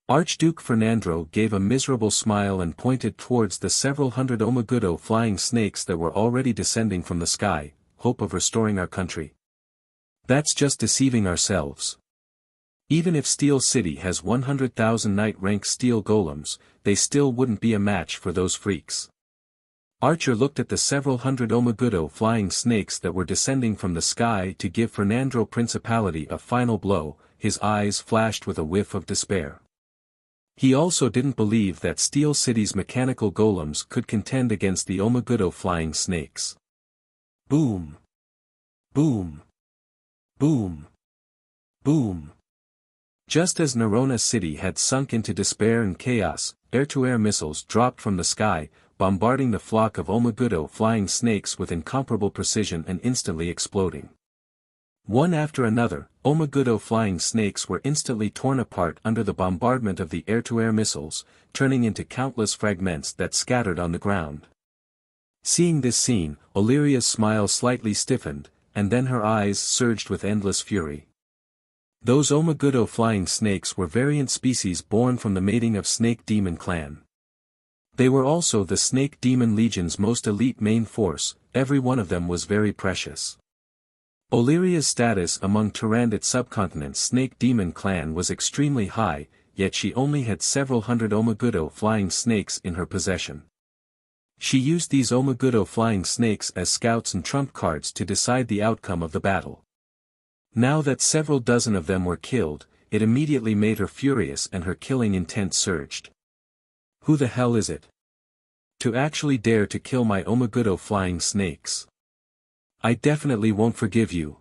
Speaker 1: Archduke Fernando gave a miserable smile and pointed towards the several hundred Omagudo flying snakes that were already descending from the sky. "Hope of restoring our country? That's just deceiving ourselves. Even if Steel City has 100,000 knight-rank steel golems, they still wouldn't be a match for those freaks." Archer looked at the several hundred Omagudo flying snakes that were descending from the sky to give Fernando Principality a final blow. His eyes flashed with a whiff of despair. He also didn't believe that Steel City's mechanical golems could contend against the Omagudo flying snakes. Boom! Boom! Boom! Boom! Just as Nerona City had sunk into despair and chaos, air-to-air missiles dropped from the sky, bombarding the flock of Omagudo flying snakes with incomparable precision and instantly exploding. One after another, Omagudo flying snakes were instantly torn apart under the bombardment of the air-to-air missiles, turning into countless fragments that scattered on the ground. Seeing this scene, Illyria's smile slightly stiffened, and then her eyes surged with endless fury. Those Omagudo flying snakes were variant species born from the mating of Snake Demon Clan. They were also the Snake Demon Legion's most elite main force, every one of them was very precious. Illyria's status among Tyrannid subcontinent's Snake Demon Clan was extremely high, yet she only had several hundred Omagudo flying snakes in her possession. She used these Omagudo flying snakes as scouts and trump cards to decide the outcome of the battle. Now that several dozen of them were killed, it immediately made her furious and her killing intent surged. "Who the hell is it? To actually dare to kill my Omagudo flying snakes? I definitely won't forgive you."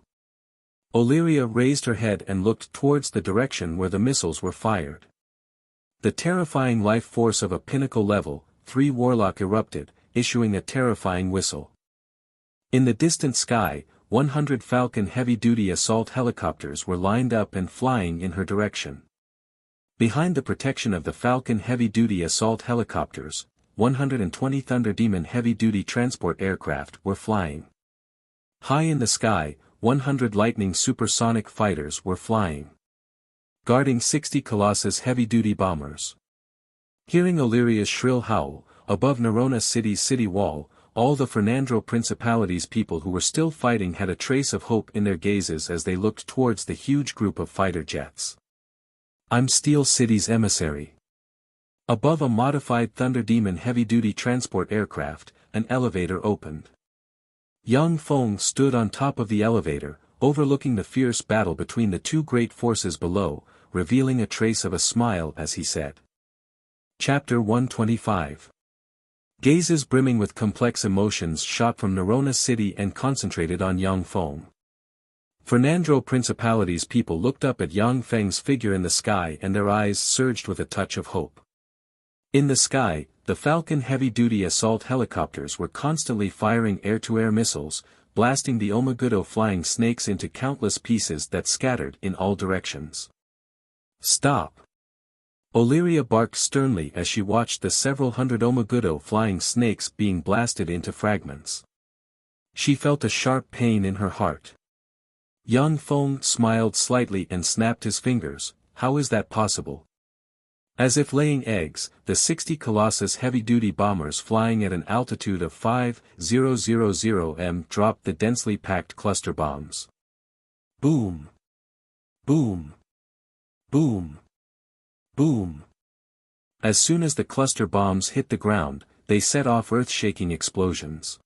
Speaker 1: Illyria raised her head and looked towards the direction where the missiles were fired. The terrifying life force of a pinnacle level, 3 Warlock erupted, issuing a terrifying whistle. In the distant sky, 100 Falcon heavy-duty assault helicopters were lined up and flying in her direction. Behind the protection of the Falcon heavy-duty assault helicopters, 120 Thunder Demon heavy-duty transport aircraft were flying. High in the sky, 100 Lightning supersonic fighters were flying. Guarding 60 Colossus heavy-duty bombers. Hearing Illyria's shrill howl, above Nerona City's city wall, all the Fernando Principality's people who were still fighting had a trace of hope in their gazes as they looked towards the huge group of fighter jets. "I'm Steel City's emissary." Above a modified Thunder Demon heavy-duty transport aircraft, an elevator opened. Yang Feng stood on top of the elevator, overlooking the fierce battle between the two great forces below, revealing a trace of a smile as he said. Chapter 125. Gazes brimming with complex emotions shot from Nerona City and concentrated on Yang Feng. Fernando Principality's people looked up at Yang Feng's figure in the sky and their eyes surged with a touch of hope. In the sky, the Falcon heavy-duty assault helicopters were constantly firing air-to-air missiles, blasting the Omagudo flying snakes into countless pieces that scattered in all directions. "Stop!" Illyria barked sternly as she watched the several hundred Omagudo flying snakes being blasted into fragments. She felt a sharp pain in her heart. Yang Feng smiled slightly and snapped his fingers. "How is that possible? As if laying eggs, the 60 Colossus heavy-duty bombers flying at an altitude of 5,000 m dropped the densely packed cluster bombs. Boom! Boom! Boom! Boom! As soon as the cluster bombs hit the ground, they set off earth-shaking explosions.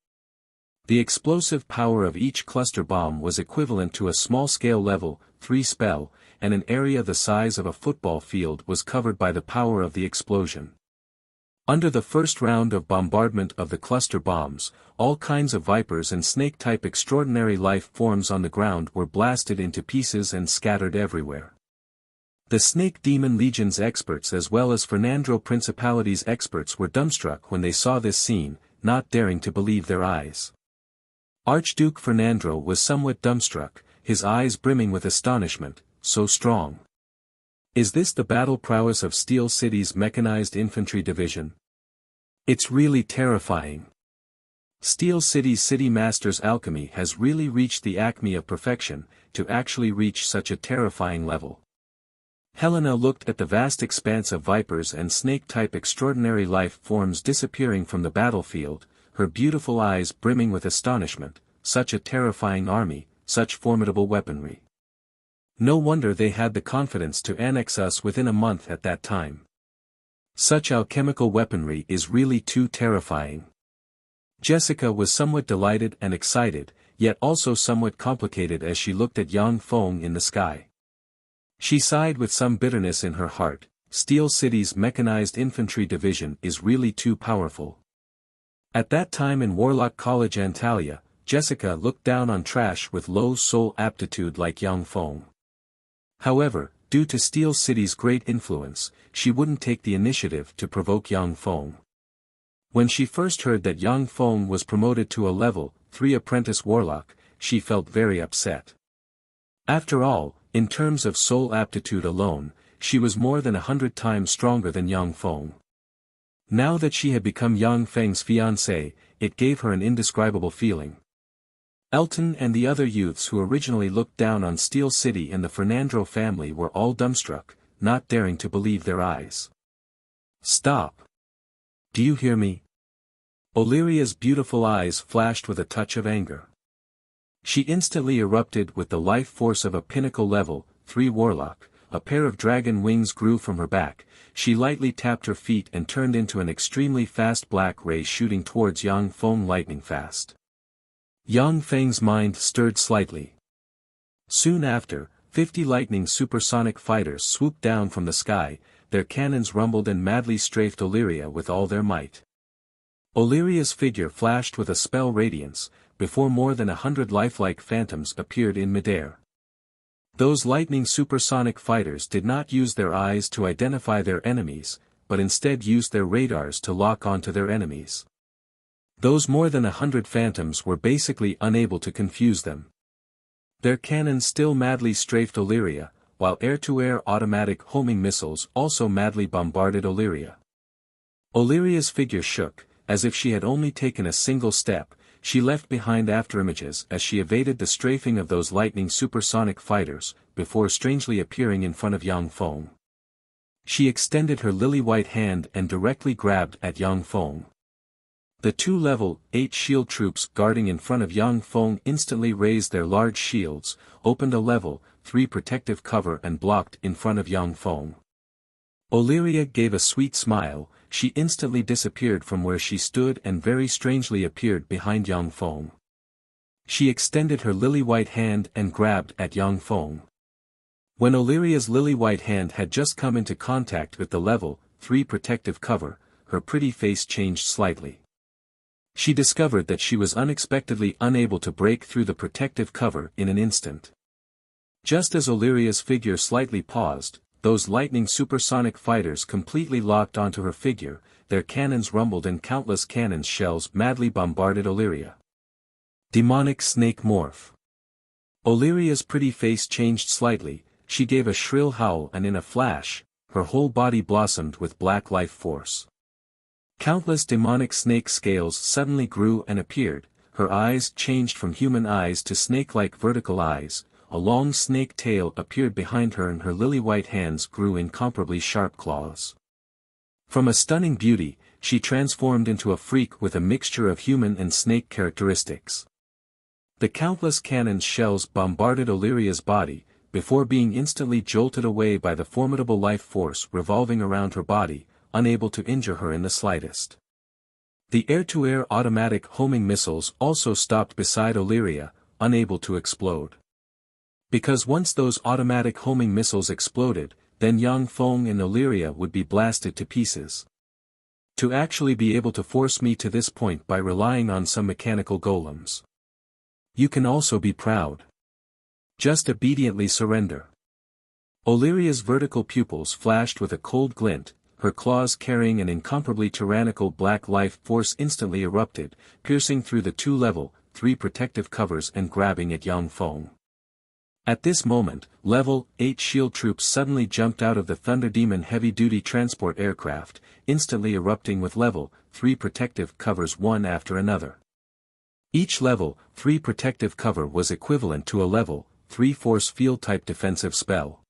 Speaker 1: The explosive power of each cluster bomb was equivalent to a small-scale level 3 spell, and an area the size of a football field was covered by the power of the explosion. Under the first round of bombardment of the cluster bombs, all kinds of vipers and snake-type extraordinary life forms on the ground were blasted into pieces and scattered everywhere. The Snake Demon Legion's experts as well as Fernandro Principality's experts were dumbstruck when they saw this scene, not daring to believe their eyes. Archduke Fernandro was somewhat dumbstruck, his eyes brimming with astonishment. So strong. Is this the battle prowess of Steel City's mechanized infantry division? It's really terrifying. Steel City's city master's alchemy has really reached the acme of perfection, to actually reach such a terrifying level. Helena looked at the vast expanse of vipers and snake-type extraordinary life forms disappearing from the battlefield, her beautiful eyes brimming with astonishment. Such a terrifying army, such formidable weaponry. No wonder they had the confidence to annex us within a month at that time. Such alchemical weaponry is really too terrifying. Jessica was somewhat delighted and excited, yet also somewhat complicated as she looked at Yang Feng in the sky. She sighed with some bitterness in her heart. Steel City's mechanized infantry division is really too powerful. At that time in Warlock College Antalya, Jessica looked down on trash with low soul aptitude like Yang Feng. However, due to Steel City's great influence, she wouldn't take the initiative to provoke Yang Feng. When she first heard that Yang Feng was promoted to a level 3 apprentice warlock, she felt very upset. After all, in terms of soul aptitude alone, she was more than 100 times stronger than Yang Feng. Now that she had become Yang Feng's fiancée, it gave her an indescribable feeling. Elton and the other youths who originally looked down on Steel City and the Fernandro family were all dumbstruck, not daring to believe their eyes. Stop! Do you hear me? Illyria's beautiful eyes flashed with a touch of anger. She instantly erupted with the life force of a pinnacle level 3 warlock, a pair of dragon wings grew from her back, she lightly tapped her feet and turned into an extremely fast black ray shooting towards Yang Feng lightning fast. Yang Feng's mind stirred slightly. Soon after, 50 lightning supersonic fighters swooped down from the sky, their cannons rumbled and madly strafed Illyria with all their might. Illyria's figure flashed with a spell radiance, before more than 100 lifelike phantoms appeared in midair. Those lightning supersonic fighters did not use their eyes to identify their enemies, but instead used their radars to lock onto their enemies. Those more than 100 phantoms were basically unable to confuse them. Their cannons still madly strafed Illyria, while air-to-air automatic homing missiles also madly bombarded Illyria. Illyria's figure shook, as if she had only taken a single step, she left behind afterimages as she evaded the strafing of those lightning supersonic fighters, before strangely appearing in front of Yang Feng. She extended her lily-white hand and directly grabbed at Yang Feng. The 2 level 8 shield troops guarding in front of Yang Feng instantly raised their large shields, opened a level 3 protective cover and blocked in front of Yang Feng. Illyria gave a sweet smile, she instantly disappeared from where she stood and very strangely appeared behind Yang Feng. She extended her lily-white hand and grabbed at Yang Feng. When Illyria's lily-white hand had just come into contact with the level 3 protective cover, her pretty face changed slightly. She discovered that she was unexpectedly unable to break through the protective cover in an instant. Just as Illyria's figure slightly paused, those lightning supersonic fighters completely locked onto her figure, their cannons rumbled and countless cannon shells madly bombarded Illyria. Demonic snake morph. Illyria's pretty face changed slightly, she gave a shrill howl and in a flash, her whole body blossomed with black life force. Countless demonic snake scales suddenly grew and appeared, her eyes changed from human eyes to snake-like vertical eyes, a long snake tail appeared behind her and her lily-white hands grew incomparably sharp claws. From a stunning beauty, she transformed into a freak with a mixture of human and snake characteristics. The countless cannon's shells bombarded Illyria's body, before being instantly jolted away by the formidable life force revolving around her body, unable to injure her in the slightest. The air-to-air automatic homing missiles also stopped beside Illyria, unable to explode. Because once those automatic homing missiles exploded, then Yang Feng and Illyria would be blasted to pieces. To actually be able to force me to this point by relying on some mechanical golems. You can also be proud. Just obediently surrender. Illyria's vertical pupils flashed with a cold glint, her claws carrying an incomparably tyrannical black life force instantly erupted, piercing through the 2-level-3 protective covers and grabbing at Yang Feng. At this moment, Level 8 shield troops suddenly jumped out of the Thunder Demon heavy-duty transport aircraft, instantly erupting with Level 3 protective covers one after another. Each Level 3 protective cover was equivalent to a Level 3 force field-type defensive spell.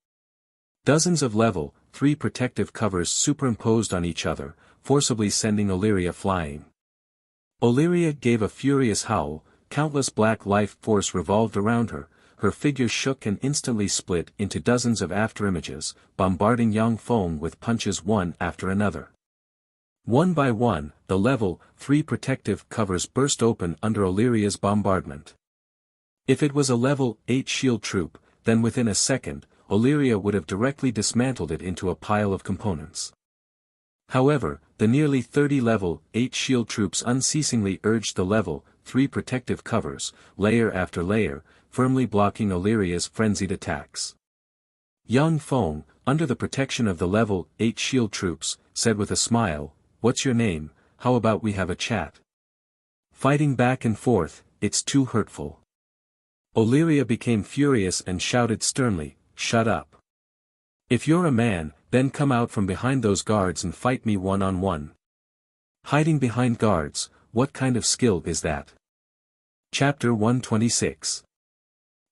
Speaker 1: Dozens of Level 3 protective covers superimposed on each other, forcibly sending Illyria flying. Illyria gave a furious howl, countless black life force revolved around her, her figure shook and instantly split into dozens of afterimages, bombarding Yang Feng with punches one after another. One by one, the Level 3 protective covers burst open under Illyria's bombardment. If it was a Level 8 shield troop, then within a second, Illyria would have directly dismantled it into a pile of components. However, the nearly 30 Level 8 shield troops unceasingly urged the Level 3 protective covers, layer after layer, firmly blocking Illyria's frenzied attacks. Yang Feng, under the protection of the Level 8 shield troops, said with a smile, "What's your name? How about we have a chat? Fighting back and forth, it's too hurtful." Illyria became furious and shouted sternly, "Shut up. If you're a man, then come out from behind those guards and fight me one-on-one. Hiding behind guards, what kind of skill is that?" Chapter 126.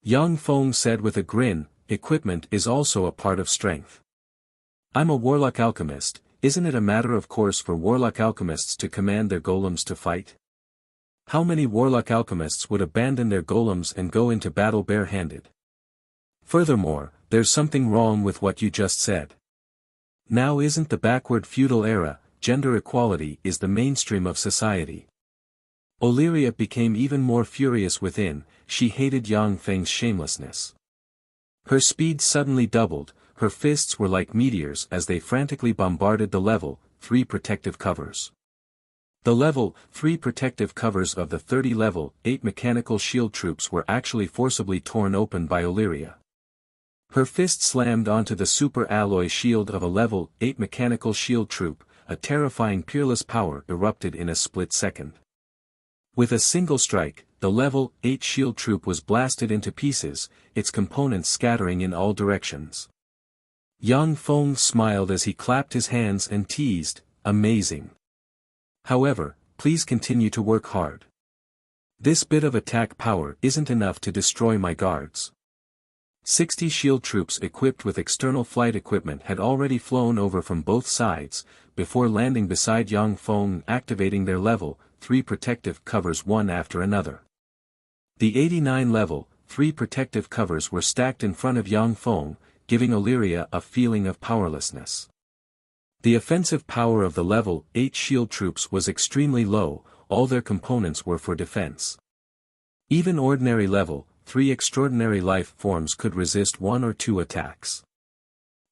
Speaker 1: Yang Feng said with a grin, "Equipment is also a part of strength. I'm a warlock alchemist, isn't it a matter of course for warlock alchemists to command their golems to fight? How many warlock alchemists would abandon their golems and go into battle bare-handed? Furthermore, there's something wrong with what you just said. Now isn't the backward feudal era, gender equality is the mainstream of society." Illyria became even more furious within, she hated Yang Feng's shamelessness. Her speed suddenly doubled, her fists were like meteors as they frantically bombarded the Level 3 protective covers. The Level 3 protective covers of the 30 Level 8 mechanical shield troops were actually forcibly torn open by Illyria. Her fist slammed onto the super alloy shield of a Level 8 mechanical shield troop, a terrifying peerless power erupted in a split second. With a single strike, the Level 8 shield troop was blasted into pieces, its components scattering in all directions. Yang Feng smiled as he clapped his hands and teased, "Amazing. However, please continue to work hard. This bit of attack power isn't enough to destroy my guards." 60 shield troops equipped with external flight equipment had already flown over from both sides, before landing beside Yang Feng and activating their Level 3 protective covers one after another. The 89 Level 3 protective covers were stacked in front of Yang Feng, giving Illyria a feeling of powerlessness. The offensive power of the Level 8 shield troops was extremely low, all their components were for defense. Even ordinary Level 3 extraordinary life forms could resist one or two attacks.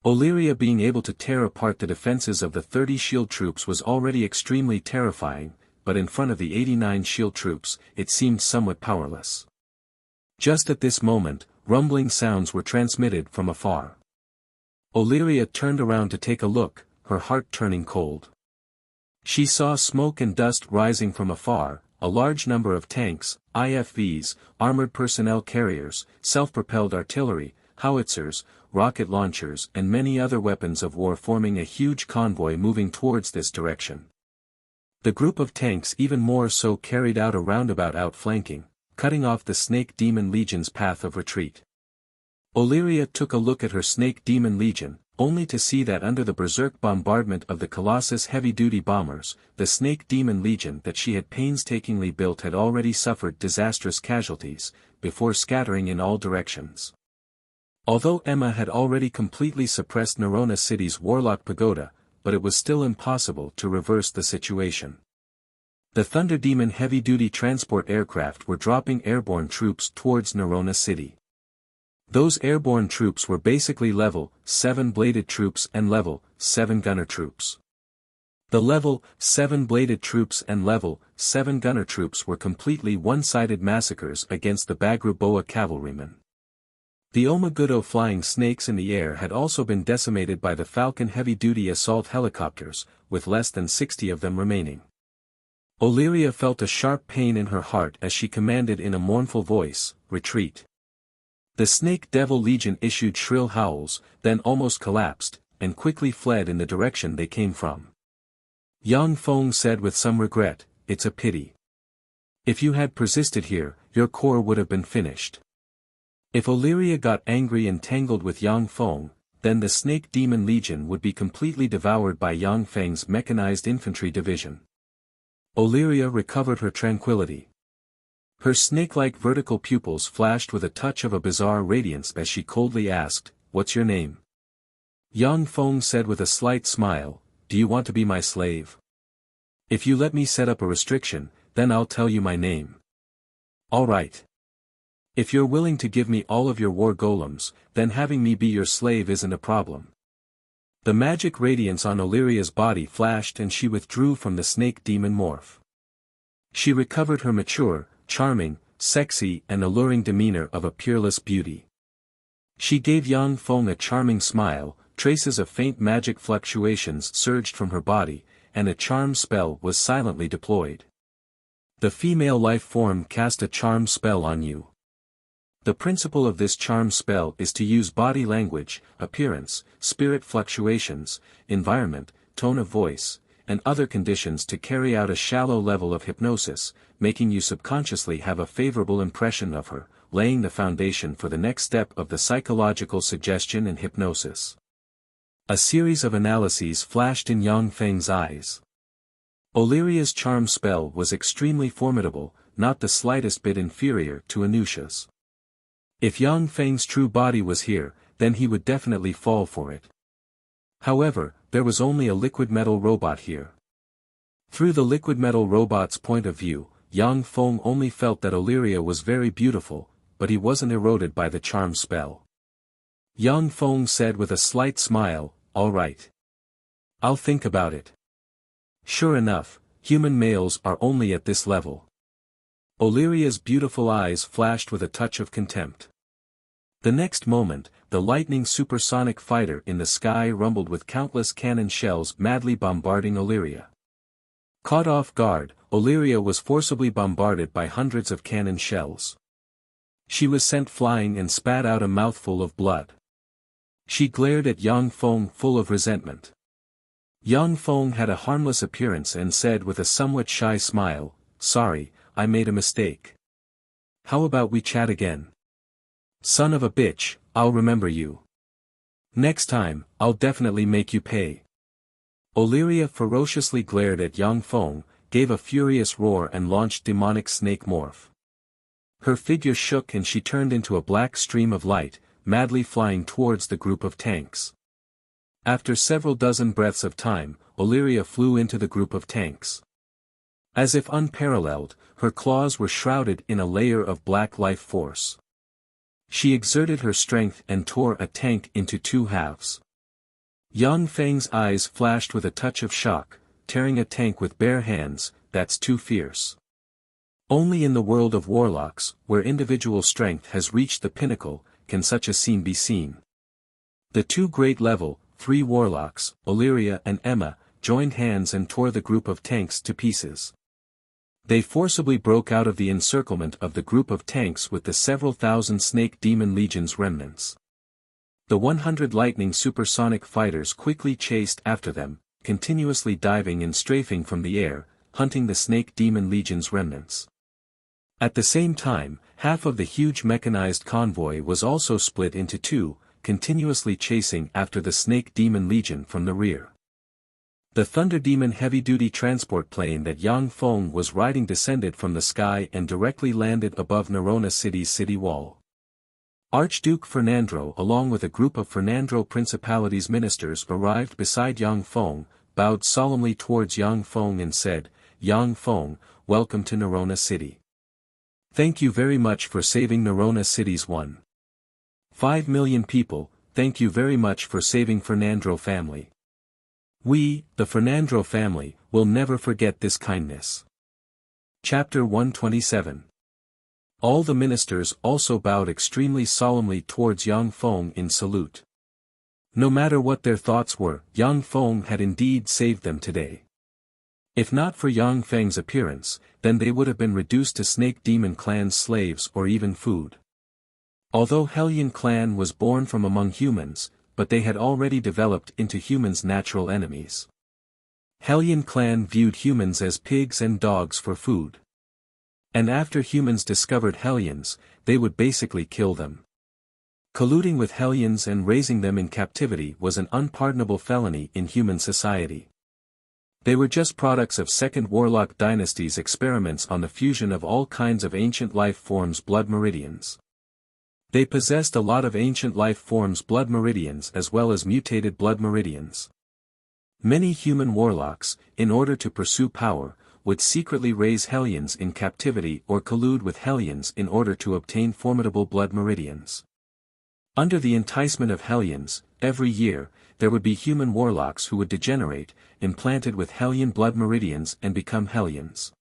Speaker 1: Illyria being able to tear apart the defenses of the 30 shield troops was already extremely terrifying, but in front of the 89 shield troops, it seemed somewhat powerless. Just at this moment, rumbling sounds were transmitted from afar. Illyria turned around to take a look, her heart turning cold. She saw smoke and dust rising from afar, a large number of tanks, IFVs, armored personnel carriers, self-propelled artillery, howitzers, rocket launchers and many other weapons of war forming a huge convoy moving towards this direction. The group of tanks even more so carried out a roundabout outflanking, cutting off the Snake Demon Legion's path of retreat. Illyria took a look at her Snake Demon Legion, only to see that under the berserk bombardment of the Colossus heavy-duty bombers, the Snake Demon Legion that she had painstakingly built had already suffered disastrous casualties, before scattering in all directions. Although Emma had already completely suppressed Nerona City's Warlock Pagoda, but it was still impossible to reverse the situation. The Thunder Demon heavy-duty transport aircraft were dropping airborne troops towards Nerona City. Those airborne troops were basically level 7 bladed troops and level 7 gunner troops. The level 7 bladed troops and level 7 gunner troops were completely one-sided massacres against the Bagruboa cavalrymen. The Omagudo flying snakes in the air had also been decimated by the Falcon heavy-duty assault helicopters, with less than 60 of them remaining. Illyria felt a sharp pain in her heart as she commanded in a mournful voice, "Retreat." The Snake Devil Legion issued shrill howls, then almost collapsed, and quickly fled in the direction they came from. Yang Feng said with some regret, "It's a pity. If you had persisted here, your corps would have been finished." If Illyria got angry and tangled with Yang Feng, then the Snake Demon Legion would be completely devoured by Yang Feng's mechanized infantry division. Illyria recovered her tranquility. Her snake-like vertical pupils flashed with a touch of a bizarre radiance as she coldly asked, "What's your name?" Yang Feng said with a slight smile, "Do you want to be my slave? If you let me set up a restriction, then I'll tell you my name." "All right. If you're willing to give me all of your war golems, then having me be your slave isn't a problem." The magic radiance on Illyria's body flashed and she withdrew from the snake demon morph. She recovered her mature, charming, sexy and alluring demeanor of a peerless beauty. She gave Yang Feng a charming smile, traces of faint magic fluctuations surged from her body, and a charm spell was silently deployed. The female life form cast a charm spell on you. The principle of this charm spell is to use body language, appearance, spirit fluctuations, environment, tone of voice, and other conditions to carry out a shallow level of hypnosis, making you subconsciously have a favorable impression of her, laying the foundation for the next step of the psychological suggestion and hypnosis. A series of analyses flashed in Yang Feng's eyes. Illyria's charm spell was extremely formidable, not the slightest bit inferior to Anusha's. If Yang Feng's true body was here, then he would definitely fall for it. However, there was only a liquid metal robot here. Through the liquid metal robot's point of view, Yang Feng only felt that Illyria was very beautiful, but he wasn't eroded by the charm spell. Yang Feng said with a slight smile, "All right. I'll think about it." Sure enough, human males are only at this level. Illyria's beautiful eyes flashed with a touch of contempt. The next moment, the lightning supersonic fighter in the sky rumbled with countless cannon shells madly bombarding Illyria. Caught off guard, Illyria was forcibly bombarded by hundreds of cannon shells. She was sent flying and spat out a mouthful of blood. She glared at Yang Feng full of resentment. Yang Feng had a harmless appearance and said with a somewhat shy smile, "Sorry, I made a mistake. How about we chat again? Son of a bitch, I'll remember you. Next time, I'll definitely make you pay." Illyria ferociously glared at Yang Feng, gave a furious roar and launched demonic snake morph. Her figure shook and she turned into a black stream of light, madly flying towards the group of tanks. After several dozen breaths of time, Illyria flew into the group of tanks. As if unparalleled, her claws were shrouded in a layer of black life force. She exerted her strength and tore a tank into two halves. Yang Feng's eyes flashed with a touch of shock, tearing a tank with bare hands, that's too fierce. Only in the world of warlocks, where individual strength has reached the pinnacle, can such a scene be seen. The two great level 3 warlocks, Illyria and Emma, joined hands and tore the group of tanks to pieces. They forcibly broke out of the encirclement of the group of tanks with the several thousand Snake Demon Legion's remnants. The 100 lightning supersonic fighters quickly chased after them, continuously diving and strafing from the air, hunting the Snake Demon Legion's remnants. At the same time, half of the huge mechanized convoy was also split into two, continuously chasing after the Snake Demon Legion from the rear. The Thunder Demon heavy-duty transport plane that Yang Feng was riding descended from the sky and directly landed above Nerona City's city wall. Archduke Fernandro along with a group of Fernandro Principality's ministers arrived beside Yang Feng, bowed solemnly towards Yang Feng and said, "Yang Feng, welcome to Nerona City. Thank you very much for saving Nerona City's 1.5 million people, thank you very much for saving Fernandro family. We, the Fernandro family, will never forget this kindness." Chapter 127. All the ministers also bowed extremely solemnly towards Yang Feng in salute. No matter what their thoughts were, Yang Feng had indeed saved them today. If not for Yang Feng's appearance, then they would have been reduced to Snake Demon Clan's slaves or even food. Although Hellion Clan was born from among humans, but they had already developed into humans' natural enemies. Hellion Clan viewed humans as pigs and dogs for food. And after humans discovered Hellions, they would basically kill them. Colluding with Hellions and raising them in captivity was an unpardonable felony in human society. They were just products of Second Warlock Dynasty's experiments on the fusion of all kinds of ancient life forms' blood meridians. They possessed a lot of ancient life forms' blood meridians as well as mutated blood meridians. Many human warlocks, in order to pursue power, would secretly raise Hellions in captivity or collude with Hellions in order to obtain formidable blood meridians. Under the enticement of Hellions, every year, there would be human warlocks who would degenerate, implanted with Hellion blood meridians and become Hellions.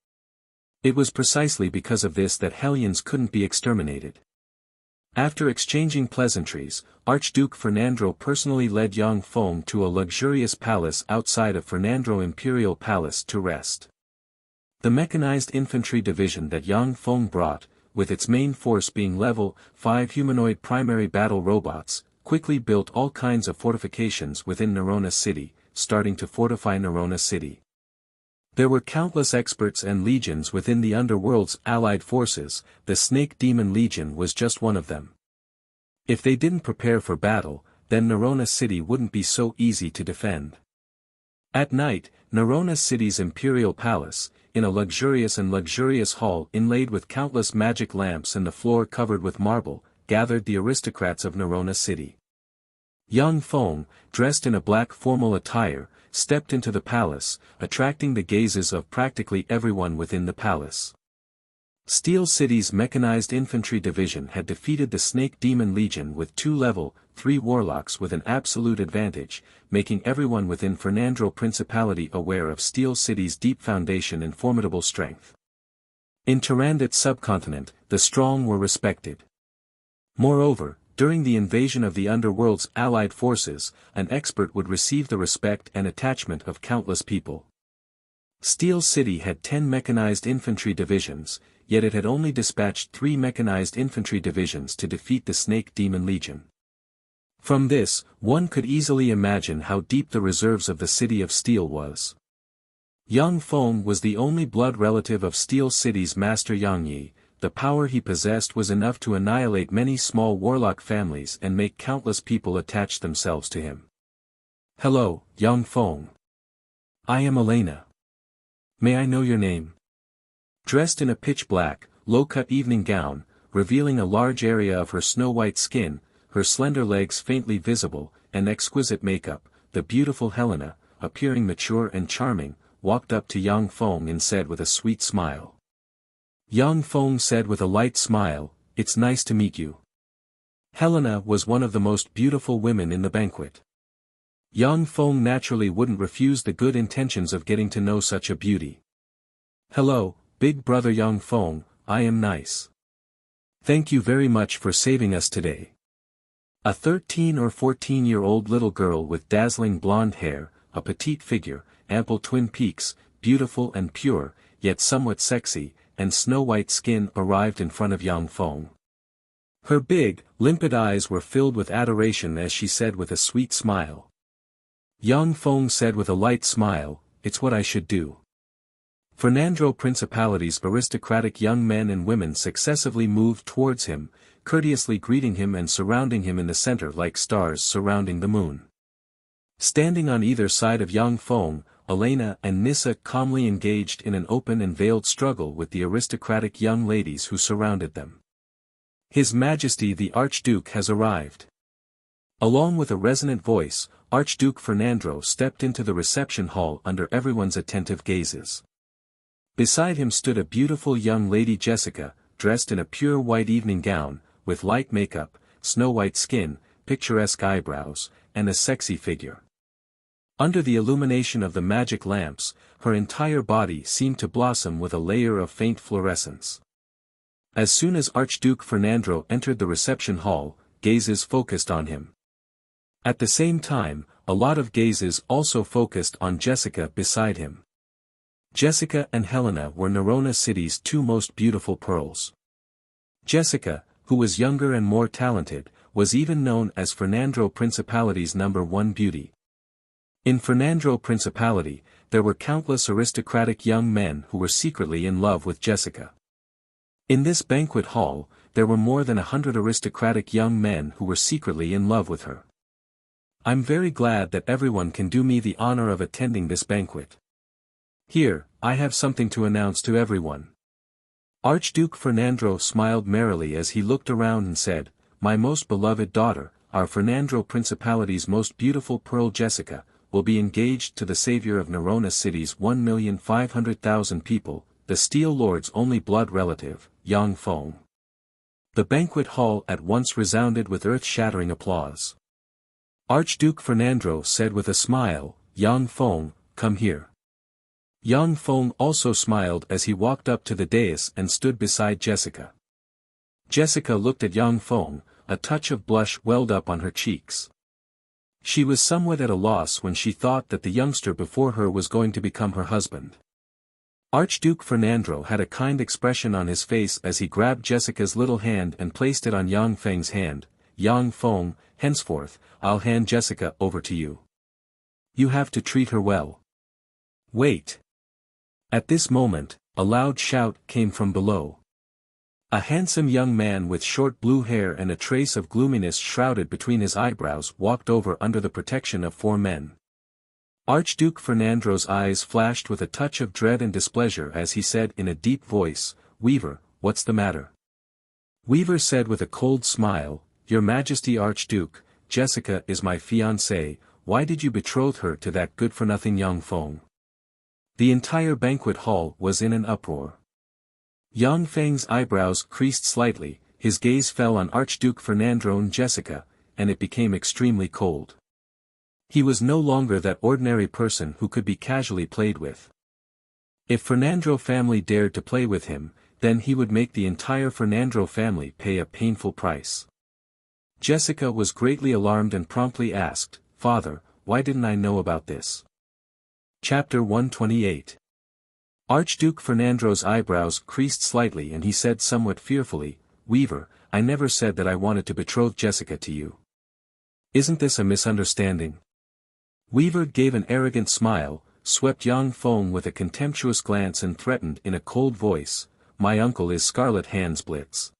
Speaker 1: It was precisely because of this that Hellions couldn't be exterminated. After exchanging pleasantries, Archduke Fernandro personally led Yang Feng to a luxurious palace outside of Fernandro Imperial Palace to rest. The mechanized infantry division that Yang Feng brought, with its main force being level 5 humanoid primary battle robots, quickly built all kinds of fortifications within Nerona City, starting to fortify Nerona City. There were countless experts and legions within the underworld's allied forces, the Snake Demon Legion was just one of them. If they didn't prepare for battle, then Nerona City wouldn't be so easy to defend. At night, Nerona City's Imperial Palace, in a luxurious hall inlaid with countless magic lamps and the floor covered with marble, gathered the aristocrats of Nerona City. Yang Feng, dressed in a black formal attire, stepped into the palace, attracting the gazes of practically everyone within the palace. Steel City's mechanized infantry division had defeated the Snake Demon Legion with 2 level 3 warlocks with an absolute advantage, making everyone within Fernandro Principality aware of Steel City's deep foundation and formidable strength. In Tyrandot subcontinent, the strong were respected. Moreover, during the invasion of the underworld's allied forces, an expert would receive the respect and attachment of countless people. Steel City had 10 mechanized infantry divisions, yet it had only dispatched 3 mechanized infantry divisions to defeat the Snake Demon Legion. From this, one could easily imagine how deep the reserves of the City of Steel was. Yang Feng was the only blood relative of Steel City's master Yang Yi. The power he possessed was enough to annihilate many small warlock families and make countless people attach themselves to him. "Hello, Yang Feng. I am Elena. May I know your name?" Dressed in a pitch-black, low-cut evening gown, revealing a large area of her snow-white skin, her slender legs faintly visible, and exquisite makeup, the beautiful Helena, appearing mature and charming, walked up to Yang Feng and said with a sweet smile. Yang Feng said with a light smile, "It's nice to meet you." Helena was one of the most beautiful women in the banquet. Yang Feng naturally wouldn't refuse the good intentions of getting to know such a beauty. "Hello, big brother Yang Feng, I am nice. Thank you very much for saving us today." A 13 or 14-year-old little girl with dazzling blonde hair, a petite figure, ample twin peaks, beautiful and pure, yet somewhat sexy, and snow-white skin arrived in front of Yang Feng. Her big, limpid eyes were filled with adoration as she said with a sweet smile. Yang Feng said with a light smile, "It's what I should do." Fernando Principality's aristocratic young men and women successively moved towards him, courteously greeting him and surrounding him in the center like stars surrounding the moon. Standing on either side of Yang Feng, Elena and Nissa calmly engaged in an open and veiled struggle with the aristocratic young ladies who surrounded them. His Majesty the Archduke has arrived. Along with a resonant voice, Archduke Fernando stepped into the reception hall under everyone's attentive gazes. Beside him stood a beautiful young lady Jessica, dressed in a pure white evening gown, with light makeup, snow-white skin, picturesque eyebrows, and a sexy figure. Under the illumination of the magic lamps, her entire body seemed to blossom with a layer of faint fluorescence. As soon as Archduke Fernando entered the reception hall, gazes focused on him. At the same time, a lot of gazes also focused on Jessica beside him. Jessica and Helena were Nerona City's two most beautiful pearls. Jessica, who was younger and more talented, was even known as Fernando Principality's #1 beauty. In Fernando Principality, there were countless aristocratic young men who were secretly in love with Jessica. In this banquet hall, there were more than 100 aristocratic young men who were secretly in love with her. I'm very glad that everyone can do me the honor of attending this banquet. Here, I have something to announce to everyone. Archduke Fernando smiled merrily as he looked around and said, "My most beloved daughter, our Fernando Principality's most beautiful pearl Jessica, will be engaged to the savior of Nerona City's 1,500,000 people, the Steel Lord's only blood relative, Yang Feng." The banquet hall at once resounded with earth-shattering applause. Archduke Fernando said with a smile, "Yang Feng, come here." Yang Feng also smiled as he walked up to the dais and stood beside Jessica. Jessica looked at Yang Feng, a touch of blush welled up on her cheeks. She was somewhat at a loss when she thought that the youngster before her was going to become her husband. Archduke Fernando had a kind expression on his face as he grabbed Jessica's little hand and placed it on Yang Feng's hand. "Yang Feng, henceforth, I'll hand Jessica over to you. You have to treat her well." "Wait." At this moment, a loud shout came from below. A handsome young man with short blue hair and a trace of gloominess shrouded between his eyebrows walked over under the protection of 4 men. Archduke Fernando's eyes flashed with a touch of dread and displeasure as he said in a deep voice, "Weaver, what's the matter?" Weaver said with a cold smile, "Your Majesty Archduke, Jessica is my fiancée. Why did you betroth her to that good-for-nothing Yang Feng?" The entire banquet hall was in an uproar. Yang Feng's eyebrows creased slightly, his gaze fell on Archduke Fernando and Jessica, and it became extremely cold. He was no longer that ordinary person who could be casually played with. If Fernando family dared to play with him, then he would make the entire Fernando family pay a painful price. Jessica was greatly alarmed and promptly asked, "Father, why didn't I know about this?" Chapter 128. Archduke Fernando's eyebrows creased slightly and he said somewhat fearfully, "Weaver, I never said that I wanted to betroth Jessica to you. Isn't this a misunderstanding?" Weaver gave an arrogant smile, swept Yang Feng with a contemptuous glance and threatened in a cold voice, "My uncle is Scarlet Hans Blitz.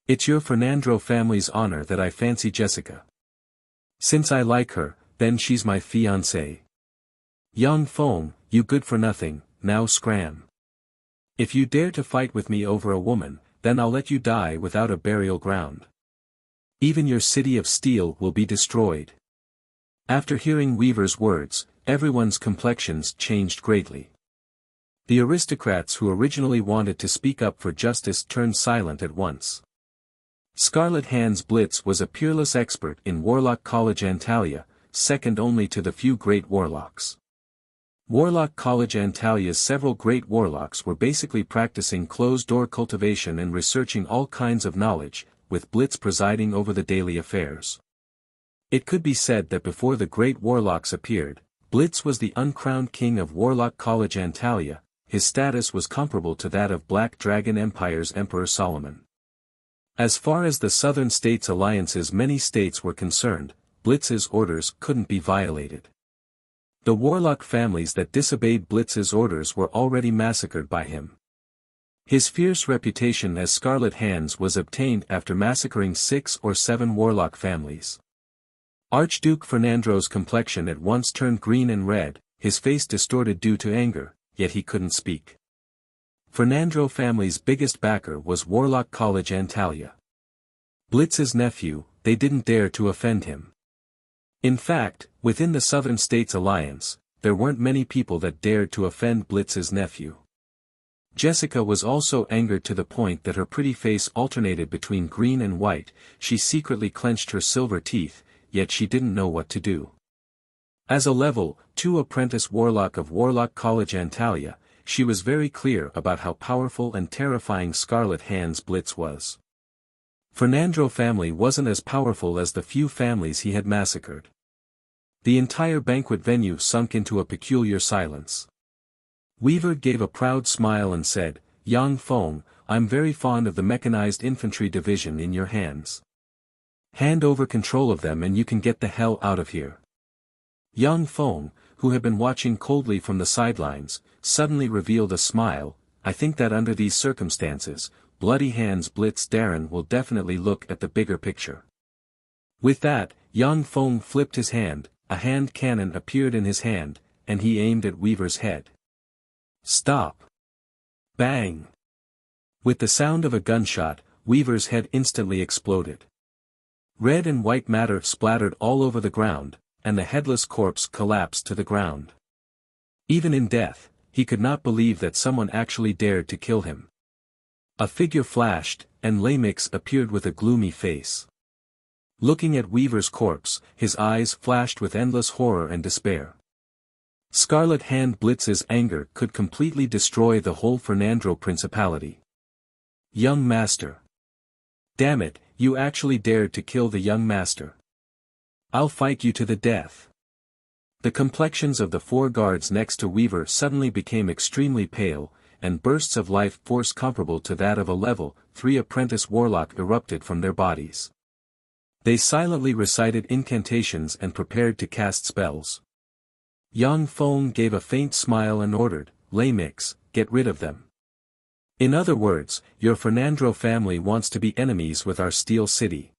Speaker 1: It's your Fernando family's honor that I fancy Jessica. Since I like her, then she's my fiancée. Yang Feng, you good-for-nothing, now scram. If you dare to fight with me over a woman, then I'll let you die without a burial ground. Even your city of steel will be destroyed." After hearing Weaver's words, everyone's complexions changed greatly. The aristocrats who originally wanted to speak up for justice turned silent at once. Scarlet Hans Blitz was a peerless expert in Warlock College Antalya, second only to the few great warlocks. Warlock College Antalya's several great warlocks were basically practicing closed-door cultivation and researching all kinds of knowledge, with Blitz presiding over the daily affairs. It could be said that before the great warlocks appeared, Blitz was the uncrowned king of Warlock College Antalya. His status was comparable to that of Black Dragon Empire's Emperor Solomon. As far as the Southern States Alliance's many states were concerned, Blitz's orders couldn't be violated. The warlock families that disobeyed Blitz's orders were already massacred by him. His fierce reputation as Scarlet Hands was obtained after massacring 6 or 7 warlock families. Archduke Fernandro's complexion at once turned green and red, his face distorted due to anger, yet he couldn't speak. Fernandro family's biggest backer was Warlock College Antalya. Blitz's nephew, they didn't dare to offend him. In fact, within the Southern States Alliance, there weren't many people that dared to offend Blitz's nephew. Jessica was also angered to the point that her pretty face alternated between green and white. She secretly clenched her silver teeth, yet she didn't know what to do. As a level 2 apprentice warlock of Warlock College Antalya, she was very clear about how powerful and terrifying Scarlet Hands Blitz was. Fernandro family wasn't as powerful as the few families he had massacred. The entire banquet venue sunk into a peculiar silence. Weaver gave a proud smile and said, "Yang Feng, I'm very fond of the mechanized infantry division in your hands. Hand over control of them and you can get the hell out of here." Yang Feng, who had been watching coldly from the sidelines, suddenly revealed a smile. "I think that under these circumstances, Bloody Hands Blitz Darren will definitely look at the bigger picture." With that, Yang Feng flipped his hand, a hand cannon appeared in his hand, and he aimed at Weaver's head. "Stop!" Bang! With the sound of a gunshot, Weaver's head instantly exploded. Red and white matter splattered all over the ground, and the headless corpse collapsed to the ground. Even in death, he could not believe that someone actually dared to kill him. A figure flashed, and Lamix appeared with a gloomy face. Looking at Weaver's corpse, his eyes flashed with endless horror and despair. Scarlet Hand Blitz's anger could completely destroy the whole Fernandro Principality. "Young Master. Damn it, you actually dared to kill the young master. I'll fight you to the death." The complexions of the 4 guards next to Weaver suddenly became extremely pale, and bursts of life force comparable to that of a level 3 apprentice warlock erupted from their bodies. They silently recited incantations and prepared to cast spells. Yang Feng gave a faint smile and ordered, "Lamix, get rid of them. In other words, your Fernandro family wants to be enemies with our Steel City.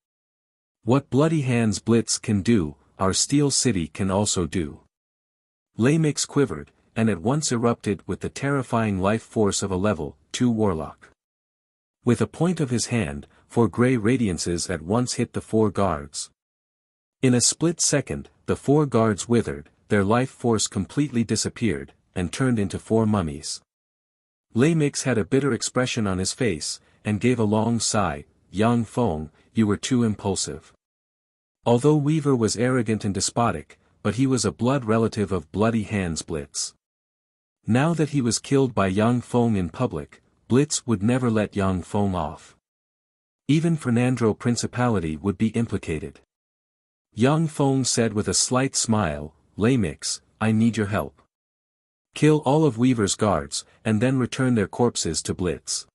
Speaker 1: What Bloody Hands Blitz can do, our Steel City can also do." Lamix quivered, and at once erupted with the terrifying life force of a level 2 warlock. With a point of his hand, 4 grey radiances at once hit the 4 guards. In a split second, the 4 guards withered, their life force completely disappeared, and turned into 4 mummies. Lamix had a bitter expression on his face, and gave a long sigh. "Yang Feng, you were too impulsive." Although Weaver was arrogant and despotic, but he was a blood relative of Bloody Hands Blitz. Now that he was killed by Yang Feng in public, Blitz would never let Yang Feng off. Even Fernandro Principality would be implicated. Yang Feng said with a slight smile, "Lamix, I need your help. Kill all of Weaver's guards, and then return their corpses to Blitz.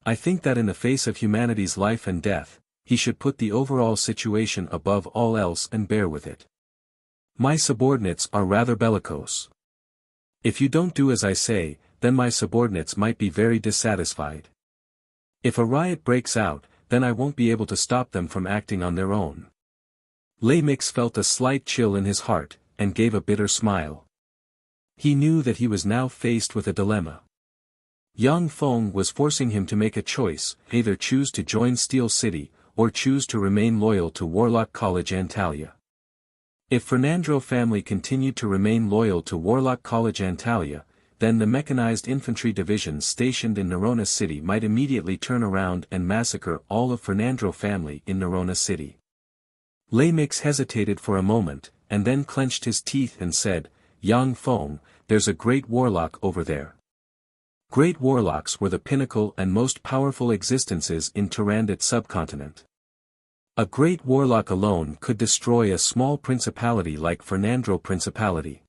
Speaker 1: I think that in the face of humanity's life and death, he should put the overall situation above all else and bear with it. My subordinates are rather bellicose. If you don't do as I say, then my subordinates might be very dissatisfied. If a riot breaks out, then I won't be able to stop them from acting on their own." Lamix felt a slight chill in his heart, and gave a bitter smile. He knew that he was now faced with a dilemma. Yang Feng was forcing him to make a choice, either choose to join Steel City, or choose to remain loyal to Warlock College Antalya. If Fernandro family continued to remain loyal to Warlock College Antalya, then the mechanized infantry divisions stationed in Nerona City might immediately turn around and massacre all of Fernandro family in Nerona City. Lamix hesitated for a moment, and then clenched his teeth and said, "Yang Feng, there's a great warlock over there." Great warlocks were the pinnacle and most powerful existences in Tyrannid subcontinent. A great warlock alone could destroy a small principality like Fernandro Principality.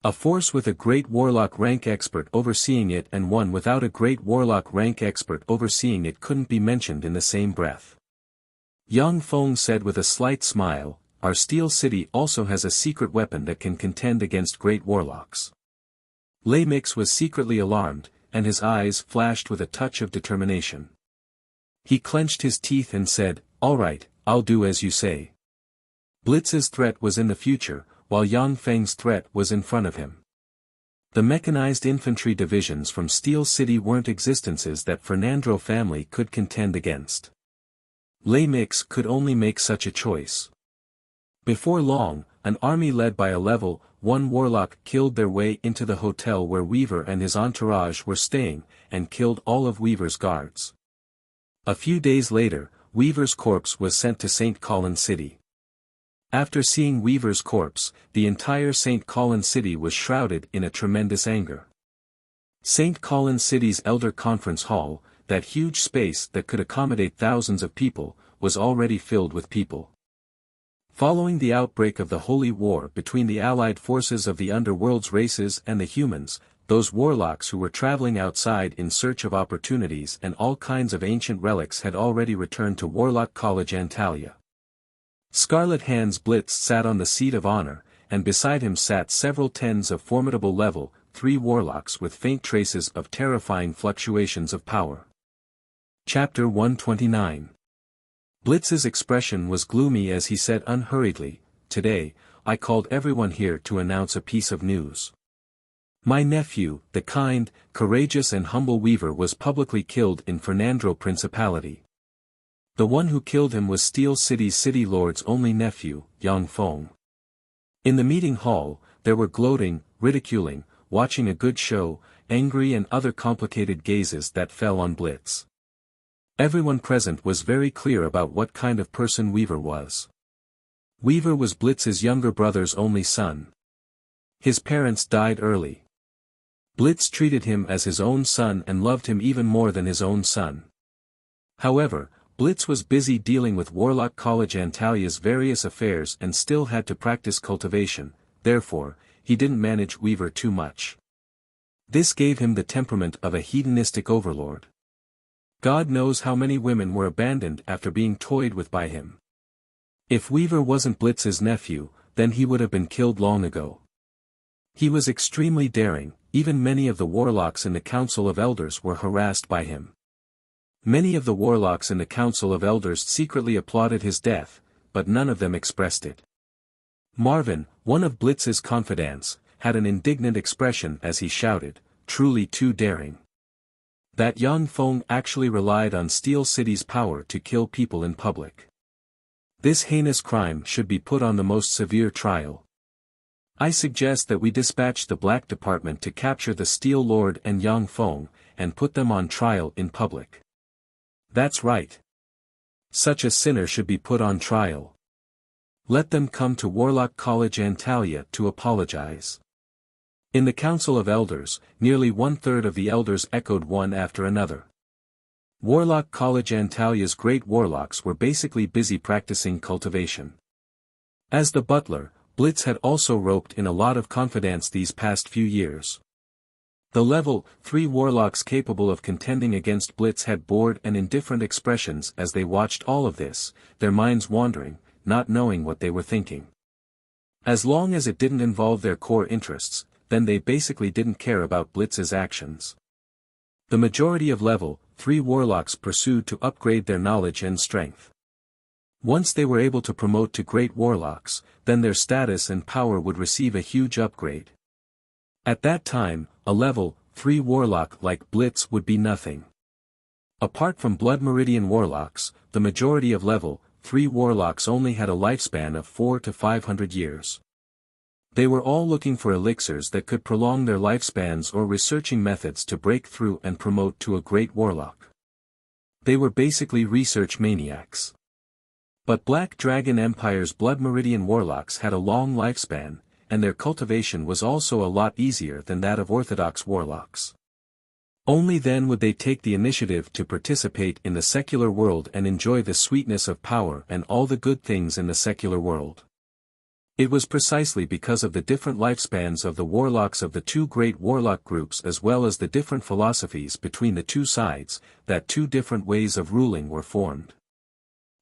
Speaker 1: A force with a great warlock rank expert overseeing it and one without a great warlock rank expert overseeing it couldn't be mentioned in the same breath. Yang Feng said with a slight smile, our Steel City also has a secret weapon that can contend against great warlocks. Lei Mix was secretly alarmed, and his eyes flashed with a touch of determination. He clenched his teeth and said, "All right, I'll do as you say." Blitz's threat was in the future, while Yang Feng's threat was in front of him. The mechanized infantry divisions from Steel City weren't existences that Fernandro family could contend against. Lei Mix could only make such a choice. Before long, an army led by a level 1 warlock killed their way into the hotel where Weaver and his entourage were staying, and killed all of Weaver's guards. A few days later, Weaver's corpse was sent to St. Colin City. After seeing Weaver's corpse, the entire St. Colin City was shrouded in a tremendous anger. St. Colin City's Elder Conference Hall, that huge space that could accommodate thousands of people, was already filled with people. Following the outbreak of the Holy War between the allied forces of the Underworld's races and the humans, those warlocks who were traveling outside in search of opportunities and all kinds of ancient relics had already returned to Warlock College Antalya. Scarlet Hands Blitz sat on the seat of honor, and beside him sat several tens of formidable level 3 warlocks with faint traces of terrifying fluctuations of power. Chapter 129. Blitz's expression was gloomy as he said unhurriedly, "Today, I called everyone here to announce a piece of news. My nephew, the kind, courageous and humble Weaver was publicly killed in Fernandro Principality. The one who killed him was Steel City's City Lord's only nephew, Yang Feng." In the meeting hall, there were gloating, ridiculing, watching a good show, angry and other complicated gazes that fell on Blitz. Everyone present was very clear about what kind of person Weaver was. Weaver was Blitz's younger brother's only son. His parents died early. Blitz treated him as his own son and loved him even more than his own son. However, Blitz was busy dealing with Warlock College Antalya's various affairs and still had to practice cultivation, therefore, he didn't manage Weaver too much. This gave him the temperament of a hedonistic overlord. God knows how many women were abandoned after being toyed with by him. If Weaver wasn't Blitz's nephew, then he would have been killed long ago. He was extremely daring, even many of the warlocks in the Council of Elders were harassed by him. Many of the warlocks in the Council of Elders secretly applauded his death, but none of them expressed it. Marvin, one of Blitz's confidants, had an indignant expression as he shouted, "Truly too daring. That Yang Feng actually relied on Steel City's power to kill people in public. This heinous crime should be put on the most severe trial. I suggest that we dispatch the Black Department to capture the Steel Lord and Yang Feng, and put them on trial in public." "That's right. Such a sinner should be put on trial. Let them come to Warlock College Antalya to apologize." In the Council of Elders, nearly 1/3 of the elders echoed one after another. Warlock College Antalya's great warlocks were basically busy practicing cultivation. As the butler, Blitz had also roped in a lot of confidants these past few years. The level 3 warlocks capable of contending against Blitz had bored and indifferent expressions as they watched all of this, their minds wandering, not knowing what they were thinking. As long as it didn't involve their core interests, then they basically didn't care about Blitz's actions. The majority of level 3 warlocks pursued to upgrade their knowledge and strength. Once they were able to promote to great warlocks, then their status and power would receive a huge upgrade. At that time, a level 3 warlock like Blitz would be nothing. Apart from Blood Meridian warlocks, the majority of level 3 warlocks only had a lifespan of 400 to 500 years. They were all looking for elixirs that could prolong their lifespans or researching methods to break through and promote to a great warlock. They were basically research maniacs. But Black Dragon Empire's Blood Meridian warlocks had a long lifespan, and their cultivation was also a lot easier than that of Orthodox warlocks. Only then would they take the initiative to participate in the secular world and enjoy the sweetness of power and all the good things in the secular world. It was precisely because of the different lifespans of the warlocks of the 2 great warlock groups as well as the different philosophies between the 2 sides, that 2 different ways of ruling were formed.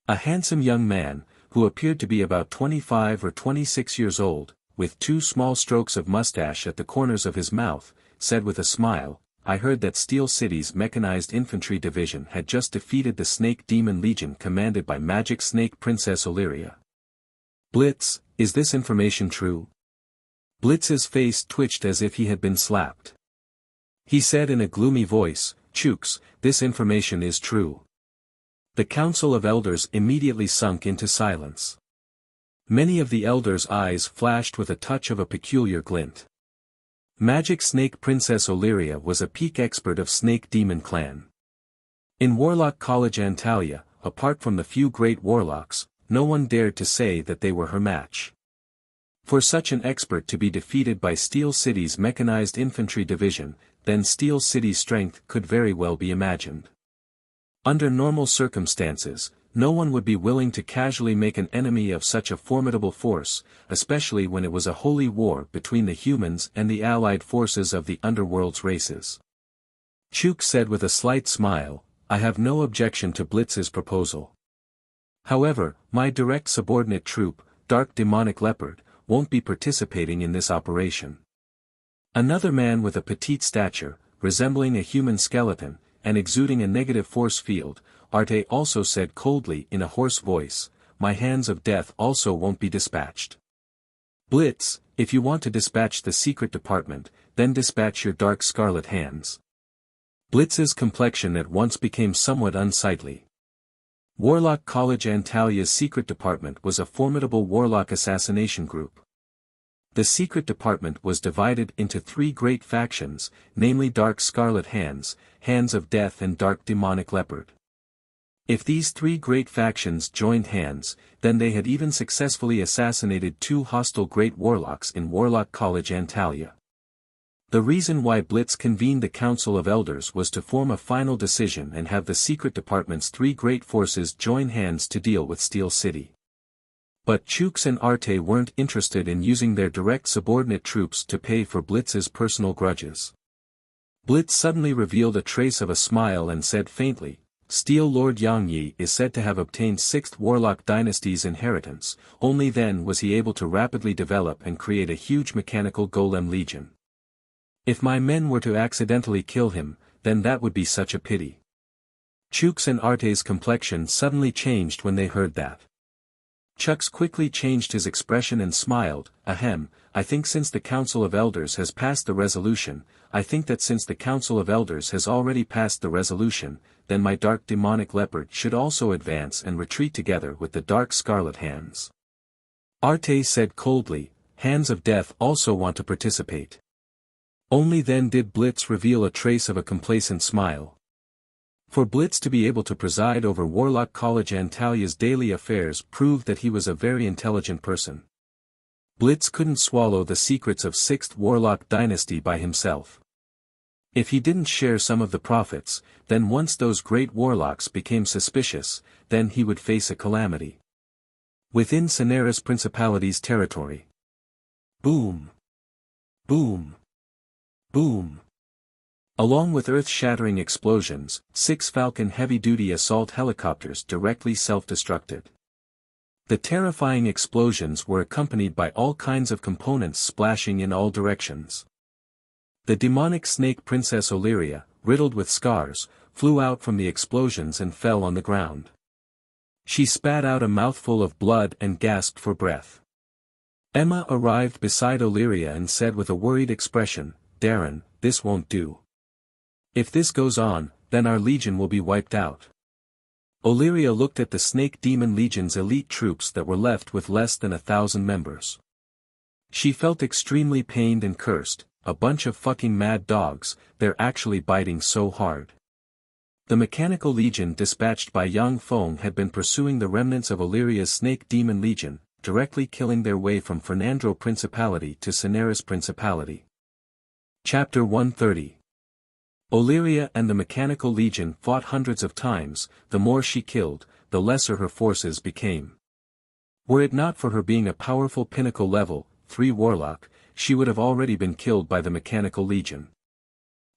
Speaker 1: A handsome young man, who appeared to be about 25 or 26 years old, with 2 small strokes of mustache at the corners of his mouth, said with a smile, "I heard that Steel City's Mechanized Infantry Division had just defeated the Snake Demon Legion commanded by Magic Snake Princess Illyria. Blitz, is this information true?" Blitz's face twitched as if he had been slapped. He said in a gloomy voice, "Chooks, this information is true." The Council of Elders immediately sunk into silence. Many of the elders' eyes flashed with a touch of a peculiar glint. Magic Snake Princess Illyria was a peak expert of Snake Demon Clan. In Warlock College Antalya, apart from the few great warlocks, no one dared to say that they were her match. For such an expert to be defeated by Steel City's Mechanized Infantry Division, then Steel City's strength could very well be imagined. Under normal circumstances, no one would be willing to casually make an enemy of such a formidable force, especially when it was a holy war between the humans and the allied forces of the underworld's races. Chook said with a slight smile, "I have no objection to Blitz's proposal. However, my direct subordinate troop, Dark Demonic Leopard, won't be participating in this operation." Another man with a petite stature, resembling a human skeleton, and exuding a negative force field, Arte also said coldly in a hoarse voice, "My hands of death also won't be dispatched. Blitz, if you want to dispatch the secret department, then dispatch your dark scarlet hands." Blitz's complexion at once became somewhat unsightly. Warlock College Antalya's secret department was a formidable warlock assassination group. The secret department was divided into 3 great factions, namely Dark Scarlet Hands, Hands of Death and Dark Demonic Leopard. If these 3 great factions joined hands, then they had even successfully assassinated 2 hostile great warlocks in Warlock College Antalya. The reason why Blitz convened the Council of Elders was to form a final decision and have the secret department's 3 great forces join hands to deal with Steel City. But Chooks and Arte weren't interested in using their direct subordinate troops to pay for Blitz's personal grudges. Blitz suddenly revealed a trace of a smile and said faintly, "Steel Lord Yang Yi is said to have obtained 6th Warlock Dynasty's inheritance, only then was he able to rapidly develop and create a huge mechanical golem legion. If my men were to accidentally kill him, then that would be such a pity." Chooks and Arte's complexion suddenly changed when they heard that. Chucks quickly changed his expression and smiled, "Ahem, I think since the Council of Elders has passed the resolution, I think that since the Council of Elders has already passed the resolution, then my Dark Demonic Leopard should also advance and retreat together with the Dark Scarlet Hands." Arte said coldly, "Hands of Death also want to participate." Only then did Blitz reveal a trace of a complacent smile. For Blitz to be able to preside over Warlock College Antalya's daily affairs proved that he was a very intelligent person. Blitz couldn't swallow the secrets of 6th Warlock Dynasty by himself. If he didn't share some of the profits, then once those great warlocks became suspicious, then he would face a calamity. Within Cineris Principality's territory. Boom! Boom! Boom! Along with earth-shattering explosions, 6 Falcon heavy-duty assault helicopters directly self-destructed. The terrifying explosions were accompanied by all kinds of components splashing in all directions. The demonic snake Princess Illyria, riddled with scars, flew out from the explosions and fell on the ground. She spat out a mouthful of blood and gasped for breath. Emma arrived beside Illyria and said with a worried expression, "Darren, this won't do. If this goes on, then our legion will be wiped out." Illyria looked at the Snake Demon Legion's elite troops that were left with less than 1,000 members. She felt extremely pained and cursed, "A bunch of fucking mad dogs, they're actually biting so hard." The Mechanical Legion dispatched by Yang Feng had been pursuing the remnants of Illyria's Snake Demon Legion, directly killing their way from Fernandro Principality to Cineris Principality. Chapter 130. Illyria and the Mechanical Legion fought hundreds of times. The more she killed, the lesser her forces became. Were it not for her being a powerful pinnacle level 3 warlock, she would have already been killed by the Mechanical Legion.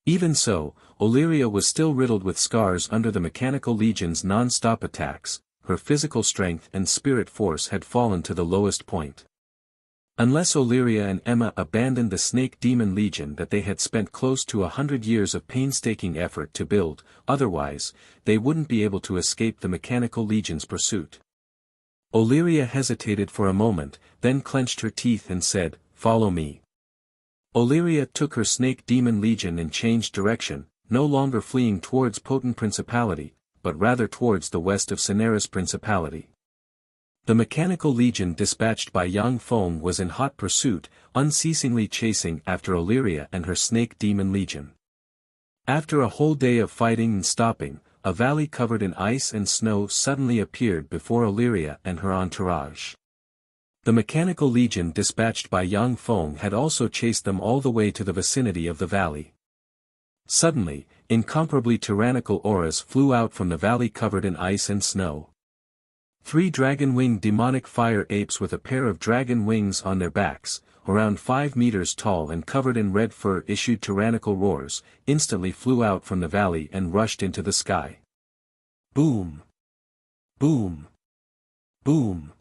Speaker 1: Even so, Illyria was still riddled with scars under the Mechanical Legion's non-stop attacks. her physical strength and spirit force had fallen to the lowest point. Unless Illyria and Emma abandoned the Snake Demon Legion that they had spent close to 100 years of painstaking effort to build, otherwise, they wouldn't be able to escape the Mechanical Legion's pursuit. Illyria hesitated for a moment, then clenched her teeth and said, "Follow me." Illyria took her Snake Demon Legion and changed direction, no longer fleeing towards Potent Principality, but rather towards the west of Cineris Principality. The Mechanical Legion dispatched by Yang Feng was in hot pursuit, unceasingly chasing after Illyria and her Snake Demon Legion. After a whole day of fighting and stopping, a valley covered in ice and snow suddenly appeared before Illyria and her entourage. The Mechanical Legion dispatched by Yang Feng had also chased them all the way to the vicinity of the valley. Suddenly, incomparably tyrannical auras flew out from the valley covered in ice and snow. 3 dragon-winged demonic fire apes with a pair of dragon wings on their backs, around 5 meters tall and covered in red fur issued tyrannical roars, instantly flew out from the valley and rushed into the sky. Boom! Boom! Boom!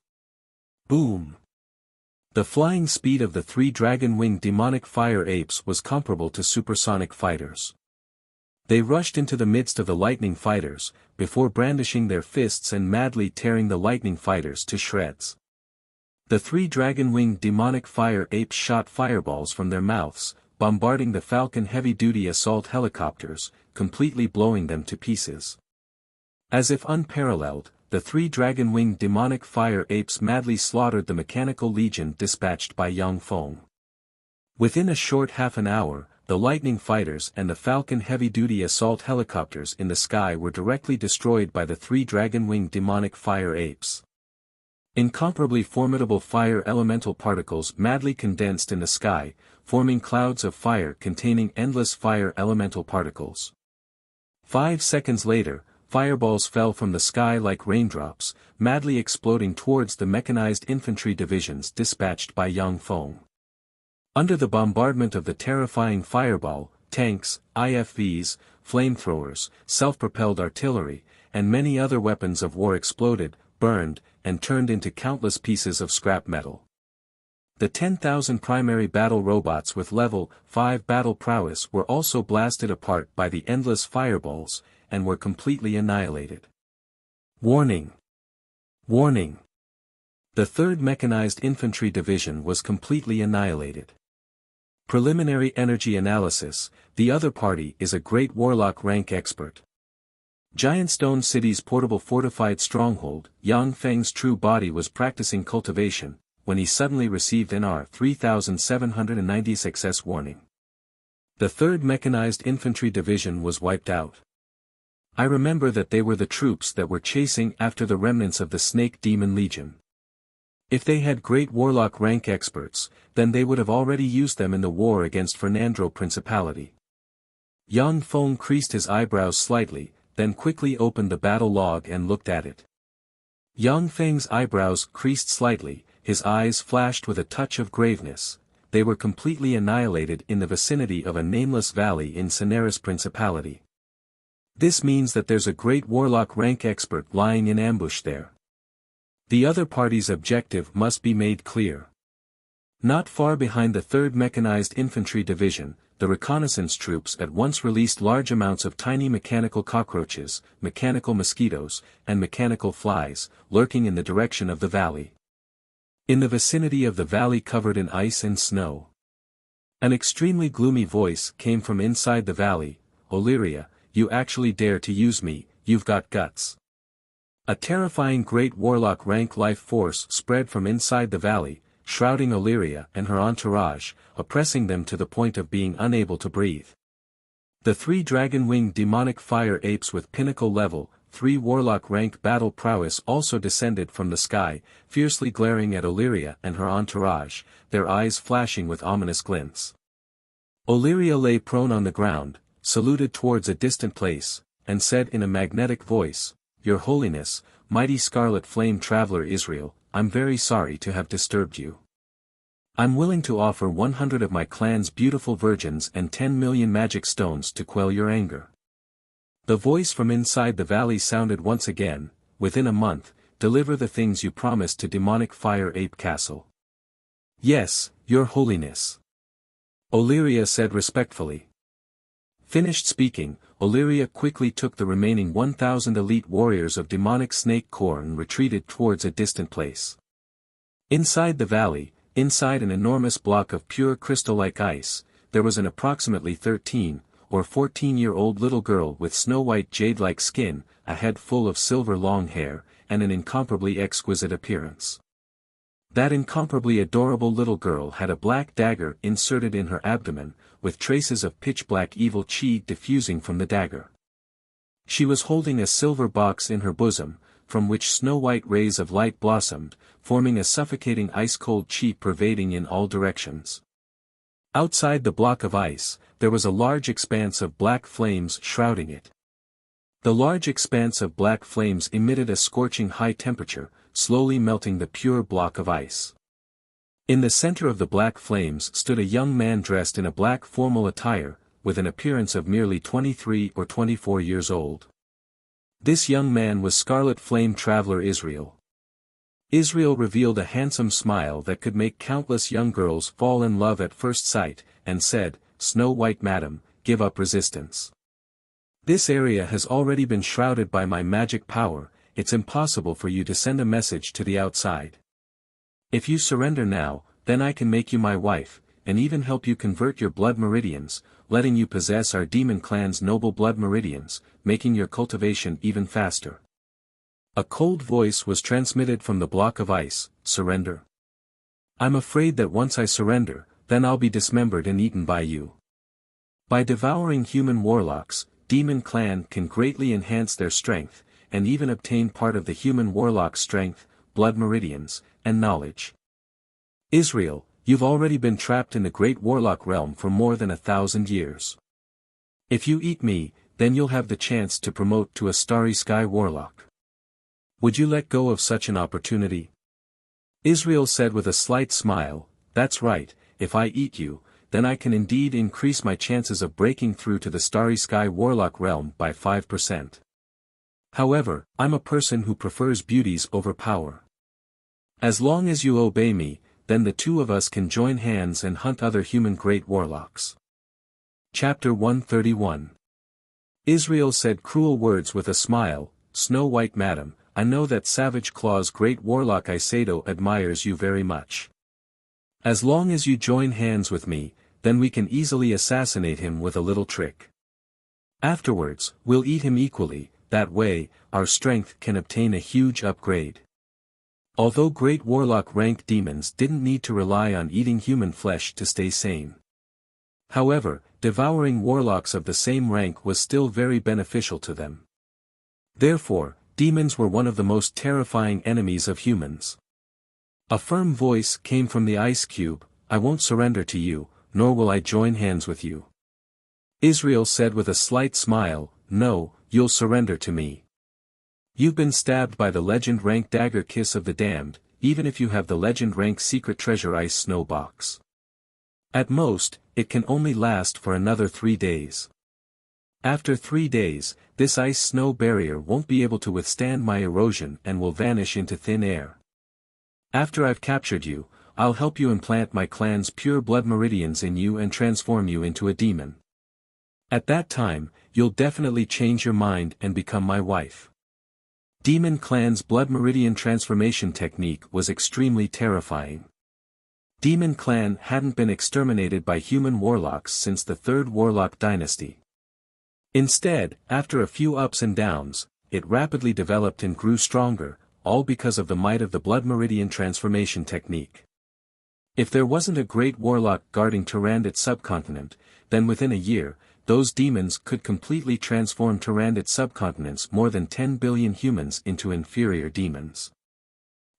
Speaker 1: Boom! The flying speed of the 3 dragon-winged demonic fire apes was comparable to supersonic fighters. They rushed into the midst of the lightning fighters, before brandishing their fists and madly tearing the lightning fighters to shreds. The 3 dragon-winged demonic fire apes shot fireballs from their mouths, bombarding the Falcon heavy-duty assault helicopters, completely blowing them to pieces. As if unparalleled, the 3 dragon-winged demonic fire apes madly slaughtered the Mechanical Legion dispatched by Yang Feng. Within a short half an hour, the lightning fighters and the Falcon heavy-duty assault helicopters in the sky were directly destroyed by the 3 dragon-winged demonic fire apes. Incomparably formidable fire elemental particles madly condensed in the sky, forming clouds of fire containing endless fire elemental particles. 5 seconds later, fireballs fell from the sky like raindrops, madly exploding towards the mechanized infantry divisions dispatched by Yang Feng. Under the bombardment of the terrifying fireball, tanks, IFVs, flamethrowers, self-propelled artillery, and many other weapons of war exploded, burned, and turned into countless pieces of scrap metal. The 10,000 primary battle robots with level 5 battle prowess were also blasted apart by the endless fireballs, and were completely annihilated. Warning! Warning! The 3rd Mechanized Infantry Division was completely annihilated. Preliminary energy analysis: the other party is a great warlock rank expert. Giant Stone City's portable fortified stronghold, Yang Feng's true body was practicing cultivation, when he suddenly received an R3796S warning. The 3rd Mechanized Infantry Division was wiped out. I remember that they were the troops that were chasing after the remnants of the Snake Demon Legion. If they had great warlock rank experts, then they would have already used them in the war against Fernandro Principality. Yang Feng creased his eyebrows slightly, then quickly opened the battle log and looked at it. Yang Feng's eyebrows creased slightly, his eyes flashed with a touch of graveness. They were completely annihilated in the vicinity of a nameless valley in Cineris Principality. This means that there's a great warlock rank expert lying in ambush there. The other party's objective must be made clear. Not far behind the 3rd Mechanized Infantry Division, the reconnaissance troops at once released large amounts of tiny mechanical cockroaches, mechanical mosquitoes, and mechanical flies, lurking in the direction of the valley. In the vicinity of the valley covered in ice and snow. An extremely gloomy voice came from inside the valley. "Illyria, you actually dare to use me, you've got guts." A terrifying great warlock rank life force spread from inside the valley, shrouding Illyria and her entourage, oppressing them to the point of being unable to breathe. The 3 dragon-winged demonic fire apes with pinnacle level 3 warlock rank battle prowess also descended from the sky, fiercely glaring at Illyria and her entourage, their eyes flashing with ominous glints. Illyria lay prone on the ground, saluted towards a distant place, and said in a magnetic voice, "Your Holiness, mighty Scarlet Flame Traveler Israel, I'm very sorry to have disturbed you. I'm willing to offer 100 of my clan's beautiful virgins and 10 million magic stones to quell your anger." The voice from inside the valley sounded once again, within a month, deliver the things you promised to demonic Fire Ape Castle. Yes, Your Holiness. Illyria said respectfully. Finished speaking, Illyria quickly took the remaining 1,000 elite warriors of demonic snake core and retreated towards a distant place. Inside the valley, inside an enormous block of pure crystal-like ice, there was an approximately 13 or 14-year-old little girl with snow-white jade-like skin, a head full of silver long hair, and an incomparably exquisite appearance. That incomparably adorable little girl had a black dagger inserted in her abdomen, with traces of pitch-black evil chi diffusing from the dagger. She was holding a silver box in her bosom, from which snow-white rays of light blossomed, forming a suffocating ice-cold chi pervading in all directions. Outside the block of ice, there was a large expanse of black flames shrouding it. The large expanse of black flames emitted a scorching high temperature, slowly melting the pure block of ice. In the center of the black flames stood a young man dressed in a black formal attire, with an appearance of merely 23 or 24 years old. This young man was Scarlet Flame Traveler Israel. Israel revealed a handsome smile that could make countless young girls fall in love at first sight, and said, "Snow White Madam, give up resistance. This area has already been shrouded by my magic power, it's impossible for you to send a message to the outside. If you surrender now, then I can make you my wife, and even help you convert your blood meridians, letting you possess our demon clan's noble blood meridians, making your cultivation even faster." A cold voice was transmitted from the block of ice, "Surrender? I'm afraid that once I surrender, then I'll be dismembered and eaten by you. By devouring human warlocks, demon clan can greatly enhance their strength, and even obtain part of the human warlock's strength, blood meridians, and knowledge. Israel, you've already been trapped in the great warlock realm for more than 1,000 years. If you eat me, then you'll have the chance to promote to a starry sky warlock. Would you let go of such an opportunity?" Israel said with a slight smile, "That's right, if I eat you, then I can indeed increase my chances of breaking through to the starry sky warlock realm by 5%. However, I'm a person who prefers beauties over power. As long as you obey me, then the two of us can join hands and hunt other human great warlocks." Chapter 131. Israel said cruel words with a smile, "Snow White Madam, I know that Savage Claw's great warlock Isado admires you very much. As long as you join hands with me, then we can easily assassinate him with a little trick. Afterwards, we'll eat him equally, that way, our strength can obtain a huge upgrade." Although great warlock rank demons didn't need to rely on eating human flesh to stay sane. However, devouring warlocks of the same rank was still very beneficial to them. Therefore, demons were one of the most terrifying enemies of humans. A firm voice came from the ice cube, "I won't surrender to you, nor will I join hands with you." Israel said with a slight smile, "No, you'll surrender to me. You've been stabbed by the legend rank dagger kiss of the damned, even if you have the legend rank secret treasure ice snow box. At most, it can only last for another 3 days. After 3 days, this ice snow barrier won't be able to withstand my erosion and will vanish into thin air. After I've captured you, I'll help you implant my clan's pure blood meridians in you and transform you into a demon. At that time, you'll definitely change your mind and become my wife." Demon clan's blood meridian transformation technique was extremely terrifying. Demon clan hadn't been exterminated by human warlocks since the 3rd Warlock dynasty. Instead, after a few ups and downs, it rapidly developed and grew stronger, all because of the might of the blood meridian transformation technique. If there wasn't a great warlock guarding Tyrandit's subcontinent, then within a year, those demons could completely transform Tyrandit's subcontinent's more than 10 billion humans into inferior demons.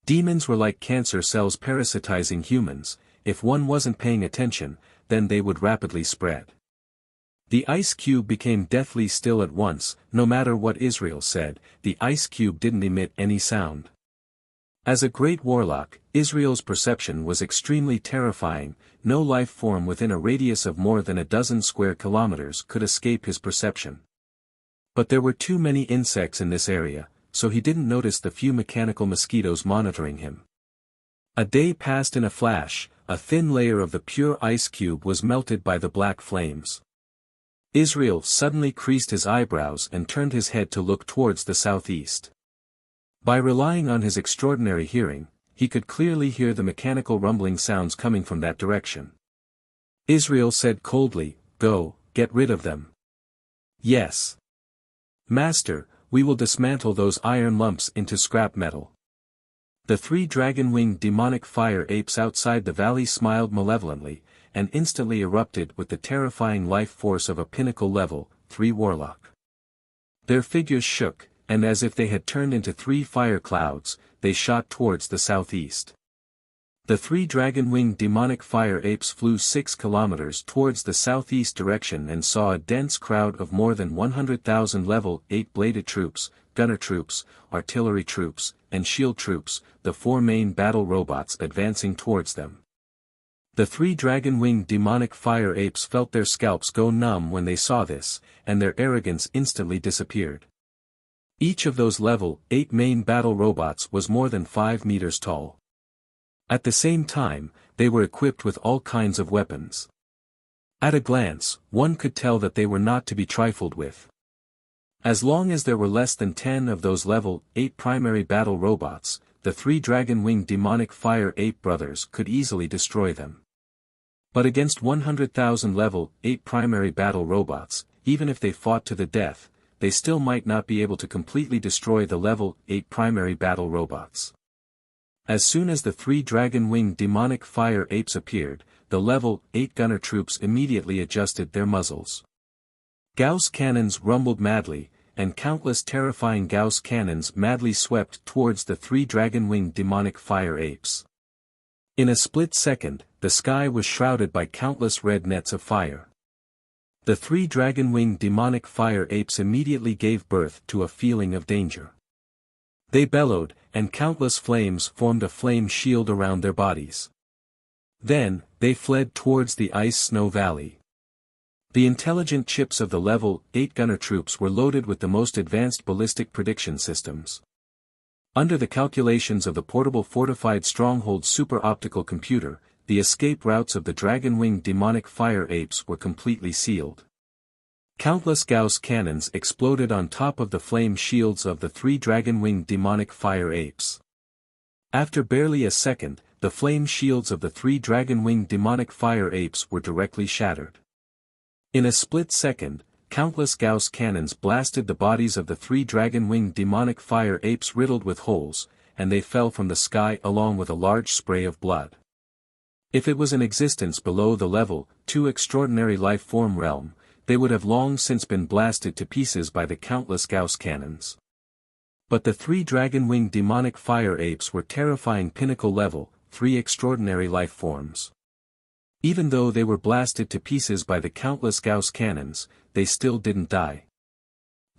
Speaker 1: Demons were like cancer cells parasitizing humans. If one wasn't paying attention, then they would rapidly spread. The ice cube became deathly still at once. No matter what Israel said, the ice cube didn't emit any sound. As a great warlock, Israel's perception was extremely terrifying. No life form within a radius of more than a dozen square kilometers could escape his perception. But there were too many insects in this area, so he didn't notice the few mechanical mosquitoes monitoring him. A day passed in a flash, a thin layer of the pure ice cube was melted by the black flames. Israel suddenly creased his eyebrows and turned his head to look towards the southeast. By relying on his extraordinary hearing, he could clearly hear the mechanical rumbling sounds coming from that direction. Israel said coldly, "Go, get rid of them." "Yes. Master, we will dismantle those iron lumps into scrap metal." The 3 dragon-winged demonic fire apes outside the valley smiled malevolently, and instantly erupted with the terrifying life force of a pinnacle level, 3 warlock. Their figures shook, and as if they had turned into 3 fire clouds, they shot towards the southeast. The 3 dragon-winged demonic fire apes flew 6 kilometers towards the southeast direction and saw a dense crowd of more than 100,000 level 8-bladed troops, gunner troops, artillery troops, and shield troops, the 4 main battle robots advancing towards them. The 3 dragon-winged demonic fire apes felt their scalps go numb when they saw this, and their arrogance instantly disappeared. Each of those level 8 main battle robots was more than 5 meters tall. At the same time, they were equipped with all kinds of weapons. At a glance, one could tell that they were not to be trifled with. As long as there were less than 10 of those level 8 primary battle robots, the 3 dragon-winged demonic fire ape brothers could easily destroy them. But against 100,000 level 8 primary battle robots, even if they fought to the death, they still might not be able to completely destroy the level 8 primary battle robots. As soon as the 3 dragon-winged demonic fire apes appeared, the level 8 gunner troops immediately adjusted their muzzles. Gauss cannons rumbled madly, and countless terrifying Gauss cannons madly swept towards the 3 dragon-winged demonic fire apes. In a split second, the sky was shrouded by countless red nets of fire. The 3 dragon-winged demonic fire apes immediately gave birth to a feeling of danger. They bellowed, and countless flames formed a flame shield around their bodies. Then, they fled towards the ice-snow valley. The intelligent chips of the level 8 gunner troops were loaded with the most advanced ballistic prediction systems. Under the calculations of the portable fortified stronghold super-optical computer, the escape routes of the dragon-winged demonic fire apes were completely sealed. Countless Gauss cannons exploded on top of the flame shields of the 3 dragon-winged demonic fire apes. After barely a second, the flame shields of the 3 dragon-winged demonic fire apes were directly shattered. In a split second, countless Gauss cannons blasted the bodies of the 3 dragon-winged demonic fire apes riddled with holes, and they fell from the sky along with a large spray of blood. If it was in existence below the level 2 extraordinary life form realm, they would have long since been blasted to pieces by the countless Gauss cannons. But the 3 dragon-winged demonic fire apes were terrifying pinnacle level 3 extraordinary life forms. Even though they were blasted to pieces by the countless Gauss cannons, they still didn't die.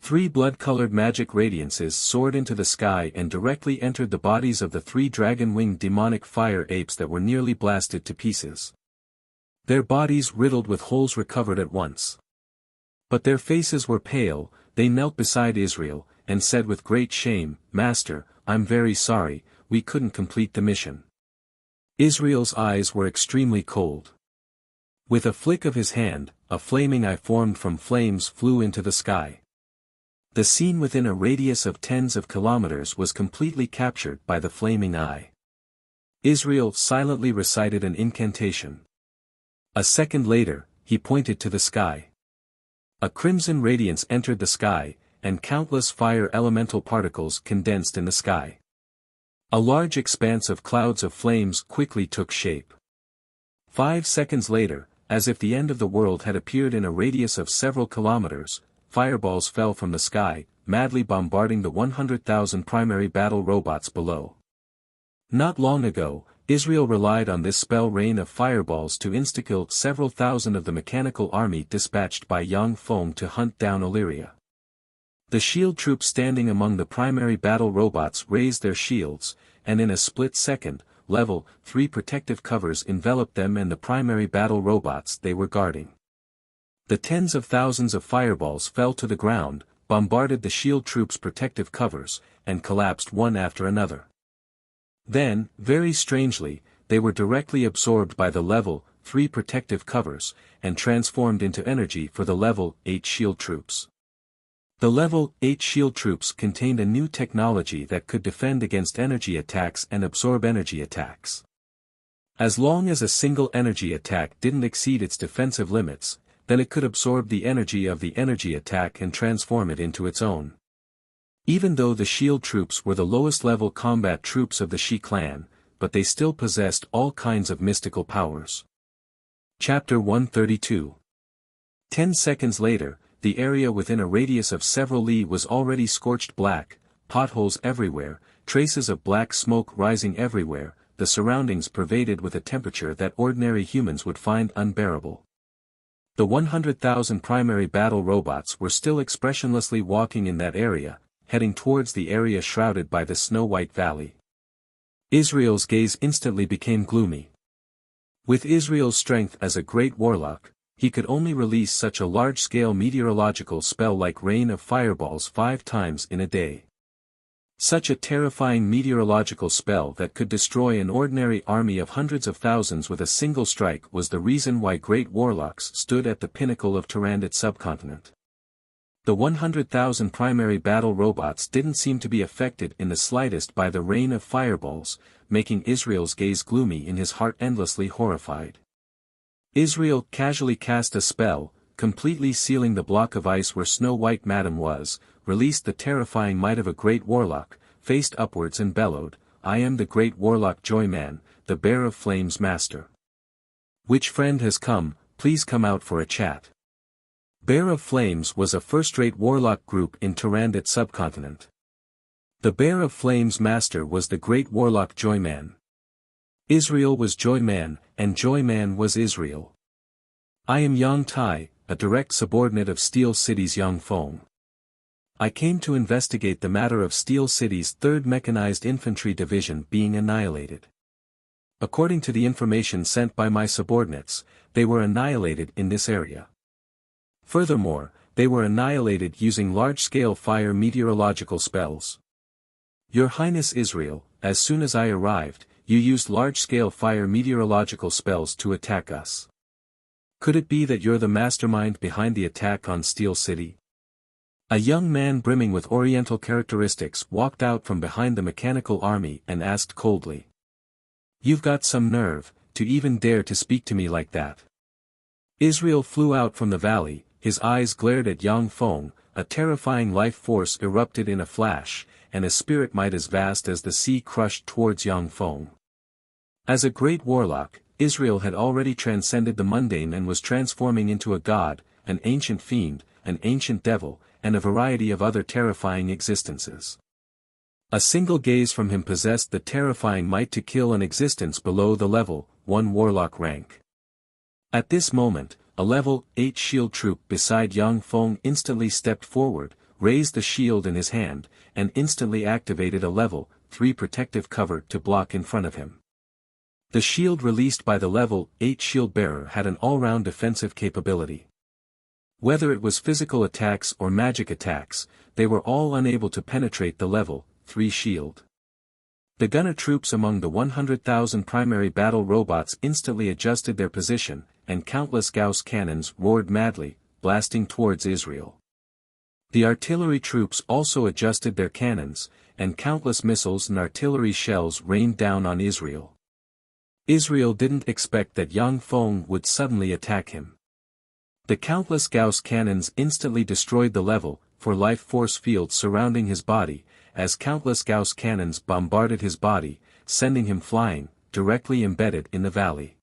Speaker 1: 3 blood-colored magic radiances soared into the sky and directly entered the bodies of the 3 dragon-winged demonic fire apes that were nearly blasted to pieces. Their bodies riddled with holes recovered at once. But their faces were pale. They knelt beside Israel, and said with great shame, "Master, I'm very sorry, we couldn't complete the mission." Israel's eyes were extremely cold. With a flick of his hand, a flaming eye formed from flames flew into the sky. The scene within a radius of tens of kilometers was completely captured by the flaming eye. Israel silently recited an incantation. A second later, he pointed to the sky. A crimson radiance entered the sky, and countless fire elemental particles condensed in the sky. A large expanse of clouds of flames quickly took shape. 5 seconds later, as if the end of the world had appeared in a radius of several kilometers, fireballs fell from the sky, madly bombarding the 100,000 primary battle robots below. Not long ago, Israel relied on this spell rain of fireballs to insta-kill several thousand of the mechanical army dispatched by Yang Feng to hunt down Illyria. The shield troops standing among the primary battle robots raised their shields, and in a split second, level 3 protective covers enveloped them and the primary battle robots they were guarding. The tens of thousands of fireballs fell to the ground, bombarded the shield troops' protective covers, and collapsed one after another. Then, very strangely, they were directly absorbed by the Level 3 protective covers, and transformed into energy for the Level 8 shield troops. The Level 8 shield troops contained a new technology that could defend against energy attacks and absorb energy attacks. As long as a single energy attack didn't exceed its defensive limits, then it could absorb the energy of the energy attack and transform it into its own. Even though the shield troops were the lowest level combat troops of the Shi clan, but they still possessed all kinds of mystical powers. Chapter 132. 10 seconds later, the area within a radius of several li was already scorched black, potholes everywhere, traces of black smoke rising everywhere, the surroundings pervaded with a temperature that ordinary humans would find unbearable. The 100,000 primary battle robots were still expressionlessly walking in that area, heading towards the area shrouded by the snow-white valley. Israel's gaze instantly became gloomy. With Israel's strength as a great warlock, he could only release such a large-scale meteorological spell like rain of fireballs 5 times in a day. Such a terrifying meteorological spell that could destroy an ordinary army of hundreds of thousands with a single strike was the reason why great warlocks stood at the pinnacle of Tyrannid subcontinent. The 100,000 primary battle robots didn't seem to be affected in the slightest by the rain of fireballs, making Israel's gaze gloomy and his heart endlessly horrified. Israel casually cast a spell, completely sealing the block of ice where Snow White Madam was, released the terrifying might of a great warlock, faced upwards and bellowed, "I am the great warlock Joyman, the Bear of Flames Master. Which friend has come, please come out for a chat." Bear of Flames was a first-rate warlock group in Tyrannid subcontinent. The Bear of Flames Master was the great warlock Joyman. Israel was Joyman, and Joyman was Israel. I am Yang Tai, a direct subordinate of Steel City's Yang Feng. I came to investigate the matter of Steel City's 3rd Mechanized Infantry Division being annihilated. According to the information sent by my subordinates, they were annihilated in this area. Furthermore, they were annihilated using large-scale fire meteorological spells. Your Highness Israel, as soon as I arrived, you used large-scale fire meteorological spells to attack us. Could it be that you're the mastermind behind the attack on Steel City? A young man brimming with oriental characteristics walked out from behind the mechanical army and asked coldly. You've got some nerve, to even dare to speak to me like that. Israel flew out from the valley, his eyes glared at Yang Feng, a terrifying life force erupted in a flash, and a spirit might as vast as the sea crushed towards Yang Feng. As a great warlock, Israel had already transcended the mundane and was transforming into a god, an ancient fiend, an ancient devil, and a variety of other terrifying existences. A single gaze from him possessed the terrifying might to kill an existence below the level 1 warlock rank. At this moment, a level 8 shield troop beside Yang Feng instantly stepped forward, raised the shield in his hand, and instantly activated a level 3 protective cover to block in front of him. The shield released by the level 8 shield bearer had an all-round defensive capability. Whether it was physical attacks or magic attacks, they were all unable to penetrate the level 3 shield. The gunner troops among the 100,000 primary battle robots instantly adjusted their position, and countless Gauss cannons roared madly, blasting towards Israel. The artillery troops also adjusted their cannons, and countless missiles and artillery shells rained down on Israel. Israel didn't expect that Yang Feng would suddenly attack him. The countless Gauss cannons instantly destroyed the level 4 life force field surrounding his body, as countless Gauss cannons bombarded his body, sending him flying, directly embedded in the valley.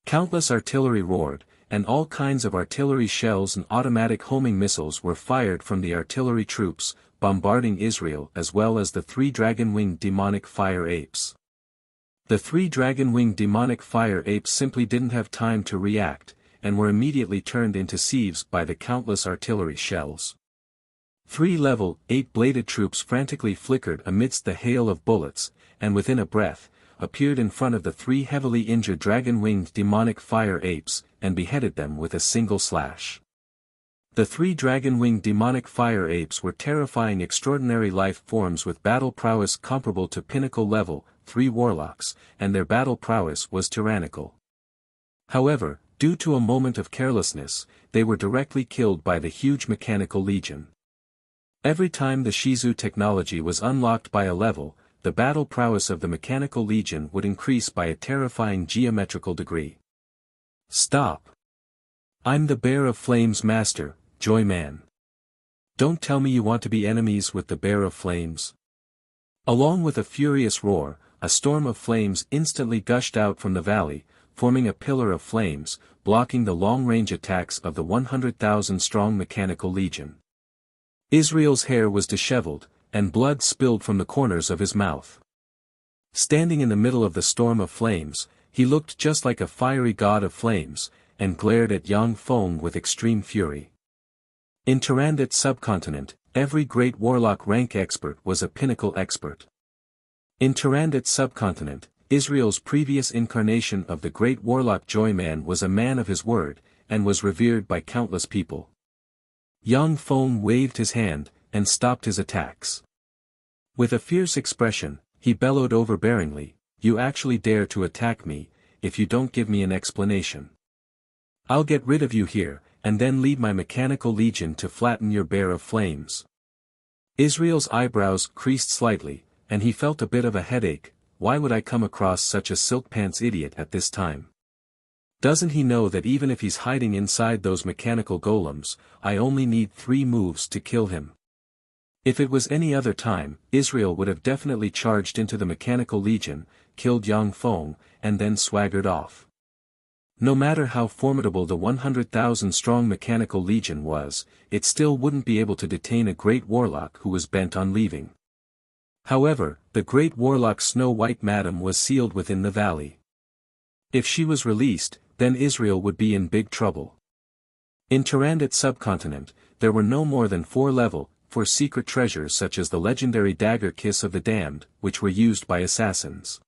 Speaker 1: Countless artillery roared, and all kinds of artillery shells and automatic homing missiles were fired from the artillery troops, bombarding Israel as well as the 3 dragon-winged demonic fire apes. The 3 dragon-winged demonic fire apes simply didn't have time to react, and were immediately turned into sieves by the countless artillery shells. 3 level 8 bladed troops frantically flickered amidst the hail of bullets, and within a breath, appeared in front of the 3 heavily injured dragon-winged demonic fire apes, and beheaded them with a single slash. The 3 dragon-winged demonic fire apes were terrifying extraordinary life forms with battle prowess comparable to pinnacle level 3 warlocks, and their battle prowess was tyrannical. However, due to a moment of carelessness, they were directly killed by the huge mechanical legion. Every time the Shizu technology was unlocked by a level, the battle prowess of the mechanical legion would increase by a terrifying geometrical degree. Stop! I'm the Bear of Flames Master, Joy Man. Don't tell me you want to be enemies with the Bear of Flames. Along with a furious roar, a storm of flames instantly gushed out from the valley, forming a pillar of flames, blocking the long-range attacks of the 100,000-strong mechanical legion. Israel's hair was disheveled, and blood spilled from the corners of his mouth. Standing in the middle of the storm of flames, he looked just like a fiery god of flames, and glared at Yang Feng with extreme fury. In Tyrannid subcontinent, every great warlock rank expert was a pinnacle expert. In Tyrannid subcontinent, Israel's previous incarnation of the great warlock Joyman was a man of his word, and was revered by countless people. Yang Feng waved his hand, and stopped his attacks. With a fierce expression, he bellowed overbearingly, "You actually dare to attack me, if you don't give me an explanation. I'll get rid of you here, and then lead my mechanical legion to flatten your Bear of Flames." Israel's eyebrows creased slightly, and he felt a bit of a headache. Why would I come across such a silk pants idiot at this time? Doesn't he know that even if he's hiding inside those mechanical golems, I only need 3 moves to kill him? If it was any other time, Israel would have definitely charged into the mechanical legion, killed Yang Feng, and then swaggered off. No matter how formidable the 100,000-strong mechanical legion was, it still wouldn't be able to detain a great warlock who was bent on leaving. However, the great warlock Snow White Madam was sealed within the valley. If she was released, then Israel would be in big trouble. In Tyrannid subcontinent, there were no more than 4 level 4 secret treasures such as the legendary dagger Kiss of the Damned, which were used by assassins.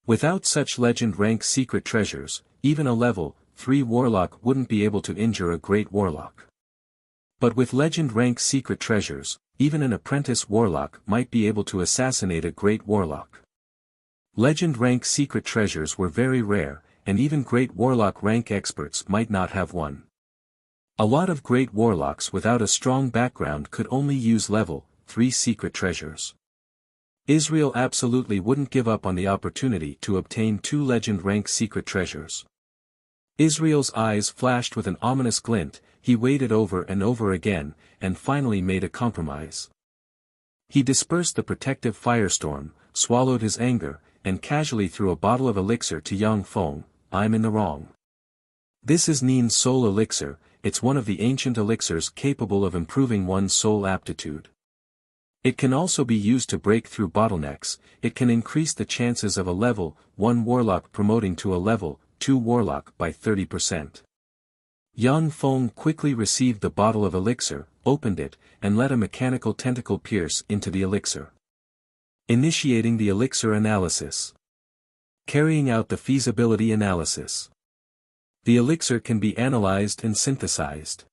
Speaker 1: Without such legend rank secret treasures, even a level 3 warlock wouldn't be able to injure a great warlock. But with legend rank secret treasures, even an apprentice warlock might be able to assassinate a great warlock. Legend rank secret treasures were very rare, and even great warlock rank experts might not have one. A lot of great warlocks without a strong background could only use level 3 secret treasures. Israel absolutely wouldn't give up on the opportunity to obtain 2 legend rank secret treasures. Israel's eyes flashed with an ominous glint. He weighed it over and over again, and finally made a compromise. He dispersed the protective firestorm, swallowed his anger, and casually threw a bottle of elixir to Yang Feng. "I'm in the wrong. This is Nin's soul elixir. It's one of the ancient elixirs capable of improving one's soul aptitude. It can also be used to break through bottlenecks. It can increase the chances of a level 1 warlock promoting to a level 2 warlock by 30%. Yang Feng quickly received the bottle of elixir, opened it, and let a mechanical tentacle pierce into the elixir. Initiating the elixir analysis. Carrying out the feasibility analysis. The elixir can be analyzed and synthesized.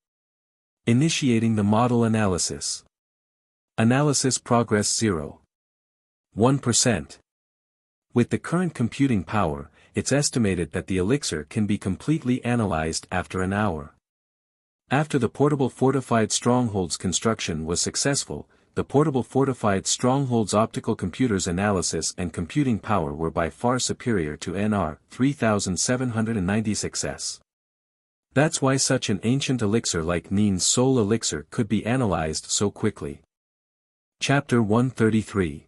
Speaker 1: Initiating the model analysis. Analysis progress 0.1%. With the current computing power, it's estimated that the elixir can be completely analyzed after an hour. After the portable fortified strongholds construction was successful, the portable fortified strongholds optical computers analysis and computing power were by far superior to NR 3796S. That's why such an ancient elixir like Nin's soul elixir could be analyzed so quickly. Chapter 133.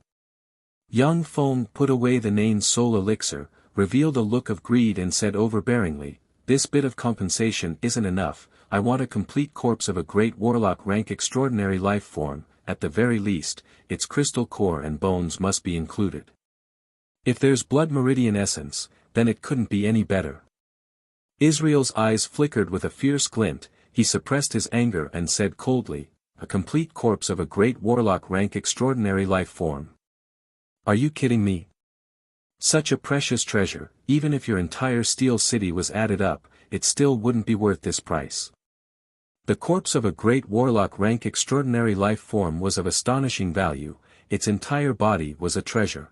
Speaker 1: Yang Feng put away the Nin's soul elixir, revealed a look of greed and said overbearingly, "This bit of compensation isn't enough. I want a complete corpse of a great warlock rank extraordinary life form. At the very least, its crystal core and bones must be included. If there's blood meridian essence, then it couldn't be any better." Israel's eyes flickered with a fierce glint. He suppressed his anger and said coldly, "A complete corpse of a great warlock rank extraordinary life form. Are you kidding me? Such a precious treasure, even if your entire steel city was added up, it still wouldn't be worth this price. The corpse of a great warlock rank extraordinary life form was of astonishing value, its entire body was a treasure.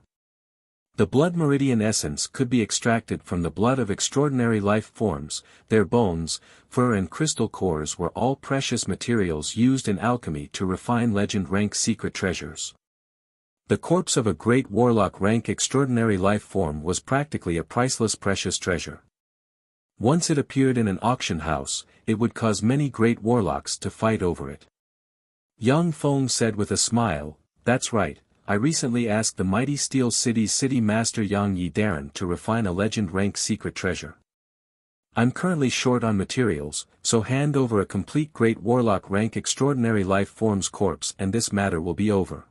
Speaker 1: The blood meridian essence could be extracted from the blood of extraordinary life forms, their bones, fur and crystal cores were all precious materials used in alchemy to refine legend rank secret treasures. The corpse of a great warlock rank extraordinary life form was practically a priceless precious treasure. Once it appeared in an auction house, it would cause many great warlocks to fight over it. Yang Feng said with a smile, "That's right, I recently asked the mighty Steel City's city master Yang Yi Darren to refine a legend rank secret treasure. I'm currently short on materials, so hand over a complete great warlock rank extraordinary life form's corpse and this matter will be over."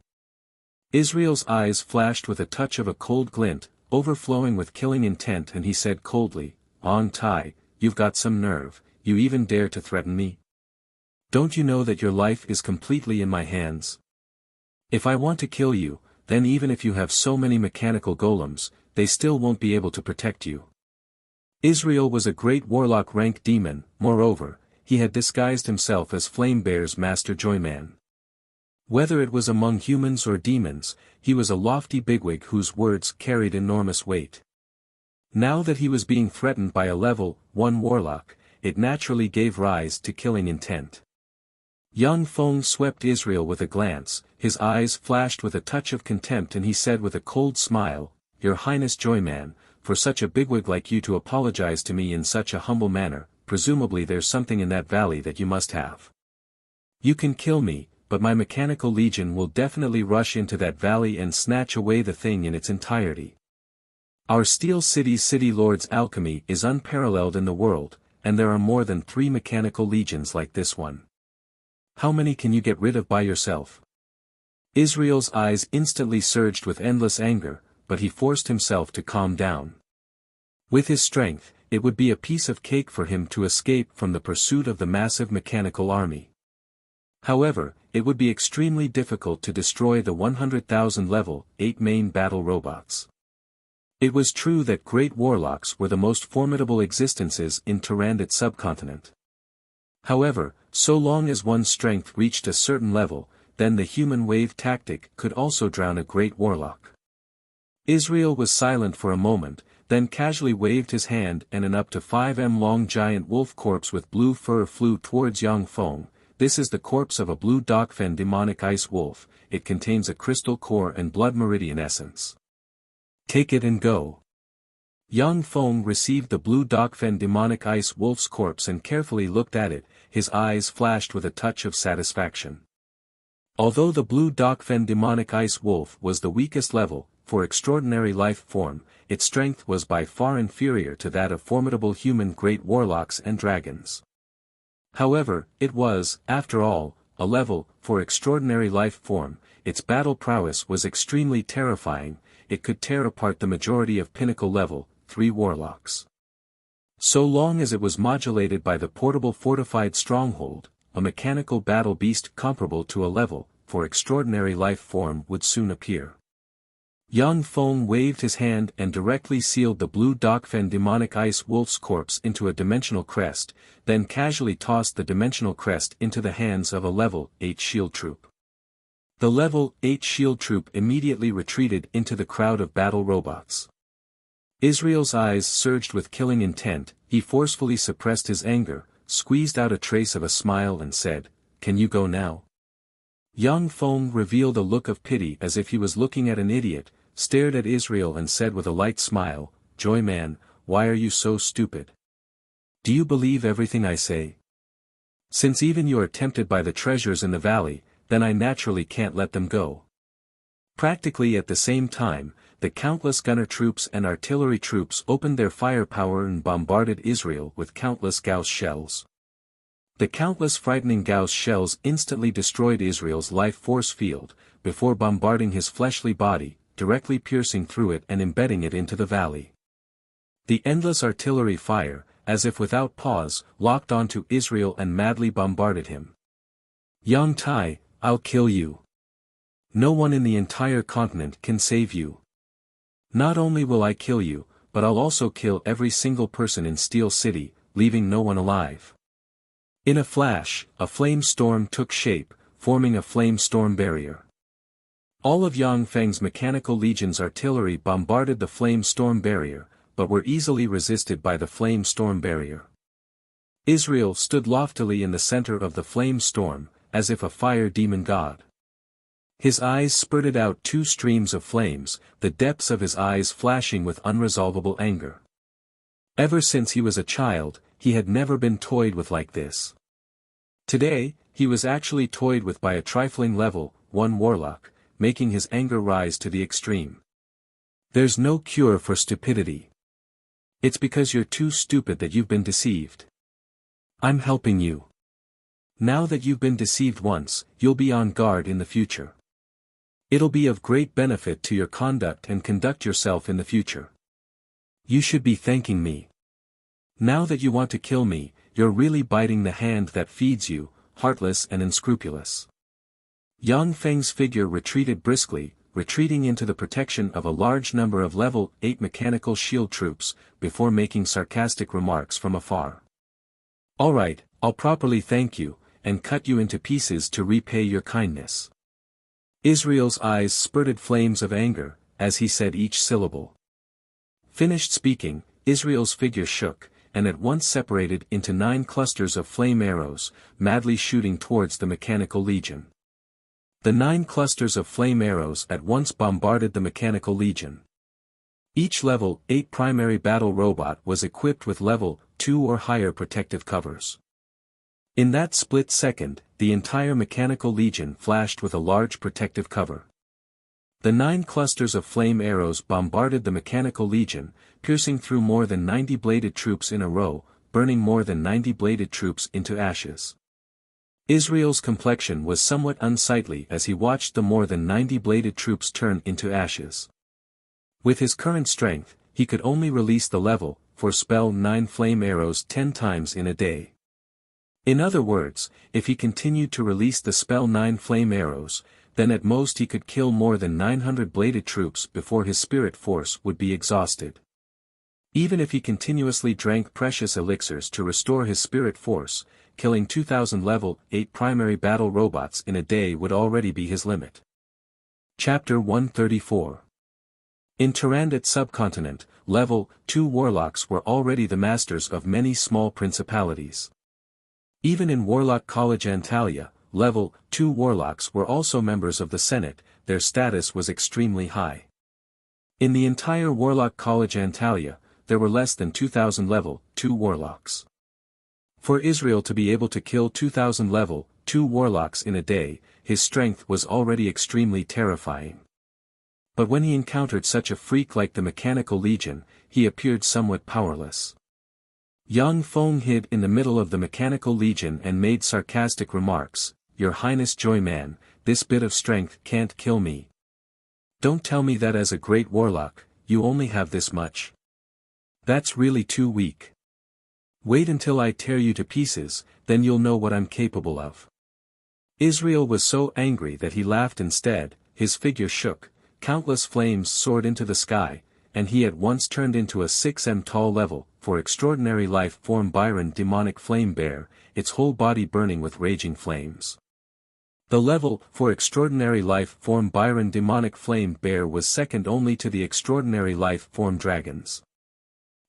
Speaker 1: Israel's eyes flashed with a touch of a cold glint, overflowing with killing intent, and he said coldly, "On Tai, you've got some nerve, you even dare to threaten me? Don't you know that your life is completely in my hands? If I want to kill you, then even if you have so many mechanical golems, they still won't be able to protect you." Israel was a great warlock rank demon, moreover, he had disguised himself as Flamebear's master Joyman. Whether it was among humans or demons, he was a lofty bigwig whose words carried enormous weight. Now that he was being threatened by a level 1 warlock, it naturally gave rise to killing intent. Yang Feng swept Israel with a glance, his eyes flashed with a touch of contempt, and he said with a cold smile, "Your Highness Joyman, for such a bigwig like you to apologize to me in such a humble manner, presumably there's something in that valley that you must have. You can kill me, but my mechanical legion will definitely rush into that valley and snatch away the thing in its entirety. Our Steel City's city lord's alchemy is unparalleled in the world, and there are more than 3 mechanical legions like this one. How many can you get rid of by yourself?" Israel's eyes instantly surged with endless anger, but he forced himself to calm down. With his strength, it would be a piece of cake for him to escape from the pursuit of the massive mechanical army. However, it would be extremely difficult to destroy the 100,000 level 8 main battle robots. It was true that great warlocks were the most formidable existences in Tyrannid subcontinent. However, so long as one's strength reached a certain level, then the human wave tactic could also drown a great warlock. Israel was silent for a moment, then casually waved his hand and an up to 5 m long giant wolf corpse with blue fur flew towards Yang Feng. "This is the corpse of a blue Dokfen demonic ice wolf, it contains a crystal core and blood meridian essence. Take it and go." Yang Feng received the blue Dokfen demonic ice wolf's corpse and carefully looked at it, his eyes flashed with a touch of satisfaction. Although the blue Dokfen demonic ice wolf was the weakest level, for extraordinary life form, its strength was by far inferior to that of formidable human great warlocks and dragons. However, it was, after all, a level, for extraordinary life form, its battle prowess was extremely terrifying, it could tear apart the majority of pinnacle level 3 warlocks. So long as it was modulated by the portable fortified stronghold, a mechanical battle beast comparable to a level, for extraordinary life form would soon appear. Yang Feng waved his hand and directly sealed the blue Dokfen demonic ice wolf's corpse into a dimensional crest, then casually tossed the dimensional crest into the hands of a level 8 shield troop. The level 8 shield troop immediately retreated into the crowd of battle robots. Israel's eyes surged with killing intent, he forcefully suppressed his anger, squeezed out a trace of a smile and said, "Can you go now?" Yang Feng revealed a look of pity as if he was looking at an idiot, stared at Israel and said with a light smile, "Joyman, why are you so stupid? Do you believe everything I say? Since even you are tempted by the treasures in the valley, then I naturally can't let them go." Practically at the same time, the countless gunner troops and artillery troops opened their firepower and bombarded Israel with countless Gauss shells. The countless frightening Gauss shells instantly destroyed Israel's life force field, before bombarding his fleshly body, directly piercing through it and embedding it into the valley. The endless artillery fire, as if without pause, locked onto Israel and madly bombarded him. "Yang Tai, I'll kill you. No one in the entire continent can save you. Not only will I kill you, but I'll also kill every single person in Steel City, leaving no one alive." In a flash, a flame storm took shape, forming a flame storm barrier. All of Yang Feng's mechanical legion's artillery bombarded the flame storm barrier, but were easily resisted by the flame storm barrier. Israel stood loftily in the center of the flame storm, as if a fire demon god. His eyes spurted out two streams of flames, the depths of his eyes flashing with unresolvable anger. Ever since he was a child, he had never been toyed with like this. Today, he was actually toyed with by a trifling level 1 warlock, making his anger rise to the extreme. There's no cure for stupidity. It's because you're too stupid that you've been deceived. I'm helping you. Now that you've been deceived once, you'll be on guard in the future. It'll be of great benefit to your conduct and conduct yourself in the future. You should be thanking me. Now that you want to kill me, you're really biting the hand that feeds you, heartless and unscrupulous. Yang Feng's figure retreated briskly, retreating into the protection of a large number of level 8 mechanical shield troops, before making sarcastic remarks from afar. Alright, I'll properly thank you, and cut you into pieces to repay your kindness. Israel's eyes spurted flames of anger, as he said each syllable. Finished speaking, Israel's figure shook, and at once separated into 9 clusters of flame arrows, madly shooting towards the mechanical legion. The 9 clusters of flame arrows at once bombarded the mechanical legion. Each level 8 primary battle robot was equipped with level 2 or higher protective covers. In that split second, the entire mechanical legion flashed with a large protective cover. The 9 clusters of flame arrows bombarded the mechanical legion, piercing through more than 90 bladed troops in a row, burning more than 90 bladed troops into ashes. Israel's complexion was somewhat unsightly as he watched the more than 90 bladed troops turn into ashes. With his current strength, he could only release the level 4 spell 9 flame arrows 10 times in a day. In other words, if he continued to release the spell 9 flame arrows, then at most he could kill more than 900 bladed troops before his spirit force would be exhausted. Even if he continuously drank precious elixirs to restore his spirit force, killing 2,000 level 8 primary battle robots in a day would already be his limit. Chapter 134. In Tyrannid subcontinent, level 2 warlocks were already the masters of many small principalities. Even in Warlock College Antalya, level 2 warlocks were also members of the Senate, their status was extremely high. In the entire Warlock College Antalya, there were less than 2,000 level 2 warlocks. For Israel to be able to kill 2,000 level 2 warlocks in a day, his strength was already extremely terrifying. But when he encountered such a freak like the Mechanical Legion, he appeared somewhat powerless. Yang Feng hid in the middle of the Mechanical Legion and made sarcastic remarks, "Your Highness Joyman, this bit of strength can't kill me. Don't tell me that as a great warlock, you only have this much. That's really too weak. Wait until I tear you to pieces, then you'll know what I'm capable of." Israel was so angry that he laughed instead, his figure shook, countless flames soared into the sky, and he at once turned into a 6m tall level 4 extraordinary life form Byron demonic flame bear, its whole body burning with raging flames. The level 4 extraordinary life form Byron demonic flame bear was second only to the extraordinary life form dragons.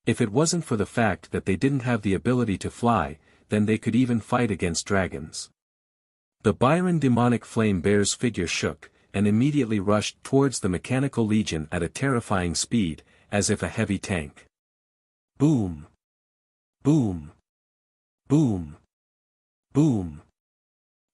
Speaker 1: If it wasn't for the fact that they didn't have the ability to fly, then they could even fight against dragons. The Byron demonic flame bear's figure shook, and immediately rushed towards the Mechanical Legion at a terrifying speed, as if a heavy tank. Boom! Boom! Boom! Boom!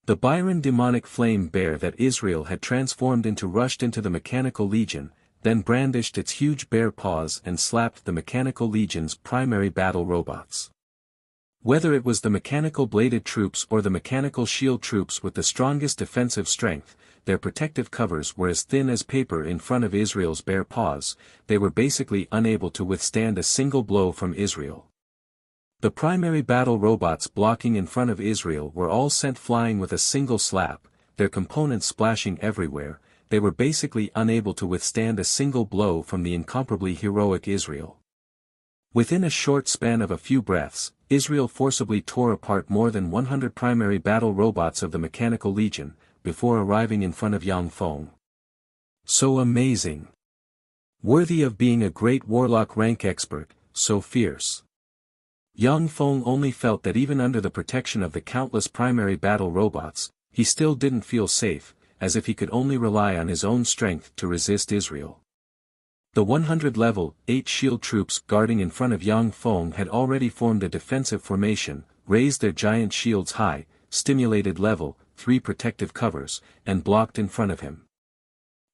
Speaker 1: The Byron demonic flame bear that Israel had transformed into rushed into the Mechanical Legion, then brandished its huge bear paws and slapped the Mechanical Legion's primary battle robots. Whether it was the mechanical bladed troops or the mechanical shield troops with the strongest defensive strength, their protective covers were as thin as paper in front of Israel's bare paws, they were basically unable to withstand a single blow from Israel. The primary battle robots blocking in front of Israel were all sent flying with a single slap, their components splashing everywhere, they were basically unable to withstand a single blow from the incomparably heroic Israel. Within a short span of a few breaths, Israel forcibly tore apart more than 100 primary battle robots of the Mechanical Legion, before arriving in front of Yang Feng. So amazing. Worthy of being a great warlock rank expert, so fierce. Yang Feng only felt that even under the protection of the countless primary battle robots, he still didn't feel safe, as if he could only rely on his own strength to resist Israel. The 100 level 8 shield troops guarding in front of Yang Feng had already formed a defensive formation, raised their giant shields high, stimulated level 3 protective covers, and blocked in front of him.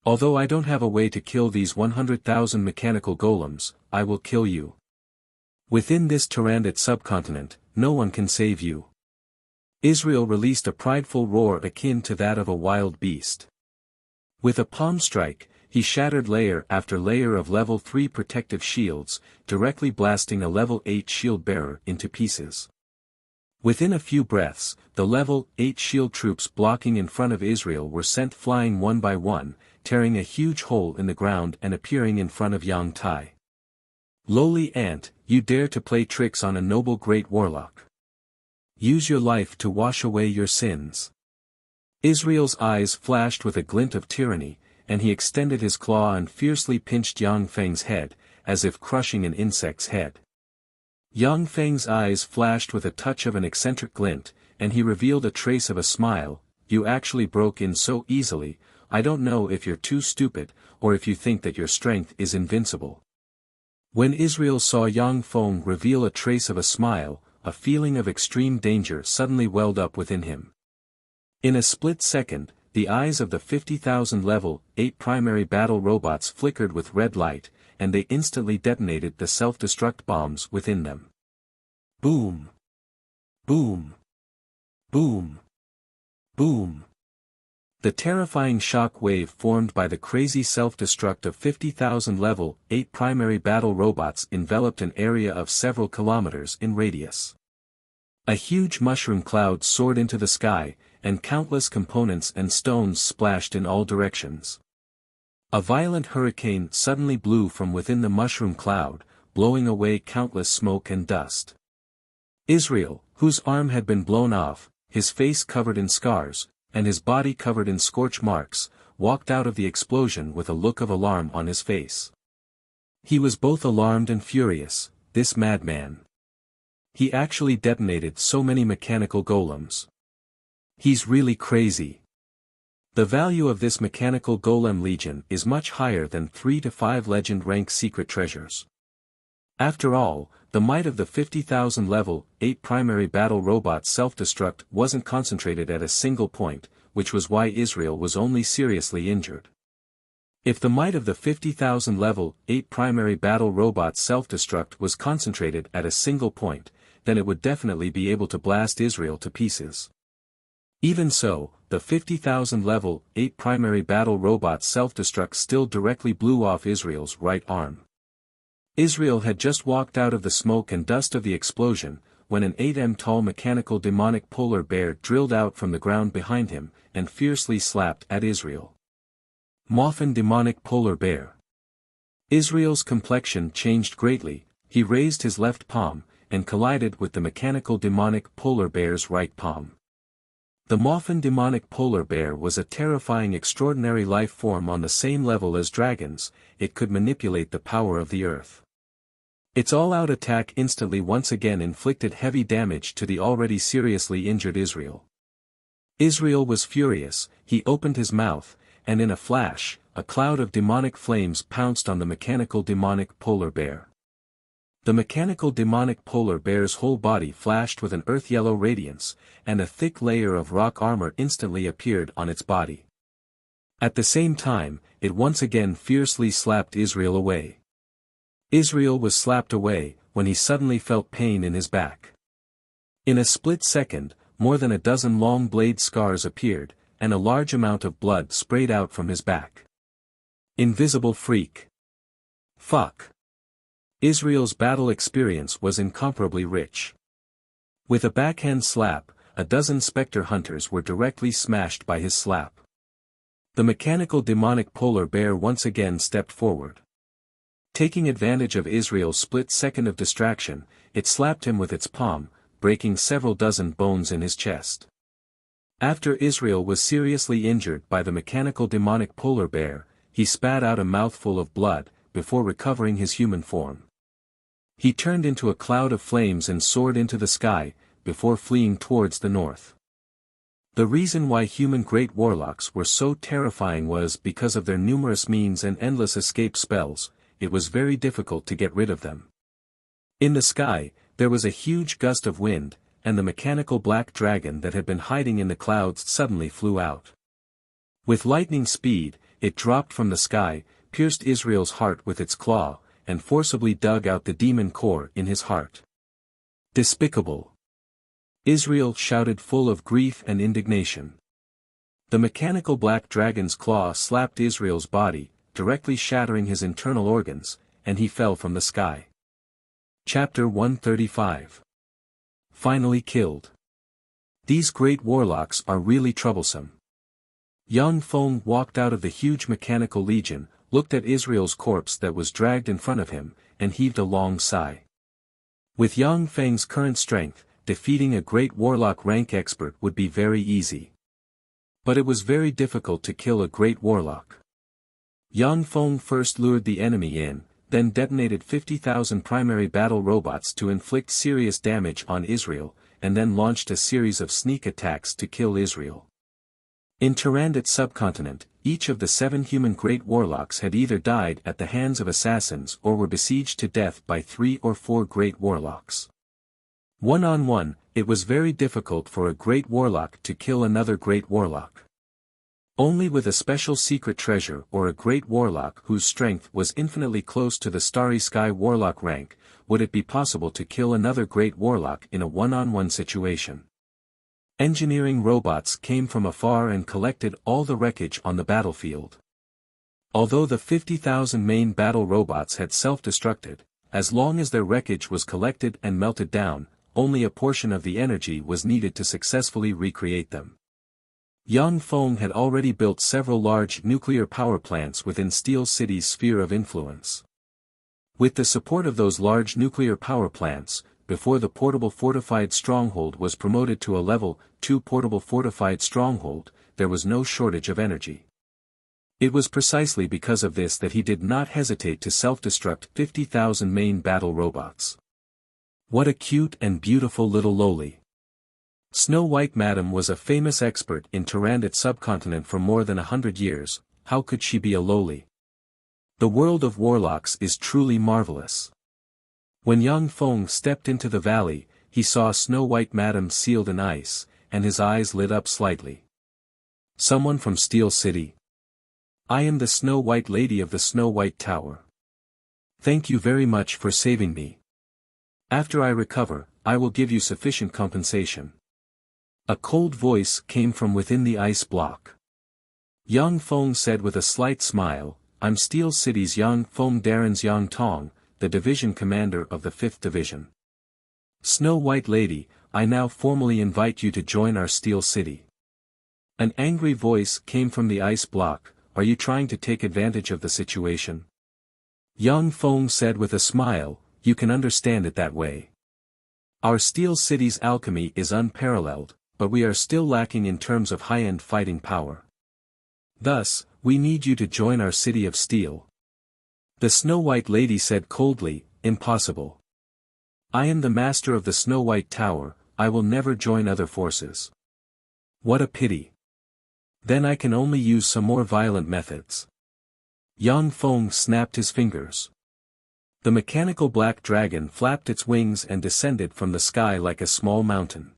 Speaker 1: Although I don't have a way to kill these 100,000 mechanical golems, I will kill you. Within this Tyrannid subcontinent, no one can save you. Israel released a prideful roar akin to that of a wild beast. With a palm strike, he shattered layer after layer of level 3 protective shields, directly blasting a level 8 shield bearer into pieces. Within a few breaths, the level 8 shield troops blocking in front of Israel were sent flying one by one, tearing a huge hole in the ground and appearing in front of Yang Tai. Lowly ant, you dare to play tricks on a noble great warlock. Use your life to wash away your sins. Israel's eyes flashed with a glint of tyranny, and he extended his claw and fiercely pinched Yang Feng's head, as if crushing an insect's head. Yang Feng's eyes flashed with a touch of an eccentric glint, and he revealed a trace of a smile. You actually broke in so easily. I don't know if you're too stupid, or if you think that your strength is invincible. When Israel saw Yang Feng reveal a trace of a smile, a feeling of extreme danger suddenly welled up within him. In a split second, the eyes of the 50,000 level 8 primary battle robots flickered with red light, and they instantly detonated the self-destruct bombs within them. Boom! Boom! Boom! Boom! The terrifying shock wave formed by the crazy self-destruct of 50,000 level 8 primary battle robots enveloped an area of several kilometers in radius. A huge mushroom cloud soared into the sky, and countless components and stones splashed in all directions. A violent hurricane suddenly blew from within the mushroom cloud, blowing away countless smoke and dust. Israel, whose arm had been blown off, his face covered in scars, and his body covered in scorch marks, walked out of the explosion with a look of alarm on his face. He was both alarmed and furious, this madman. He actually detonated so many mechanical golems. He's really crazy. The value of this mechanical golem legion is much higher than 3 to 5 legend rank secret treasures. After all, the might of the 50,000 level 8 primary battle robot self-destruct wasn't concentrated at a single point, which was why Israel was only seriously injured. If the might of the 50,000 level 8 primary battle robot self-destruct was concentrated at a single point, then it would definitely be able to blast Israel to pieces. Even so, the 50,000 level 8 primary battle robot self-destruct still directly blew off Israel's right arm. Israel had just walked out of the smoke and dust of the explosion, when an 8 m tall mechanical demonic polar bear drilled out from the ground behind him, and fiercely slapped at Israel. Moffin demonic polar bear. Israel's complexion changed greatly, he raised his left palm, and collided with the mechanical demonic polar bear's right palm. The Moffin demonic polar bear was a terrifying extraordinary life form on the same level as dragons. It could manipulate the power of the earth. Its all-out attack instantly once again inflicted heavy damage to the already seriously injured Israel. Israel was furious, he opened his mouth, and in a flash, a cloud of demonic flames pounced on the mechanical demonic polar bear. The mechanical demonic polar bear's whole body flashed with an earth-yellow radiance, and a thick layer of rock armor instantly appeared on its body. At the same time, it once again fiercely slapped Israel away. Israel was slapped away, when he suddenly felt pain in his back. In a split second, more than a dozen long blade scars appeared, and a large amount of blood sprayed out from his back. Invisible freak. Fuck. Israel's battle experience was incomparably rich. With a backhand slap, a dozen specter hunters were directly smashed by his slap. The mechanical demonic polar bear once again stepped forward. Taking advantage of Israel's split second of distraction, it slapped him with its palm, breaking several dozen bones in his chest. After Israel was seriously injured by the mechanical demonic polar bear, he spat out a mouthful of blood, before recovering his human form. He turned into a cloud of flames and soared into the sky, before fleeing towards the north. The reason why human great warlocks were so terrifying was because of their numerous means and endless escape spells. It was very difficult to get rid of them. In the sky, there was a huge gust of wind, and the mechanical black dragon that had been hiding in the clouds suddenly flew out. With lightning speed, it dropped from the sky, pierced Israel's heart with its claw, and forcibly dug out the demon core in his heart. Despicable! Israel shouted, full of grief and indignation. The mechanical black dragon's claw slapped Israel's body, directly shattering his internal organs, and he fell from the sky. Chapter 135. Finally killed. These great warlocks are really troublesome. Yang Feng walked out of the huge mechanical legion, looked at Israel's corpse that was dragged in front of him, and heaved a long sigh. With Yang Feng's current strength, defeating a great warlock rank expert would be very easy. But it was very difficult to kill a great warlock. Yang Feng first lured the enemy in, then detonated 50,000 primary battle robots to inflict serious damage on Israel, and then launched a series of sneak attacks to kill Israel. In Tyrannid subcontinent, each of the 7 human great warlocks had either died at the hands of assassins or were besieged to death by 3 or 4 great warlocks. One-on-one, it was very difficult for a great warlock to kill another great warlock. Only with a special secret treasure or a great warlock whose strength was infinitely close to the Starry Sky warlock rank, would it be possible to kill another great warlock in a one-on-one situation. Engineering robots came from afar and collected all the wreckage on the battlefield. Although the 50,000 main battle robots had self-destructed, as long as their wreckage was collected and melted down, only a portion of the energy was needed to successfully recreate them. Yang Feng had already built several large nuclear power plants within Steel City's sphere of influence. With the support of those large nuclear power plants, before the portable fortified stronghold was promoted to a level 2 portable fortified stronghold, there was no shortage of energy. It was precisely because of this that he did not hesitate to self-destruct 50,000 main battle robots. What a cute and beautiful little loli. Snow White Madam was a famous expert in Tyrannid subcontinent for more than 100 years, how could she be a loli? The world of warlocks is truly marvelous. When Yang Feng stepped into the valley, he saw Snow White Madam sealed in ice, and his eyes lit up slightly. Someone from Steel City? I am the Snow White Lady of the Snow White Tower. Thank you very much for saving me. After I recover, I will give you sufficient compensation. A cold voice came from within the ice block. Yang Feng said with a slight smile, I'm Steel City's Yang Feng Darren's Yang Tong, the division commander of the 5th Division. Snow White Lady, I now formally invite you to join our Steel City. An angry voice came from the ice block, are you trying to take advantage of the situation? Yang Feng said with a smile, you can understand it that way. Our Steel City's alchemy is unparalleled, but we are still lacking in terms of high-end fighting power. Thus, we need you to join our City of Steel. The Snow White Lady said coldly, impossible. I am the master of the Snow White Tower, I will never join other forces. What a pity. Then I can only use some more violent methods. Yang Feng snapped his fingers. The mechanical black dragon flapped its wings and descended from the sky like a small mountain.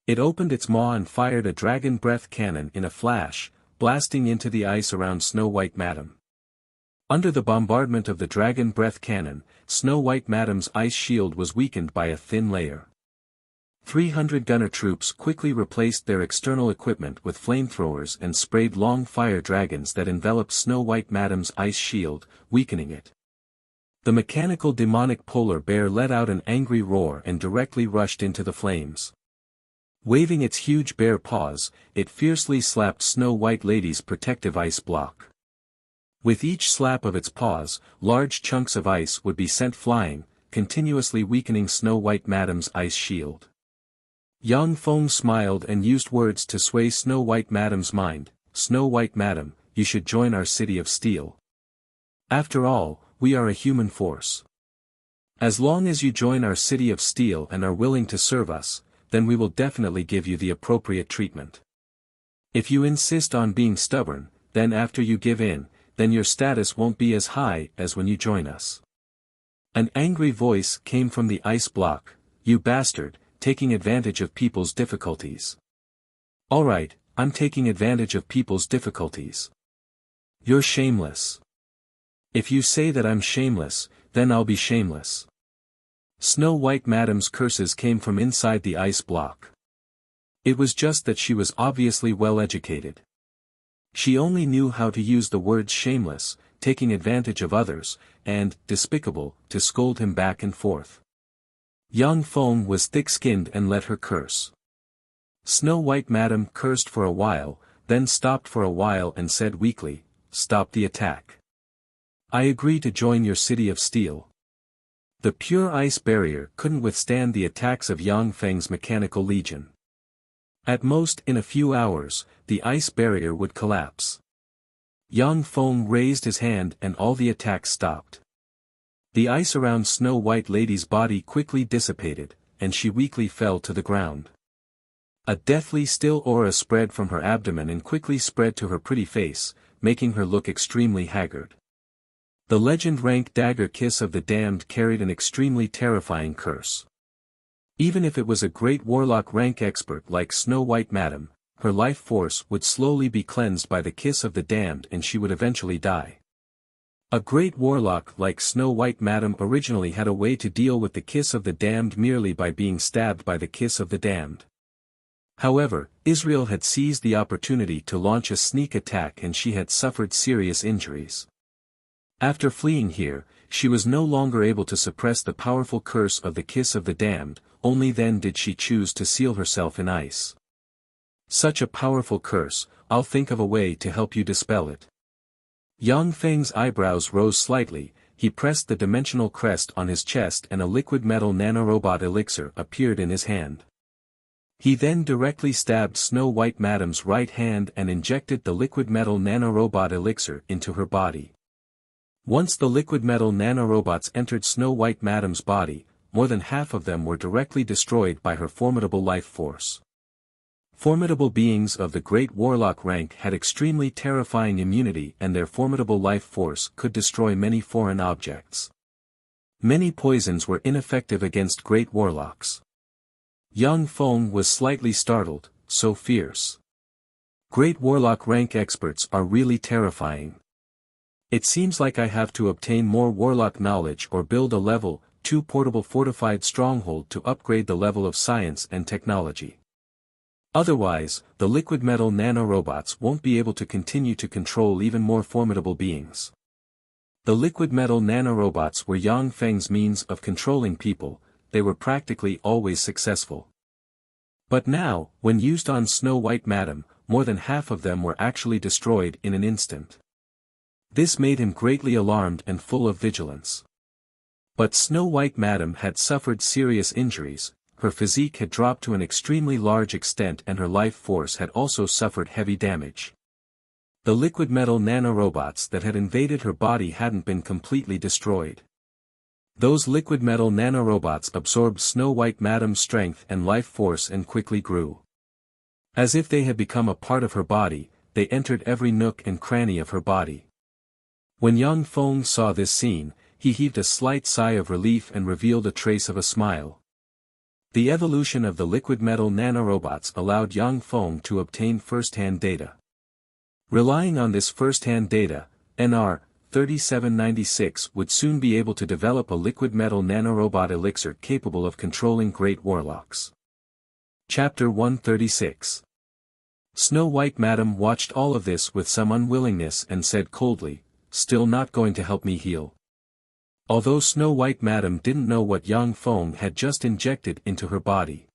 Speaker 1: It opened its maw and fired a dragon breath cannon in a flash, blasting into the ice around Snow White Madam. Under the bombardment of the dragon breath cannon, Snow White Madam's ice shield was weakened by a thin layer. 300 gunner troops quickly replaced their external equipment with flamethrowers and sprayed long fire dragons that enveloped Snow White Madam's ice shield, weakening it. The mechanical demonic polar bear let out an angry roar and directly rushed into the flames. Waving its huge bare paws, it fiercely slapped Snow White Lady's protective ice block. With each slap of its paws, large chunks of ice would be sent flying, continuously weakening Snow White Madam's ice shield. Yang Feng smiled and used words to sway Snow White Madam's mind. "Snow White Madam, you should join our city of steel. After all, we are a human force. As long as you join our city of steel and are willing to serve us, then we will definitely give you the appropriate treatment. If you insist on being stubborn, then after you give in, then your status won't be as high as when you join us." An angry voice came from the ice block. "You bastard, taking advantage of people's difficulties." "Alright, I'm taking advantage of people's difficulties. You're shameless. If you say that I'm shameless, then I'll be shameless." Snow White Madam's curses came from inside the ice block. It was just that she was obviously well educated. She only knew how to use the words shameless, taking advantage of others, and despicable, to scold him back and forth. Yang Feng was thick-skinned and let her curse. Snow White Madam cursed for a while, then stopped for a while and said weakly, "Stop the attack. I agree to join your city of steel." The pure ice barrier couldn't withstand the attacks of Yang Feng's mechanical legion. At most in a few hours, the ice barrier would collapse. Yang Feng raised his hand and all the attacks stopped. The ice around Snow White Lady's body quickly dissipated, and she weakly fell to the ground. A deathly still aura spread from her abdomen and quickly spread to her pretty face, making her look extremely haggard. The legend-rank dagger kiss of the damned carried an extremely terrifying curse. Even if it was a great warlock rank expert like Snow White Madam, her life force would slowly be cleansed by the kiss of the damned and she would eventually die. A great warlock like Snow White Madam originally had a way to deal with the kiss of the damned merely by being stabbed by the kiss of the damned. However, Israel had seized the opportunity to launch a sneak attack and she had suffered serious injuries. After fleeing here, she was no longer able to suppress the powerful curse of the kiss of the damned, only then did she choose to seal herself in ice. "Such a powerful curse, I'll think of a way to help you dispel it." Yang Feng's eyebrows rose slightly, he pressed the dimensional crest on his chest and a liquid metal nanorobot elixir appeared in his hand. He then directly stabbed Snow White Madam's right hand and injected the liquid metal nanorobot elixir into her body. Once the liquid metal nanorobots entered Snow White Madam's body, more than half of them were directly destroyed by her formidable life force. Formidable beings of the Great Warlock rank had extremely terrifying immunity and their formidable life force could destroy many foreign objects. Many poisons were ineffective against Great Warlocks. Yang Feng was slightly startled, so fierce. Great Warlock rank experts are really terrifying. It seems like I have to obtain more Warlock knowledge or build a level 2 portable fortified stronghold to upgrade the level of science and technology. Otherwise, the liquid metal nanorobots won't be able to continue to control even more formidable beings. The liquid metal nanorobots were Yang Feng's means of controlling people, they were practically always successful. But now, when used on Snow White Madam, more than half of them were actually destroyed in an instant. This made him greatly alarmed and full of vigilance. But Snow White Madam had suffered serious injuries, her physique had dropped to an extremely large extent and her life force had also suffered heavy damage. The liquid metal nanorobots that had invaded her body hadn't been completely destroyed. Those liquid metal nanorobots absorbed Snow White Madam's strength and life force and quickly grew. As if they had become a part of her body, they entered every nook and cranny of her body. When Yang Feng saw this scene, he heaved a slight sigh of relief and revealed a trace of a smile. The evolution of the liquid metal nanorobots allowed Yang Feng to obtain first-hand data. Relying on this first-hand data, NR 3796 would soon be able to develop a liquid metal nanorobot elixir capable of controlling Great Warlocks. Chapter 136. Snow White Madam watched all of this with some unwillingness and said coldly, "Still not going to help me heal?" Although Snow White Madam didn't know what Yang Feng had just injected into her body.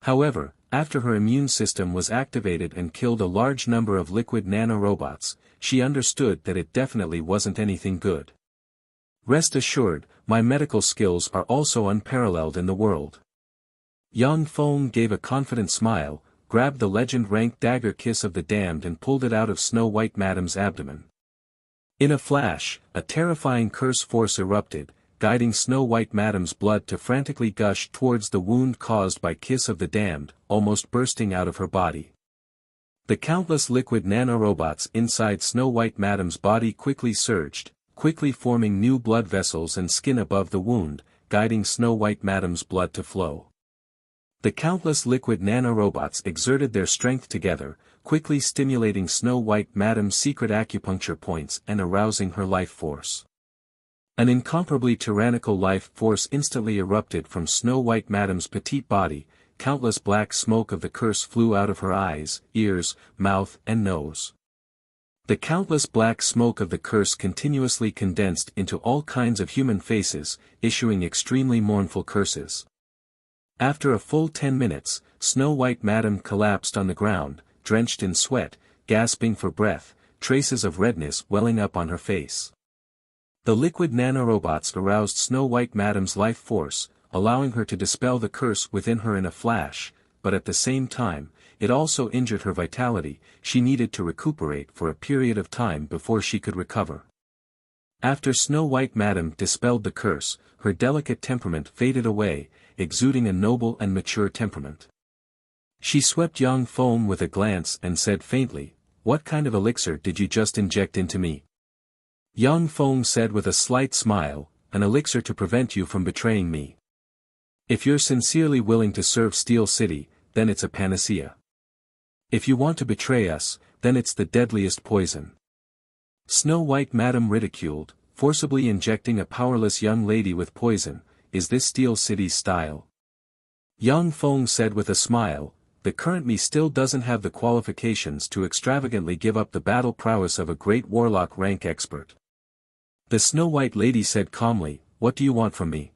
Speaker 1: However, after her immune system was activated and killed a large number of liquid nanorobots, she understood that it definitely wasn't anything good. Rest assured, my medical skills are also unparalleled in the world. Yang Feng gave a confident smile, grabbed the legend-rank dagger Kiss of the Damned and pulled it out of Snow White Madam's abdomen. In a flash, a terrifying curse force erupted, guiding Snow White Madam's blood to frantically gush towards the wound caused by Kiss of the Damned, almost bursting out of her body. The countless liquid nanorobots inside Snow White Madam's body quickly surged, quickly forming new blood vessels and skin above the wound, guiding Snow White Madam's blood to flow. The countless liquid nanorobots exerted their strength together, quickly stimulating Snow White Madam's secret acupuncture points and arousing her life force. An incomparably tyrannical life force instantly erupted from Snow White Madam's petite body. Countless black smoke of the curse flew out of her eyes, ears, mouth and nose. The countless black smoke of the curse continuously condensed into all kinds of human faces, issuing extremely mournful curses. After a full 10 minutes, Snow White Madam collapsed on the ground, drenched in sweat, gasping for breath, traces of redness welling up on her face. The liquid nanorobots aroused Snow White Madam's life force, allowing her to dispel the curse within her in a flash, but at the same time, it also injured her vitality. She needed to recuperate for a period of time before she could recover. After Snow White Madam dispelled the curse, her delicate temperament faded away, exuding a noble and mature temperament. She swept Yang Feng with a glance and said faintly, "What kind of elixir did you just inject into me?" Yang Feng said with a slight smile, "An elixir to prevent you from betraying me. If you're sincerely willing to serve Steel City, then it's a panacea. If you want to betray us, then it's the deadliest poison." Snow White Madam ridiculed, forcibly injecting a powerless young lady with poison. Is this Steel City's style? Yang Feng said with a smile, "The current me still doesn't have the qualifications to extravagantly give up the battle prowess of a great warlock rank expert." The Snow White lady said calmly, "What do you want from me?"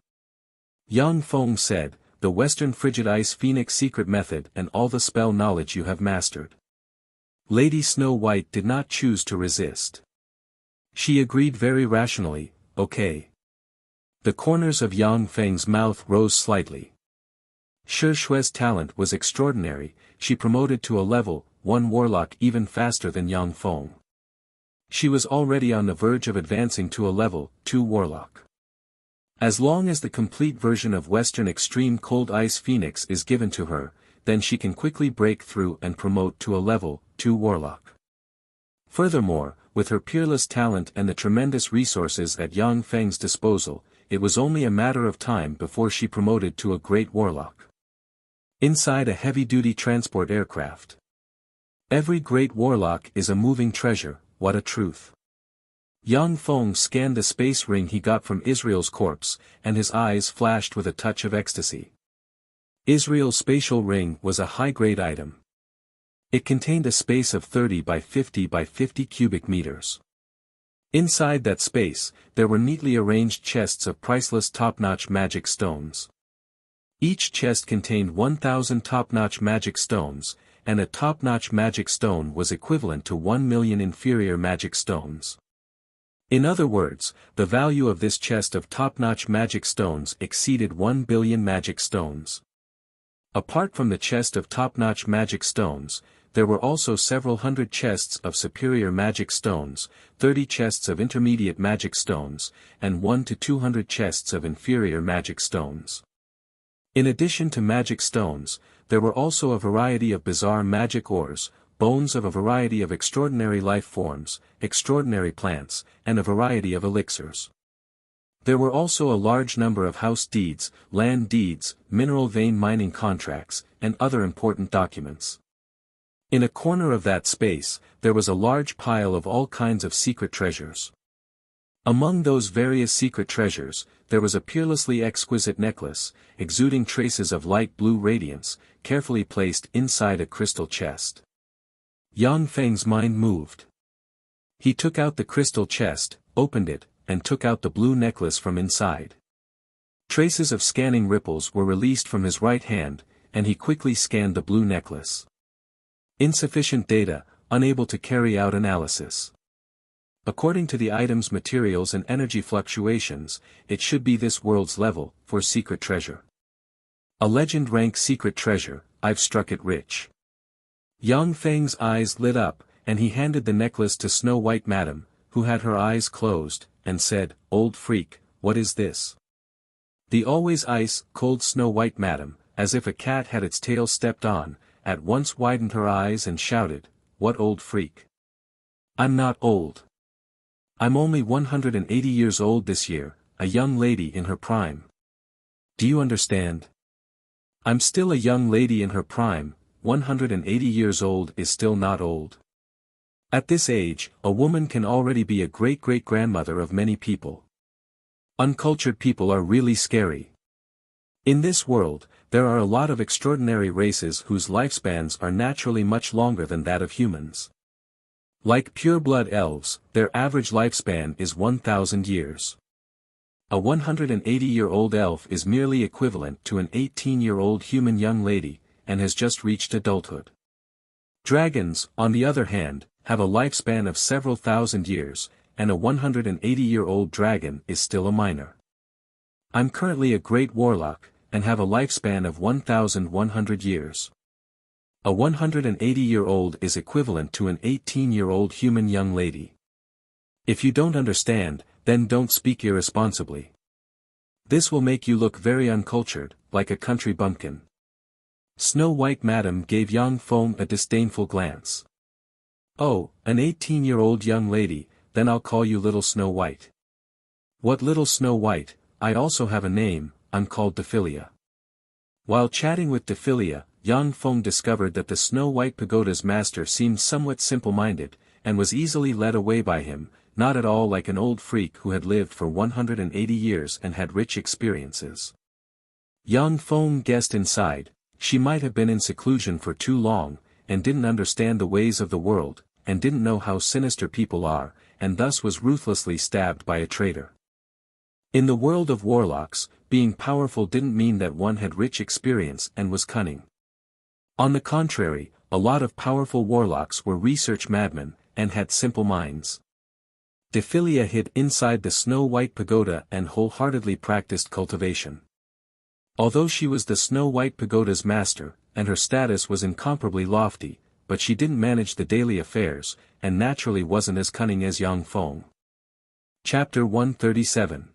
Speaker 1: Yang Feng said, "The Western Frigid Ice Phoenix secret method and all the spell knowledge you have mastered." Lady Snow White did not choose to resist. She agreed very rationally, "Okay." The corners of Yang Feng's mouth rose slightly. Shi Shui's talent was extraordinary. She promoted to a level 1 warlock even faster than Yang Feng. She was already on the verge of advancing to a level 2 warlock. As long as the complete version of Western Extreme Cold Ice Phoenix is given to her, then she can quickly break through and promote to a level 2 warlock. Furthermore, with her peerless talent and the tremendous resources at Yang Feng's disposal, it was only a matter of time before she promoted to a great warlock. Inside a heavy-duty transport aircraft. Every great warlock is a moving treasure, what a truth. Yang Feng scanned the space ring he got from Israel's corpse, and his eyes flashed with a touch of ecstasy. Israel's spatial ring was a high-grade item. It contained a space of 30 by 50 by 50 cubic meters. Inside that space, there were neatly arranged chests of priceless top-notch magic stones. Each chest contained 1,000 top-notch magic stones, and a top-notch magic stone was equivalent to 1 million inferior magic stones. In other words, the value of this chest of top-notch magic stones exceeded 1 billion magic stones. Apart from the chest of top-notch magic stones, there were also several hundred chests of superior magic stones, 30 chests of intermediate magic stones, and 1 to 200 chests of inferior magic stones. In addition to magic stones, there were also a variety of bizarre magic ores, bones of a variety of extraordinary life forms, extraordinary plants, and a variety of elixirs. There were also a large number of house deeds, land deeds, mineral vein mining contracts, and other important documents. In a corner of that space, there was a large pile of all kinds of secret treasures. Among those various secret treasures, there was a peerlessly exquisite necklace, exuding traces of light blue radiance, carefully placed inside a crystal chest. Yang Feng's mind moved. He took out the crystal chest, opened it, and took out the blue necklace from inside. Traces of scanning ripples were released from his right hand, and he quickly scanned the blue necklace. Insufficient data, unable to carry out analysis. According to the item's materials and energy fluctuations, it should be this world's level, for secret treasure. A legend rank secret treasure, I've struck it rich. Yang Feng's eyes lit up, and he handed the necklace to Snow White Madam, who had her eyes closed, and said, "Old freak, what is this?" The always ice-cold Snow White Madam, as if a cat had its tail stepped on, at once widened her eyes and shouted, "What old freak? I'm not old. I'm only 180 years old this year, a young lady in her prime. Do you understand? I'm still a young lady in her prime, 180 years old is still not old. At this age, a woman can already be a great-great-grandmother of many people. Uncultured people are really scary. In this world, there are a lot of extraordinary races whose lifespans are naturally much longer than that of humans. Like pure-blood elves, their average lifespan is 1,000 years. A 180-year-old elf is merely equivalent to an 18-year-old human young lady, and has just reached adulthood. Dragons, on the other hand, have a lifespan of several thousand years, and a 180-year-old dragon is still a minor. I'm currently a great warlock, and have a lifespan of 1,100 years. A 180-year-old is equivalent to an 18-year-old human young lady. If you don't understand, then don't speak irresponsibly. This will make you look very uncultured, like a country bumpkin. Snow White Madam gave Yang Feng a disdainful glance. Oh, an 18-year-old young lady, then I'll call you Little Snow White. What Little Snow White? I also have a name, I'm called Dephilia. While chatting with Dephilia, Yang Feng discovered that the Snow White Pagoda's master seemed somewhat simple-minded, and was easily led away by him, not at all like an old freak who had lived for 180 years and had rich experiences. Yang Feng guessed inside, she might have been in seclusion for too long, and didn't understand the ways of the world, and didn't know how sinister people are, and thus was ruthlessly stabbed by a traitor. In the world of warlocks, being powerful didn't mean that one had rich experience and was cunning. On the contrary, a lot of powerful warlocks were research madmen, and had simple minds. Dephilia hid inside the Snow White Pagoda and wholeheartedly practiced cultivation. Although she was the Snow White Pagoda's master, and her status was incomparably lofty, but she didn't manage the daily affairs, and naturally wasn't as cunning as Yang Feng. Chapter 137.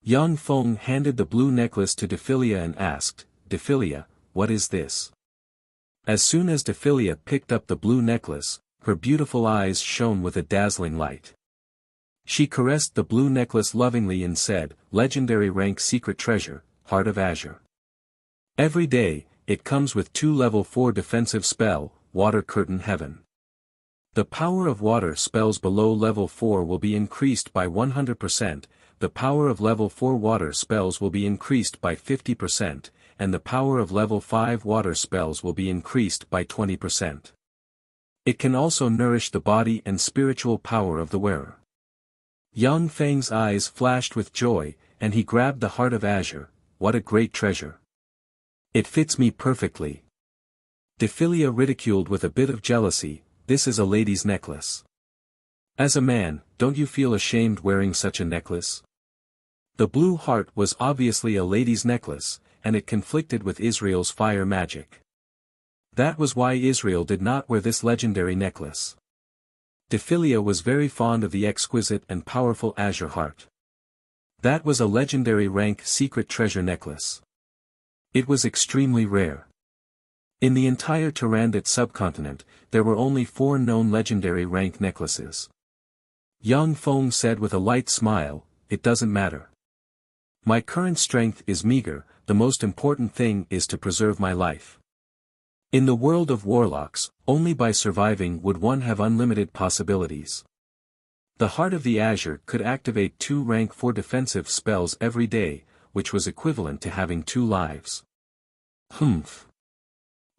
Speaker 1: Yang Feng handed the blue necklace to Dephilia and asked, "Dephilia, what is this?" As soon as Dephilia picked up the blue necklace, her beautiful eyes shone with a dazzling light. She caressed the blue necklace lovingly and said, "Legendary rank secret treasure, Heart of Azure. Every day, it comes with 2 level 4 defensive spell, Water Curtain Heaven. The power of water spells below level 4 will be increased by 100%, the power of level 4 water spells will be increased by 50%, and the power of level 5 water spells will be increased by 20%. It can also nourish the body and spiritual power of the wearer." Yang Feng's eyes flashed with joy, and he grabbed the Heart of Azure. What a great treasure. It fits me perfectly. Dephilia ridiculed with a bit of jealousy, "This is a lady's necklace. As a man, don't you feel ashamed wearing such a necklace?" The blue heart was obviously a lady's necklace, and it conflicted with Israel's fire magic. That was why Israel did not wear this legendary necklace. Dephilia was very fond of the exquisite and powerful azure heart. That was a legendary rank secret treasure necklace. It was extremely rare. In the entire Tyrannid subcontinent, there were only 4 known legendary rank necklaces. Yang Feng said with a light smile, "It doesn't matter. My current strength is meager, the most important thing is to preserve my life. In the world of warlocks, only by surviving would one have unlimited possibilities. The Heart of the Azure could activate 2 rank 4 defensive spells every day, which was equivalent to having 2 lives." Humph.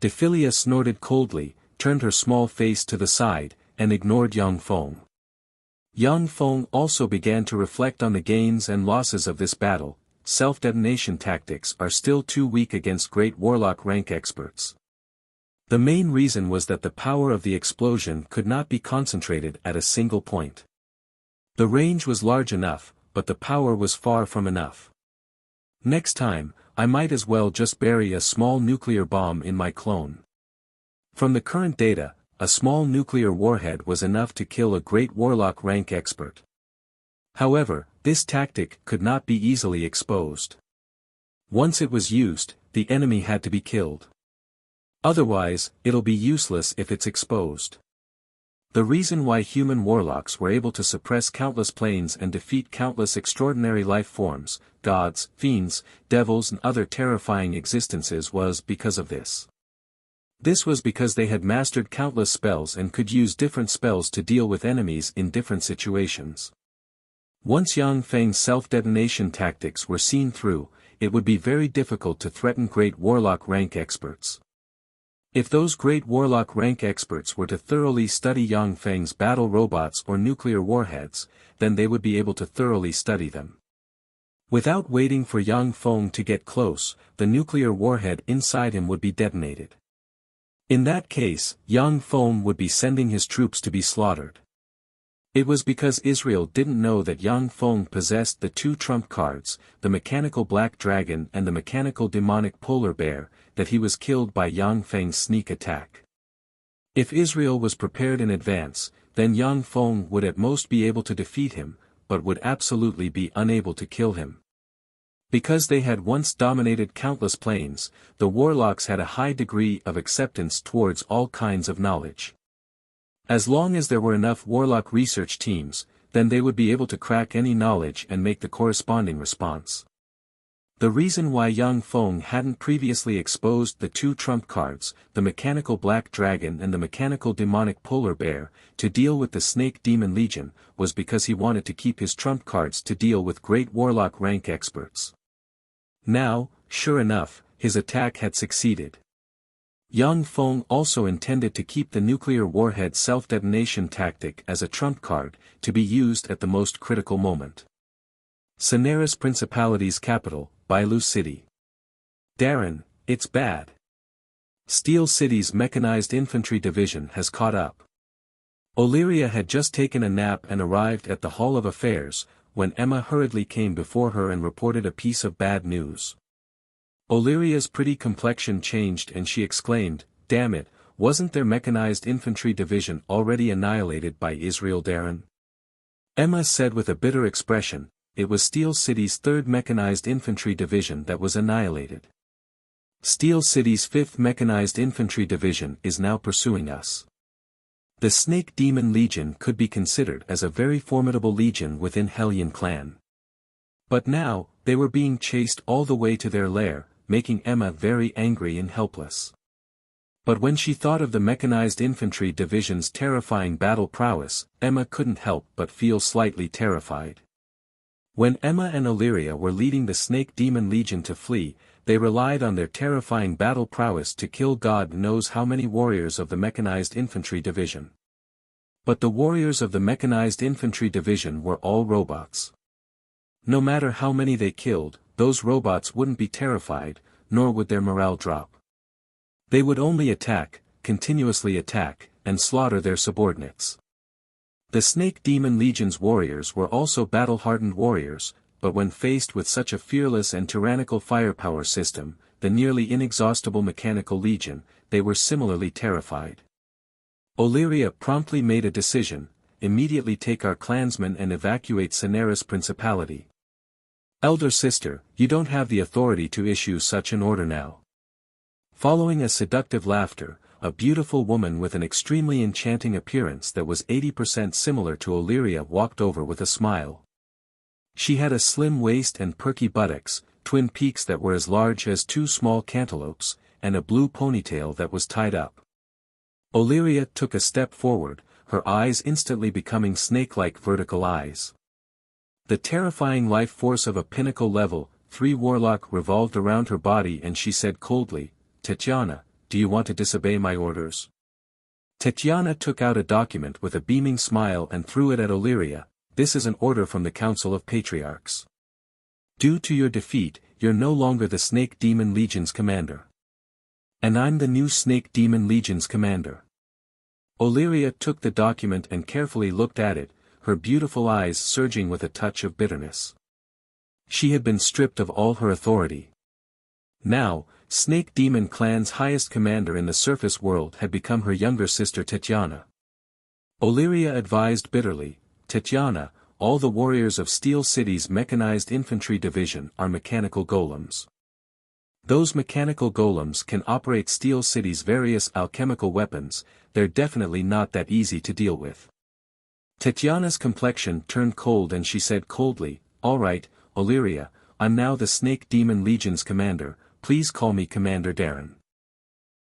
Speaker 1: Dephilia snorted coldly, turned her small face to the side, and ignored Yang Feng. Yang Feng also began to reflect on the gains and losses of this battle. Self-detonation tactics are still too weak against great warlock rank experts. The main reason was that the power of the explosion could not be concentrated at a single point. The range was large enough, but the power was far from enough. Next time, I might as well just bury a small nuclear bomb in my clone. From the current data, a small nuclear warhead was enough to kill a great warlock rank expert. However, this tactic could not be easily exposed. Once it was used, the enemy had to be killed. Otherwise, it'll be useless if it's exposed. The reason why human warlocks were able to suppress countless planes and defeat countless extraordinary life forms, gods, fiends, devils and other terrifying existences was because of this. This was because they had mastered countless spells and could use different spells to deal with enemies in different situations. Once Yang Feng's self-detonation tactics were seen through, it would be very difficult to threaten great warlock rank experts. If those great warlock rank experts were to thoroughly study Yang Feng's battle robots or nuclear warheads, then they would be able to thoroughly study them. Without waiting for Yang Feng to get close, the nuclear warhead inside him would be detonated. In that case, Yang Feng would be sending his troops to be slaughtered. It was because Israel didn't know that Yang Feng possessed the two trump cards, the mechanical black dragon and the mechanical demonic polar bear, that he was killed by Yang Feng's sneak attack. If Israel was prepared in advance, then Yang Feng would at most be able to defeat him, but would absolutely be unable to kill him. Because they had once dominated countless planes, the warlocks had a high degree of acceptance towards all kinds of knowledge. As long as there were enough warlock research teams, then they would be able to crack any knowledge and make the corresponding response. The reason why Yang Feng hadn't previously exposed the two trump cards, the mechanical black dragon and the mechanical demonic polar bear, to deal with the snake demon legion, was because he wanted to keep his trump cards to deal with great warlock rank experts. Now, sure enough, his attack had succeeded. Yang Feng also intended to keep the nuclear warhead self-detonation tactic as a trump card, to be used at the most critical moment. Cineris Principality's capital, Bailu City. Darren, it's bad. Steel City's mechanized infantry division has caught up. Illyria had just taken a nap and arrived at the Hall of Affairs, when Emma hurriedly came before her and reported a piece of bad news. Illyria's pretty complexion changed and she exclaimed, "Damn it, wasn't their mechanized infantry division already annihilated by Israel Darren?" Emma said with a bitter expression, "It was Steel City's 3rd Mechanized Infantry Division that was annihilated. Steel City's 5th Mechanized Infantry Division is now pursuing us." The Snake Demon Legion could be considered as a very formidable legion within Hellion clan. But now, they were being chased all the way to their lair, making Emma very angry and helpless. But when she thought of the Mechanized Infantry Division's terrifying battle prowess, Emma couldn't help but feel slightly terrified. When Emma and Illyria were leading the Snake Demon Legion to flee, they relied on their terrifying battle prowess to kill God knows how many warriors of the Mechanized Infantry Division. But the warriors of the Mechanized Infantry Division were all robots. No matter how many they killed, those robots wouldn't be terrified, nor would their morale drop. They would only attack, continuously attack, and slaughter their subordinates. The Snake Demon Legion's warriors were also battle-hardened warriors, but when faced with such a fearless and tyrannical firepower system, the nearly inexhaustible Mechanical Legion, they were similarly terrified. Illyria promptly made a decision: immediately take our clansmen and evacuate Cineris Principality. Elder sister, you don't have the authority to issue such an order now. Following a seductive laughter, a beautiful woman with an extremely enchanting appearance that was 80% similar to Illyria walked over with a smile. She had a slim waist and perky buttocks, twin peaks that were as large as 2 small cantaloupes, and a blue ponytail that was tied up. Illyria took a step forward, her eyes instantly becoming snake-like vertical eyes. The terrifying life force of a pinnacle level 3 warlock revolved around her body and she said coldly, "Tatiana, do you want to disobey my orders?" Tatiana took out a document with a beaming smile and threw it at Illyria. "This is an order from the Council of Patriarchs. Due to your defeat, you're no longer the Snake Demon Legion's commander. And I'm the new Snake Demon Legion's commander." Illyria took the document and carefully looked at it, her beautiful eyes surging with a touch of bitterness. She had been stripped of all her authority. Now, Snake Demon Clan's highest commander in the surface world had become her younger sister Tetiana. Illyria advised bitterly, "Tetiana, all the warriors of Steel City's mechanized infantry division are mechanical golems. Those mechanical golems can operate Steel City's various alchemical weapons, they're definitely not that easy to deal with." Tetiana's complexion turned cold and she said coldly, "All right, Illyria, I'm now the Snake Demon Legion's commander, please call me Commander Darren.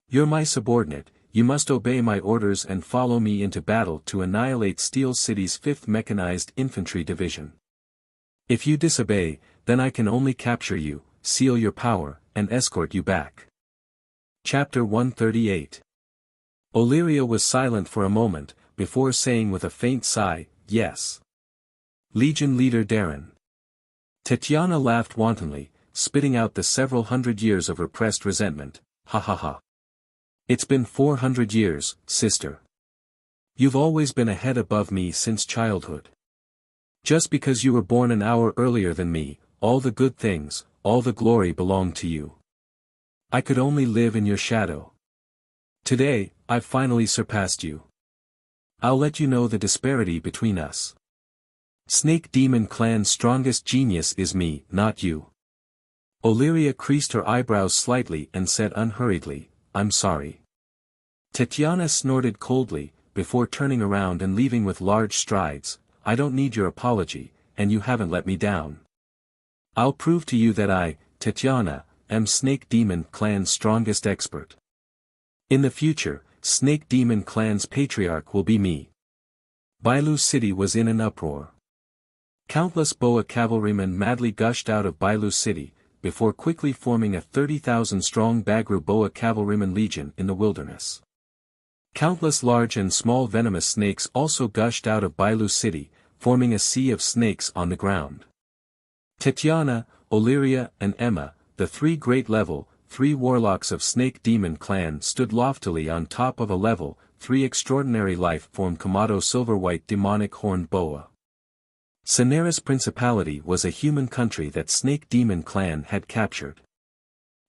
Speaker 1: You're my subordinate, you must obey my orders and follow me into battle to annihilate Steel City's 5th Mechanized Infantry Division. If you disobey, then I can only capture you, seal your power, and escort you back." Chapter 138. Illyria was silent for a moment, before saying with a faint sigh, "Yes. Legion Leader Darren." Tetiana laughed wantonly, spitting out the several hundred years of repressed resentment, "Ha ha ha. It's been 400 years, sister. You've always been a head above me since childhood. Just because you were born an hour earlier than me, all the good things, all the glory belonged to you. I could only live in your shadow. Today, I've finally surpassed you. I'll let you know the disparity between us. Snake Demon Clan's strongest genius is me, not you." Illyria creased her eyebrows slightly and said unhurriedly, "I'm sorry." Tetiana snorted coldly, before turning around and leaving with large strides, "I don't need your apology, and you haven't let me down. I'll prove to you that I, Tetiana, am Snake Demon Clan's strongest expert. In the future, Snake Demon Clan's patriarch will be me." Bailu City was in an uproar. Countless Boa cavalrymen madly gushed out of Bailu City, before quickly forming a 30,000-strong Bagru Boa cavalryman legion in the wilderness. Countless large and small venomous snakes also gushed out of Bailu City, forming a sea of snakes on the ground. Tetiana, Illyria and Emma, the 3 great level, 3 warlocks of Snake Demon Clan stood loftily on top of a level, 3 extraordinary life-form Komodo silver-white demonic horned boa. Cineris Principality was a human country that Snake Demon Clan had captured.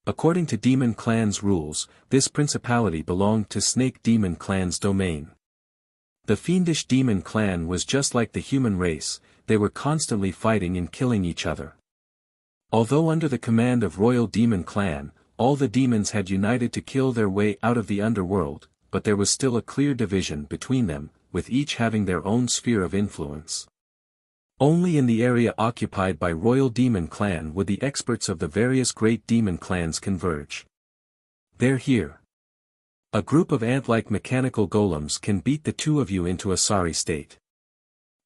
Speaker 1: According to Demon Clan's rules, this principality belonged to Snake Demon Clan's domain. The fiendish Demon Clan was just like the human race, they were constantly fighting and killing each other. Although under the command of Royal Demon Clan, all the demons had united to kill their way out of the underworld, but there was still a clear division between them, with each having their own sphere of influence. Only in the area occupied by Royal Demon Clan would the experts of the various great demon clans converge. They're here. A group of ant-like mechanical golems can beat the 2 of you into a sorry state.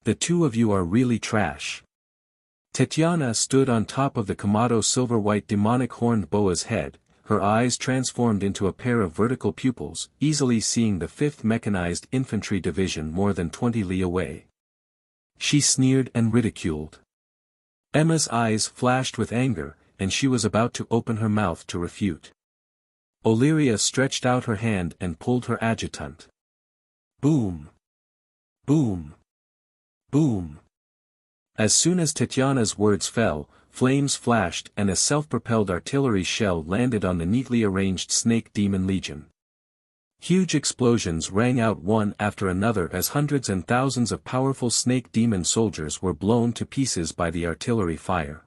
Speaker 1: The 2 of you are really trash. Tetiana stood on top of the Komodo silver-white demonic horned boa's head, her eyes transformed into a pair of vertical pupils, easily seeing the 5th Mechanized Infantry Division more than 20 li away. She sneered and ridiculed. Emma's eyes flashed with anger, and she was about to open her mouth to refute. Illyria stretched out her hand and pulled her adjutant. Boom! Boom! Boom! As soon as Tetiana's words fell, flames flashed and a self-propelled artillery shell landed on the neatly arranged Snake Demon Legion. Huge explosions rang out one after another as hundreds and thousands of powerful Snake Demon soldiers were blown to pieces by the artillery fire.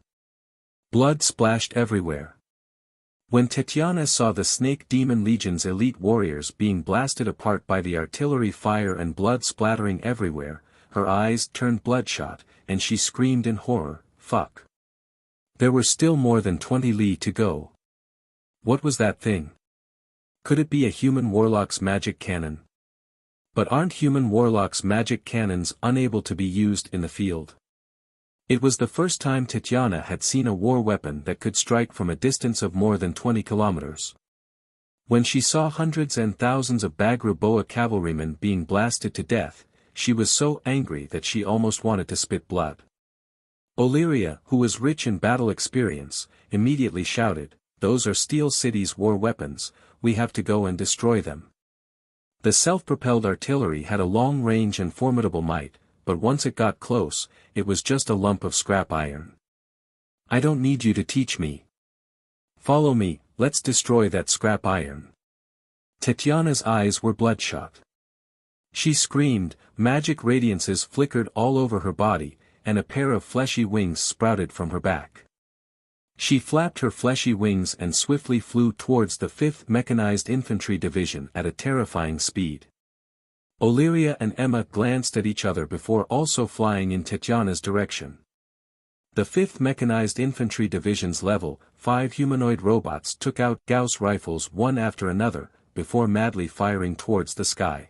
Speaker 1: Blood splashed everywhere. When Tetiana saw the Snake Demon Legion's elite warriors being blasted apart by the artillery fire and blood splattering everywhere, her eyes turned bloodshot, and she screamed in horror, "Fuck!" There were still more than 20 li to go. What was that thing? Could it be a human warlock's magic cannon? But aren't human warlocks' magic cannons unable to be used in the field? It was the first time Tetiana had seen a war weapon that could strike from a distance of more than 20 kilometers. When she saw hundreds and thousands of Bagru Boa cavalrymen being blasted to death, she was so angry that she almost wanted to spit blood. Illyria, who was rich in battle experience, immediately shouted, "Those are Steel City's war weapons, we have to go and destroy them." The self-propelled artillery had a long range and formidable might, but once it got close, it was just a lump of scrap iron. I don't need you to teach me. Follow me, let's destroy that scrap iron. Tatiana's eyes were bloodshot. She screamed, magic radiances flickered all over her body, and a pair of fleshy wings sprouted from her back. She flapped her fleshy wings and swiftly flew towards the 5th Mechanized Infantry Division at a terrifying speed. Illyria and Emma glanced at each other before also flying in Tatiana's direction. The 5th Mechanized Infantry Division's Level 5 humanoid robots took out Gauss rifles one after another, before madly firing towards the sky.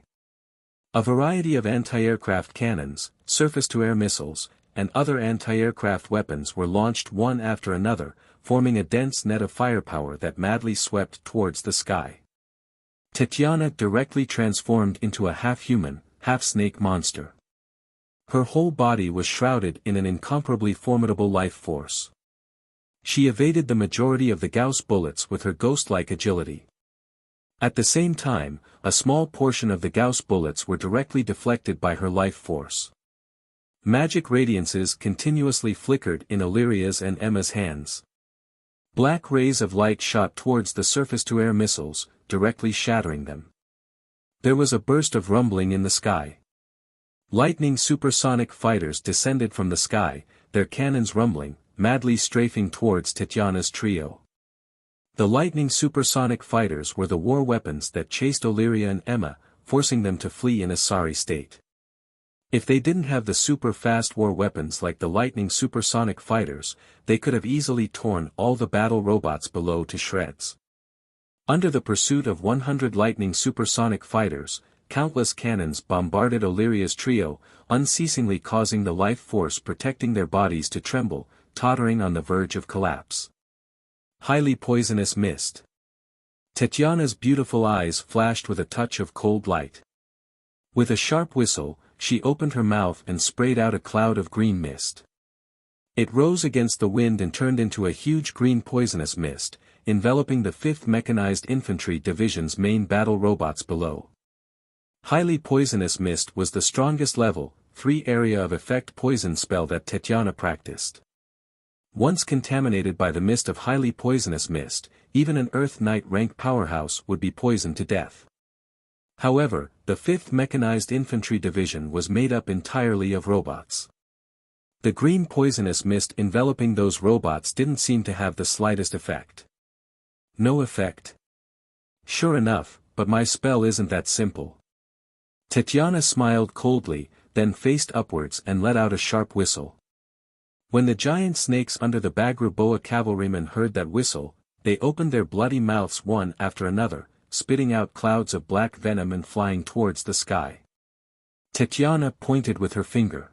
Speaker 1: A variety of anti-aircraft cannons, surface-to-air missiles, and other anti-aircraft weapons were launched one after another, forming a dense net of firepower that madly swept towards the sky. Tatiana directly transformed into a half-human, half-snake monster. Her whole body was shrouded in an incomparably formidable life force. She evaded the majority of the Gauss bullets with her ghost-like agility. At the same time, a small portion of the Gauss bullets were directly deflected by her life force. Magic radiances continuously flickered in Illyria's and Emma's hands. Black rays of light shot towards the surface-to-air missiles, directly shattering them. There was a burst of rumbling in the sky. Lightning supersonic fighters descended from the sky, their cannons rumbling, madly strafing towards Tatiana's trio. The lightning supersonic fighters were the war weapons that chased Illyria and Emma, forcing them to flee in a sorry state. If they didn't have the super-fast war weapons like the lightning supersonic fighters, they could have easily torn all the battle robots below to shreds. Under the pursuit of 100 lightning supersonic fighters, countless cannons bombarded Illyria's trio, unceasingly causing the life force protecting their bodies to tremble, tottering on the verge of collapse. Highly poisonous mist. Tatiana's beautiful eyes flashed with a touch of cold light. With a sharp whistle, she opened her mouth and sprayed out a cloud of green mist. It rose against the wind and turned into a huge green poisonous mist, enveloping the 5th Mechanized Infantry Division's main battle robots below. Highly poisonous mist was the strongest level 3 area of effect poison spell that Tatiana practiced. Once contaminated by the mist of highly poisonous mist, even an Earth Knight rank powerhouse would be poisoned to death. However, the 5th Mechanized Infantry Division was made up entirely of robots. The green poisonous mist enveloping those robots didn't seem to have the slightest effect. No effect? Sure enough, but my spell isn't that simple. Tatiana smiled coldly, then faced upwards and let out a sharp whistle. When the giant snakes under the Bagru cavalrymen heard that whistle, they opened their bloody mouths one after another, spitting out clouds of black venom and flying towards the sky. Tatiana pointed with her finger.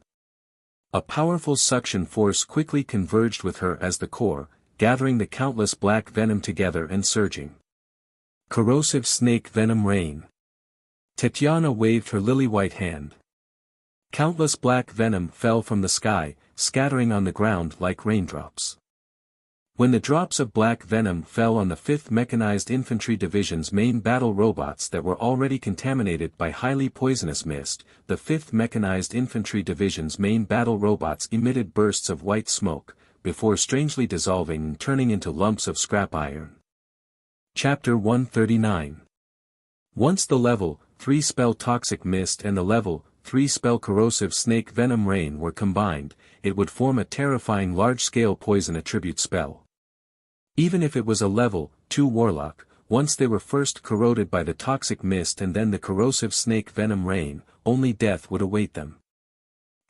Speaker 1: A powerful suction force quickly converged with her as the core, gathering the countless black venom together and surging. Corrosive snake venom rain. Tatiana waved her lily-white hand. Countless black venom fell from the sky, scattering on the ground like raindrops. When the drops of black venom fell on the 5th Mechanized Infantry Division's main battle robots that were already contaminated by highly poisonous mist, the 5th Mechanized Infantry Division's main battle robots emitted bursts of white smoke, before strangely dissolving and turning into lumps of scrap iron. Chapter 139. Once the level 3 spell Toxic Mist and the level 3 spell Corrosive Snake Venom Rain were combined, it would form a terrifying large-scale poison attribute spell. Even if it was a level 2 Warlock, once they were first corroded by the Toxic Mist and then the Corrosive Snake Venom Rain, only death would await them.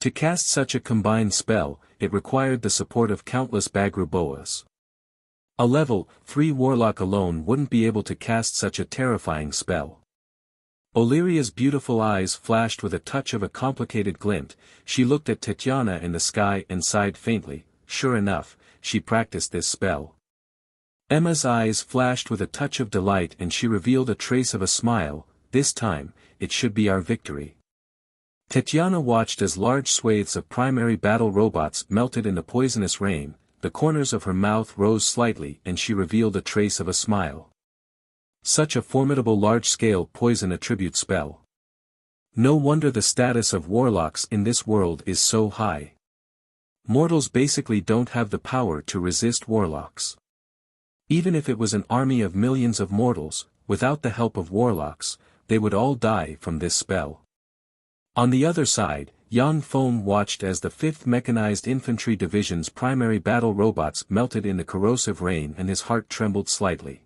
Speaker 1: To cast such a combined spell, it required the support of countless Bagru Boas. A level 3 Warlock alone wouldn't be able to cast such a terrifying spell. Illyria's beautiful eyes flashed with a touch of a complicated glint. She looked at Tatiana in the sky and sighed faintly. Sure enough, she practiced this spell. Emma's eyes flashed with a touch of delight and she revealed a trace of a smile. This time, it should be our victory. Tatiana watched as large swathes of primary battle robots melted in the poisonous rain. The corners of her mouth rose slightly and she revealed a trace of a smile. Such a formidable large-scale poison attribute spell. No wonder the status of warlocks in this world is so high. Mortals basically don't have the power to resist warlocks. Even if it was an army of millions of mortals, without the help of warlocks, they would all die from this spell. On the other side, Yang Feng watched as the 5th Mechanized Infantry Division's primary battle robots melted in the corrosive rain, and his heart trembled slightly.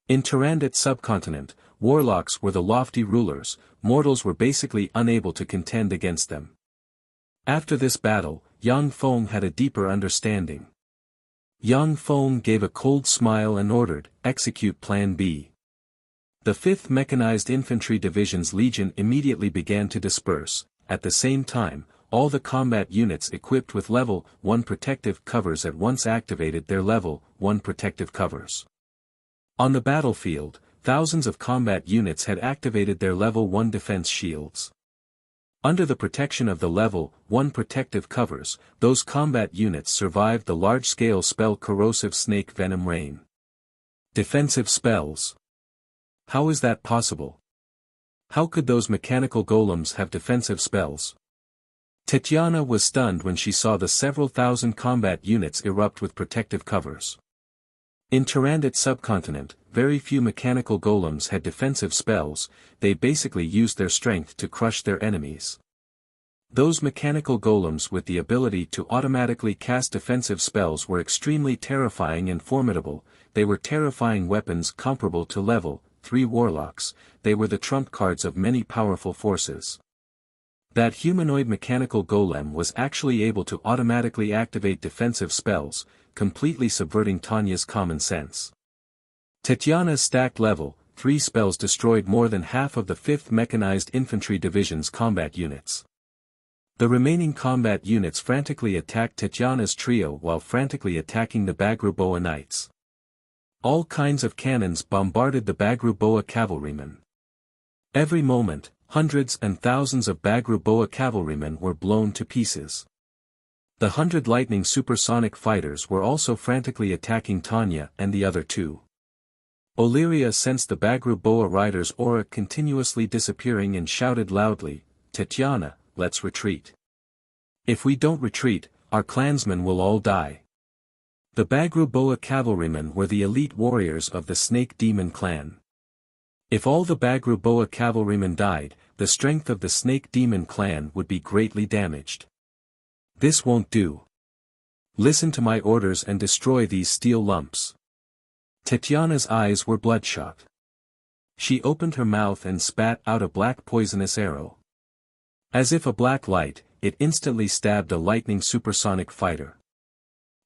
Speaker 1: In Tyrannid subcontinent, warlocks were the lofty rulers, mortals were basically unable to contend against them. After this battle, Yang Feng had a deeper understanding. Yang Feng gave a cold smile and ordered, "Execute Plan B." The 5th Mechanized Infantry Division's legion immediately began to disperse. At the same time, all the combat units equipped with Level 1 protective covers at once activated their Level 1 protective covers. On the battlefield, thousands of combat units had activated their Level 1 defense shields. Under the protection of the Level 1 protective covers, those combat units survived the large-scale spell Corrosive Snake Venom Rain. Defensive spells. How is that possible? How could those mechanical golems have defensive spells? Tatiana was stunned when she saw the several thousand combat units erupt with protective covers. In Tyrannid subcontinent, very few mechanical golems had defensive spells, they basically used their strength to crush their enemies. Those mechanical golems with the ability to automatically cast defensive spells were extremely terrifying and formidable, they were terrifying weapons comparable to Level 3 warlocks, they were the trump cards of many powerful forces. That humanoid mechanical golem was actually able to automatically activate defensive spells, completely subverting Tanya's common sense. Tatiana's stacked Level 3 spells destroyed more than half of the 5th Mechanized Infantry Division's combat units. The remaining combat units frantically attacked Tatiana's trio while frantically attacking the Bagruboa Knights. All kinds of cannons bombarded the Bagruboa cavalrymen. Every moment, hundreds and thousands of Bagruboa cavalrymen were blown to pieces. The 100 Lightning supersonic fighters were also frantically attacking Tanya and the other two. Illyria sensed the Bagruboa rider's aura continuously disappearing and shouted loudly, "Tatiana, let's retreat. If we don't retreat, our clansmen will all die." The Bagruboa cavalrymen were the elite warriors of the Snake Demon clan. If all the Bagruboa cavalrymen died, the strength of the Snake Demon clan would be greatly damaged. "This won't do. Listen to my orders and destroy these steel lumps." Tatiana's eyes were bloodshot. She opened her mouth and spat out a black poisonous arrow. As if a black light, it instantly stabbed a lightning supersonic fighter.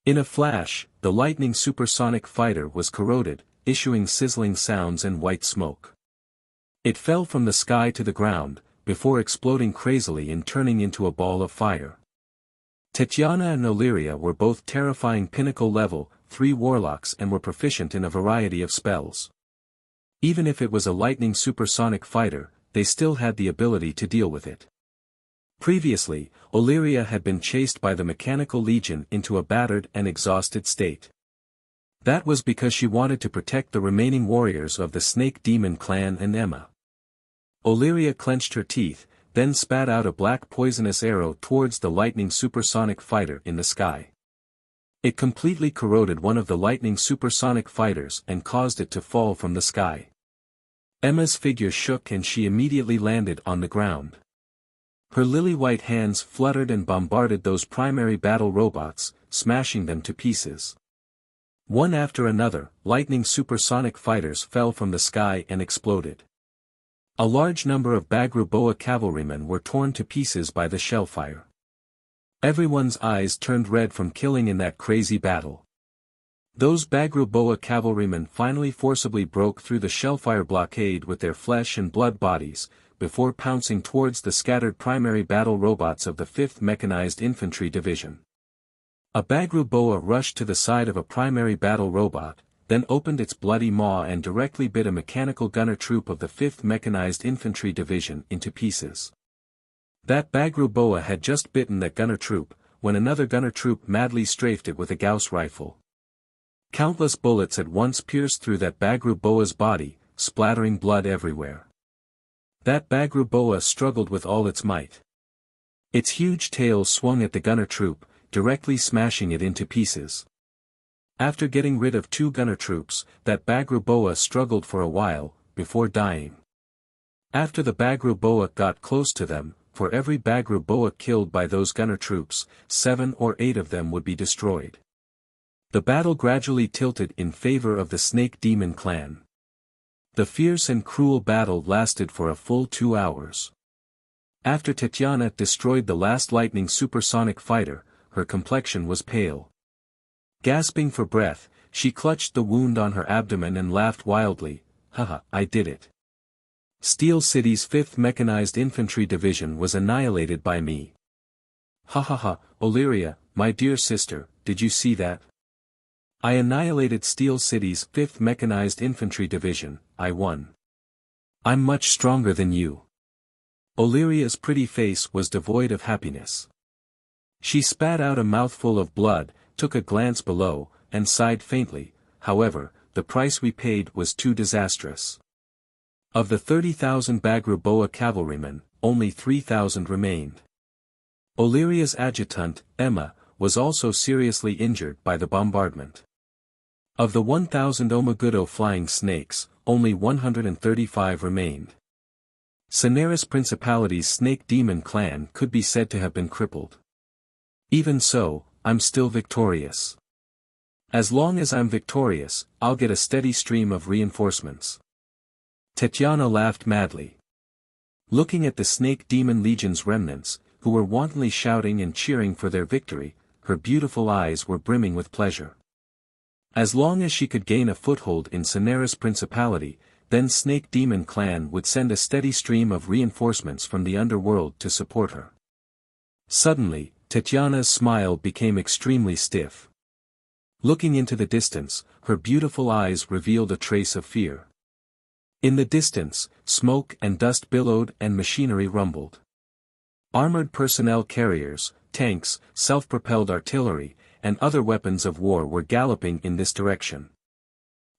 Speaker 1: In a flash, the lightning supersonic fighter was corroded, issuing sizzling sounds and white smoke. It fell from the sky to the ground, before exploding crazily and turning into a ball of fire. Tatiana and Illyria were both terrifying pinnacle Level 3 warlocks and were proficient in a variety of spells. Even if it was a lightning supersonic fighter, they still had the ability to deal with it. Previously, Illyria had been chased by the Mechanical Legion into a battered and exhausted state. That was because she wanted to protect the remaining warriors of the Snake Demon clan and Emma. Illyria clenched her teeth, then spat out a black poisonous arrow towards the lightning supersonic fighter in the sky. It completely corroded one of the lightning supersonic fighters and caused it to fall from the sky. Emma's figure shook and she immediately landed on the ground. Her lily-white hands fluttered and bombarded those primary battle robots, smashing them to pieces. One after another, lightning supersonic fighters fell from the sky and exploded. A large number of Bagruboa cavalrymen were torn to pieces by the shellfire. Everyone's eyes turned red from killing in that crazy battle. Those Bagruboa cavalrymen finally forcibly broke through the shellfire blockade with their flesh and blood bodies, before pouncing towards the scattered primary battle robots of the 5th Mechanized Infantry Division. A Bagruboa rushed to the side of a primary battle robot, then opened its bloody maw and directly bit a mechanical gunner troop of the 5th Mechanized Infantry Division into pieces. That Bagruboa had just bitten that gunner troop, when another gunner troop madly strafed it with a Gauss rifle. Countless bullets at once pierced through that Bagruboa's body, splattering blood everywhere. That Bagru boa struggled with all its might. Its huge tail swung at the gunner troop, directly smashing it into pieces. After getting rid of 2 gunner troops, that Bagru boa struggled for a while, before dying. After the Bagru boa got close to them, for every Bagru boa killed by those gunner troops, 7 or 8 of them would be destroyed. The battle gradually tilted in favor of the Snake Demon clan. The fierce and cruel battle lasted for a full 2 hours. After Tatiana destroyed the last lightning supersonic fighter, her complexion was pale. Gasping for breath, she clutched the wound on her abdomen and laughed wildly, "Haha, I did it. Steel City's 5th Mechanized Infantry Division was annihilated by me. Ha ha ha, Illyria, my dear sister, did you see that? I annihilated Steel City's 5th Mechanized Infantry Division, I won. I'm much stronger than you." Illyria's pretty face was devoid of happiness. She spat out a mouthful of blood, took a glance below, and sighed faintly. However, the price we paid was too disastrous. Of the 30,000 Bagru boa cavalrymen, only 3,000 remained. Illyria's adjutant, Emma, was also seriously injured by the bombardment. Of the 1,000 Omagudo flying snakes, only 135 remained. Cineris Principality's Snake Demon clan could be said to have been crippled. Even so, I'm still victorious. As long as I'm victorious, I'll get a steady stream of reinforcements. Tatiana laughed madly. Looking at the Snake Demon Legion's remnants, who were wantonly shouting and cheering for their victory, her beautiful eyes were brimming with pleasure. As long as she could gain a foothold in Cineris Principality, then Snake Demon clan would send a steady stream of reinforcements from the underworld to support her. Suddenly, Tatiana's smile became extremely stiff. Looking into the distance, her beautiful eyes revealed a trace of fear. In the distance, smoke and dust billowed and machinery rumbled. Armored personnel carriers, tanks, self-propelled artillery, and other weapons of war were galloping in this direction.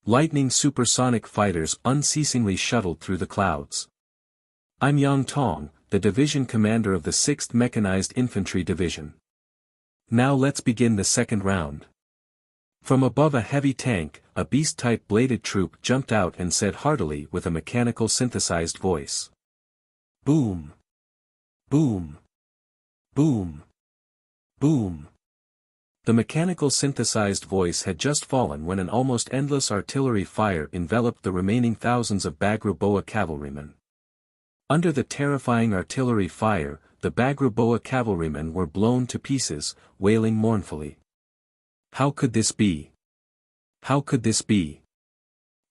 Speaker 1: Lightning supersonic fighters unceasingly shuttled through the clouds. I'm Yang Tong, the division commander of the 6th Mechanized Infantry Division. Now let's begin the second round. From above a heavy tank, a beast-type bladed troop jumped out and said heartily with a mechanical synthesized voice. Boom! Boom! Boom! Boom! The mechanical synthesized voice had just fallen when an almost endless artillery fire enveloped the remaining thousands of Bagru boa cavalrymen. Under the terrifying artillery fire, the Bagru boa cavalrymen were blown to pieces, wailing mournfully. How could this be? How could this be?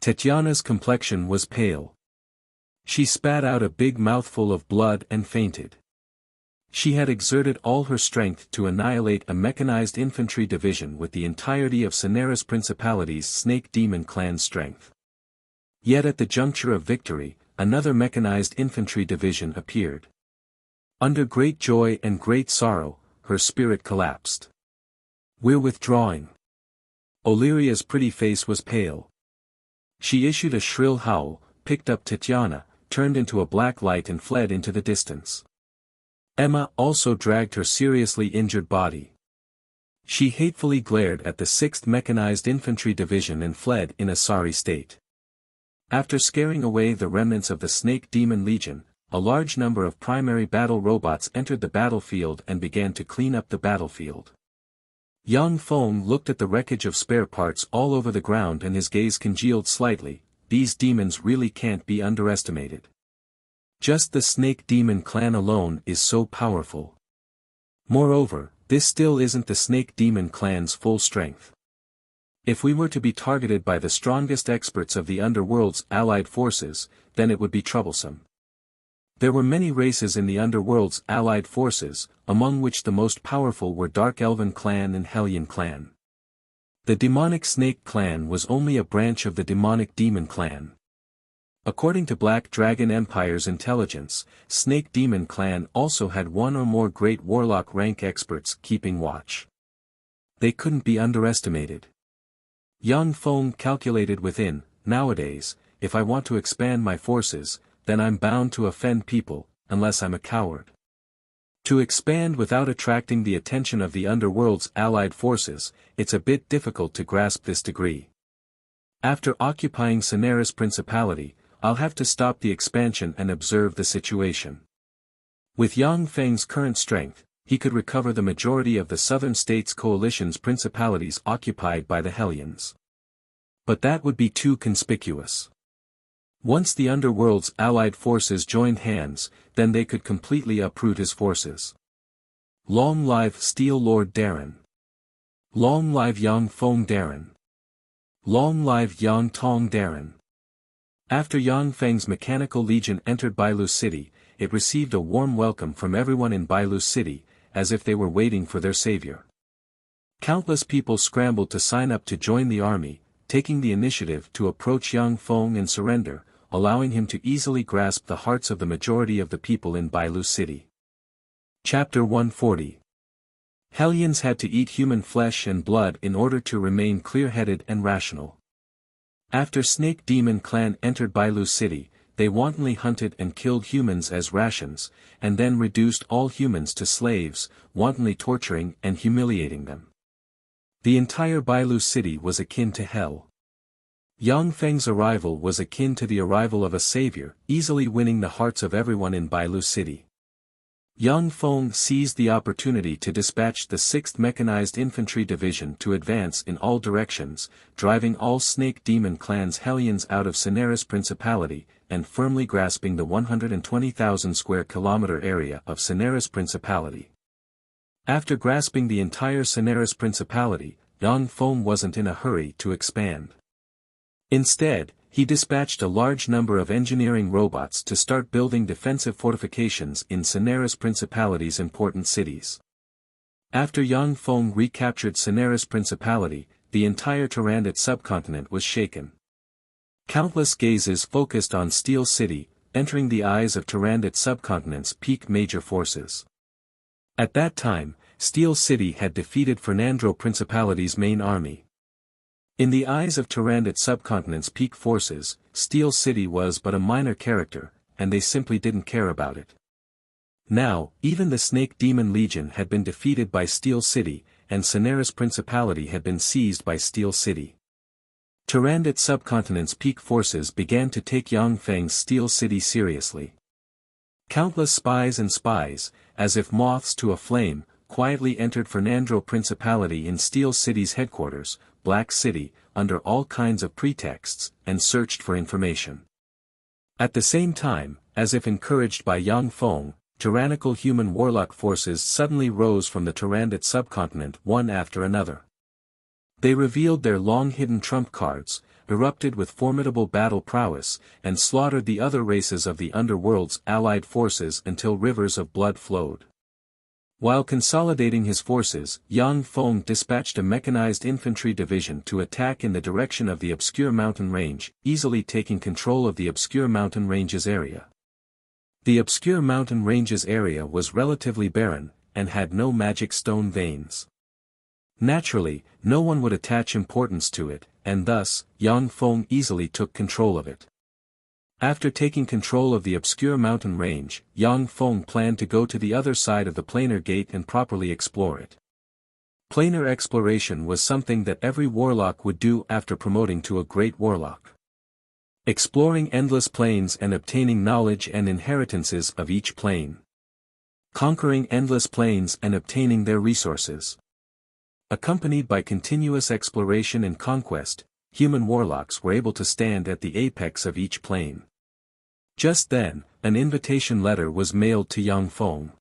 Speaker 1: Tatiana's complexion was pale. She spat out a big mouthful of blood and fainted. She had exerted all her strength to annihilate a mechanized infantry division with the entirety of Cineris Principality's Snake Demon clan's strength. Yet at the juncture of victory, another mechanized infantry division appeared. Under great joy and great sorrow, her spirit collapsed. We're withdrawing. Illyria's pretty face was pale. She issued a shrill howl, picked up Tatiana, turned into a black light and fled into the distance. Emma also dragged her seriously injured body. She hatefully glared at the 6th Mechanized Infantry Division and fled in a sorry state. After scaring away the remnants of the Snake Demon Legion, a large number of primary battle robots entered the battlefield and began to clean up the battlefield. Yang Feng looked at the wreckage of spare parts all over the ground and his gaze congealed slightly. These demons really can't be underestimated. Just the Snake Demon clan alone is so powerful. Moreover, this still isn't the Snake Demon clan's full strength. If we were to be targeted by the strongest experts of the underworld's allied forces, then it would be troublesome. There were many races in the underworld's allied forces, among which the most powerful were Dark Elven clan and Hellion clan. The demonic Snake clan was only a branch of the demonic Demon clan. According to Black Dragon Empire's intelligence, Snake Demon clan also had one or more great warlock rank experts keeping watch. They couldn't be underestimated. Yang Feng calculated within, nowadays, if I want to expand my forces, then I'm bound to offend people, unless I'm a coward. To expand without attracting the attention of the underworld's allied forces, it's a bit difficult to grasp this degree. After occupying Cineris Principality, I'll have to stop the expansion and observe the situation. With Yang Feng's current strength, he could recover the majority of the Southern States Coalition's principalities occupied by the Hellions. But that would be too conspicuous. Once the underworld's allied forces joined hands, then they could completely uproot his forces. Long live Steel Lord Darren. Long live Yang Feng Darren. Long live Yang Tong Darren. After Yang Feng's mechanical legion entered Bailu City, it received a warm welcome from everyone in Bailu City, as if they were waiting for their savior. Countless people scrambled to sign up to join the army, taking the initiative to approach Yang Feng and surrender, allowing him to easily grasp the hearts of the majority of the people in Bailu City. Chapter 140. Hellions had to eat human flesh and blood in order to remain clear-headed and rational. After Snake Demon Clan entered Bailu City, they wantonly hunted and killed humans as rations, and then reduced all humans to slaves, wantonly torturing and humiliating them. The entire Bailu City was akin to hell. Yang Feng's arrival was akin to the arrival of a savior, easily winning the hearts of everyone in Bailu City. Yang Feng seized the opportunity to dispatch the 6th Mechanized Infantry Division to advance in all directions, driving all Snake Demon Clan's Hellions out of Cineris Principality, and firmly grasping the 120,000 square kilometer area of Cineris Principality. After grasping the entire Cineris Principality, Yang Feng wasn't in a hurry to expand. Instead, he dispatched a large number of engineering robots to start building defensive fortifications in Cineris Principality's important cities. After Yang Feng recaptured Cineris Principality, the entire Tyrannid subcontinent was shaken. Countless gazes focused on Steel City, entering the eyes of Tyrannid subcontinent's peak major forces. At that time, Steel City had defeated Fernandro Principality's main army. In the eyes of Tyrannid subcontinent's peak forces, Steel City was but a minor character, and they simply didn't care about it. Now, even the Snake Demon Legion had been defeated by Steel City, and Cineris Principality had been seized by Steel City. Tyrannid subcontinent's peak forces began to take Yang Feng's Steel City seriously. Countless spies, as if moths to a flame, quietly entered Fernandro Principality in Steel City's headquarters, Black City, under all kinds of pretexts, and searched for information. At the same time, as if encouraged by Yang Feng, tyrannical human warlock forces suddenly rose from the Tyrannid subcontinent one after another. They revealed their long-hidden trump cards, erupted with formidable battle prowess, and slaughtered the other races of the underworld's allied forces until rivers of blood flowed. While consolidating his forces, Yang Feng dispatched a mechanized infantry division to attack in the direction of the Obscure Mountain Range, easily taking control of the Obscure Mountain Range's area. The Obscure Mountain Range's area was relatively barren, and had no magic stone veins. Naturally, no one would attach importance to it, and thus, Yang Feng easily took control of it. After taking control of the Obscure Mountain Range, Yang Feng planned to go to the other side of the Planar Gate and properly explore it. Planar exploration was something that every warlock would do after promoting to a great warlock. Exploring endless planes and obtaining knowledge and inheritances of each plane. Conquering endless planes and obtaining their resources. Accompanied by continuous exploration and conquest, human warlocks were able to stand at the apex of each plane. Just then, an invitation letter was mailed to Yang Feng.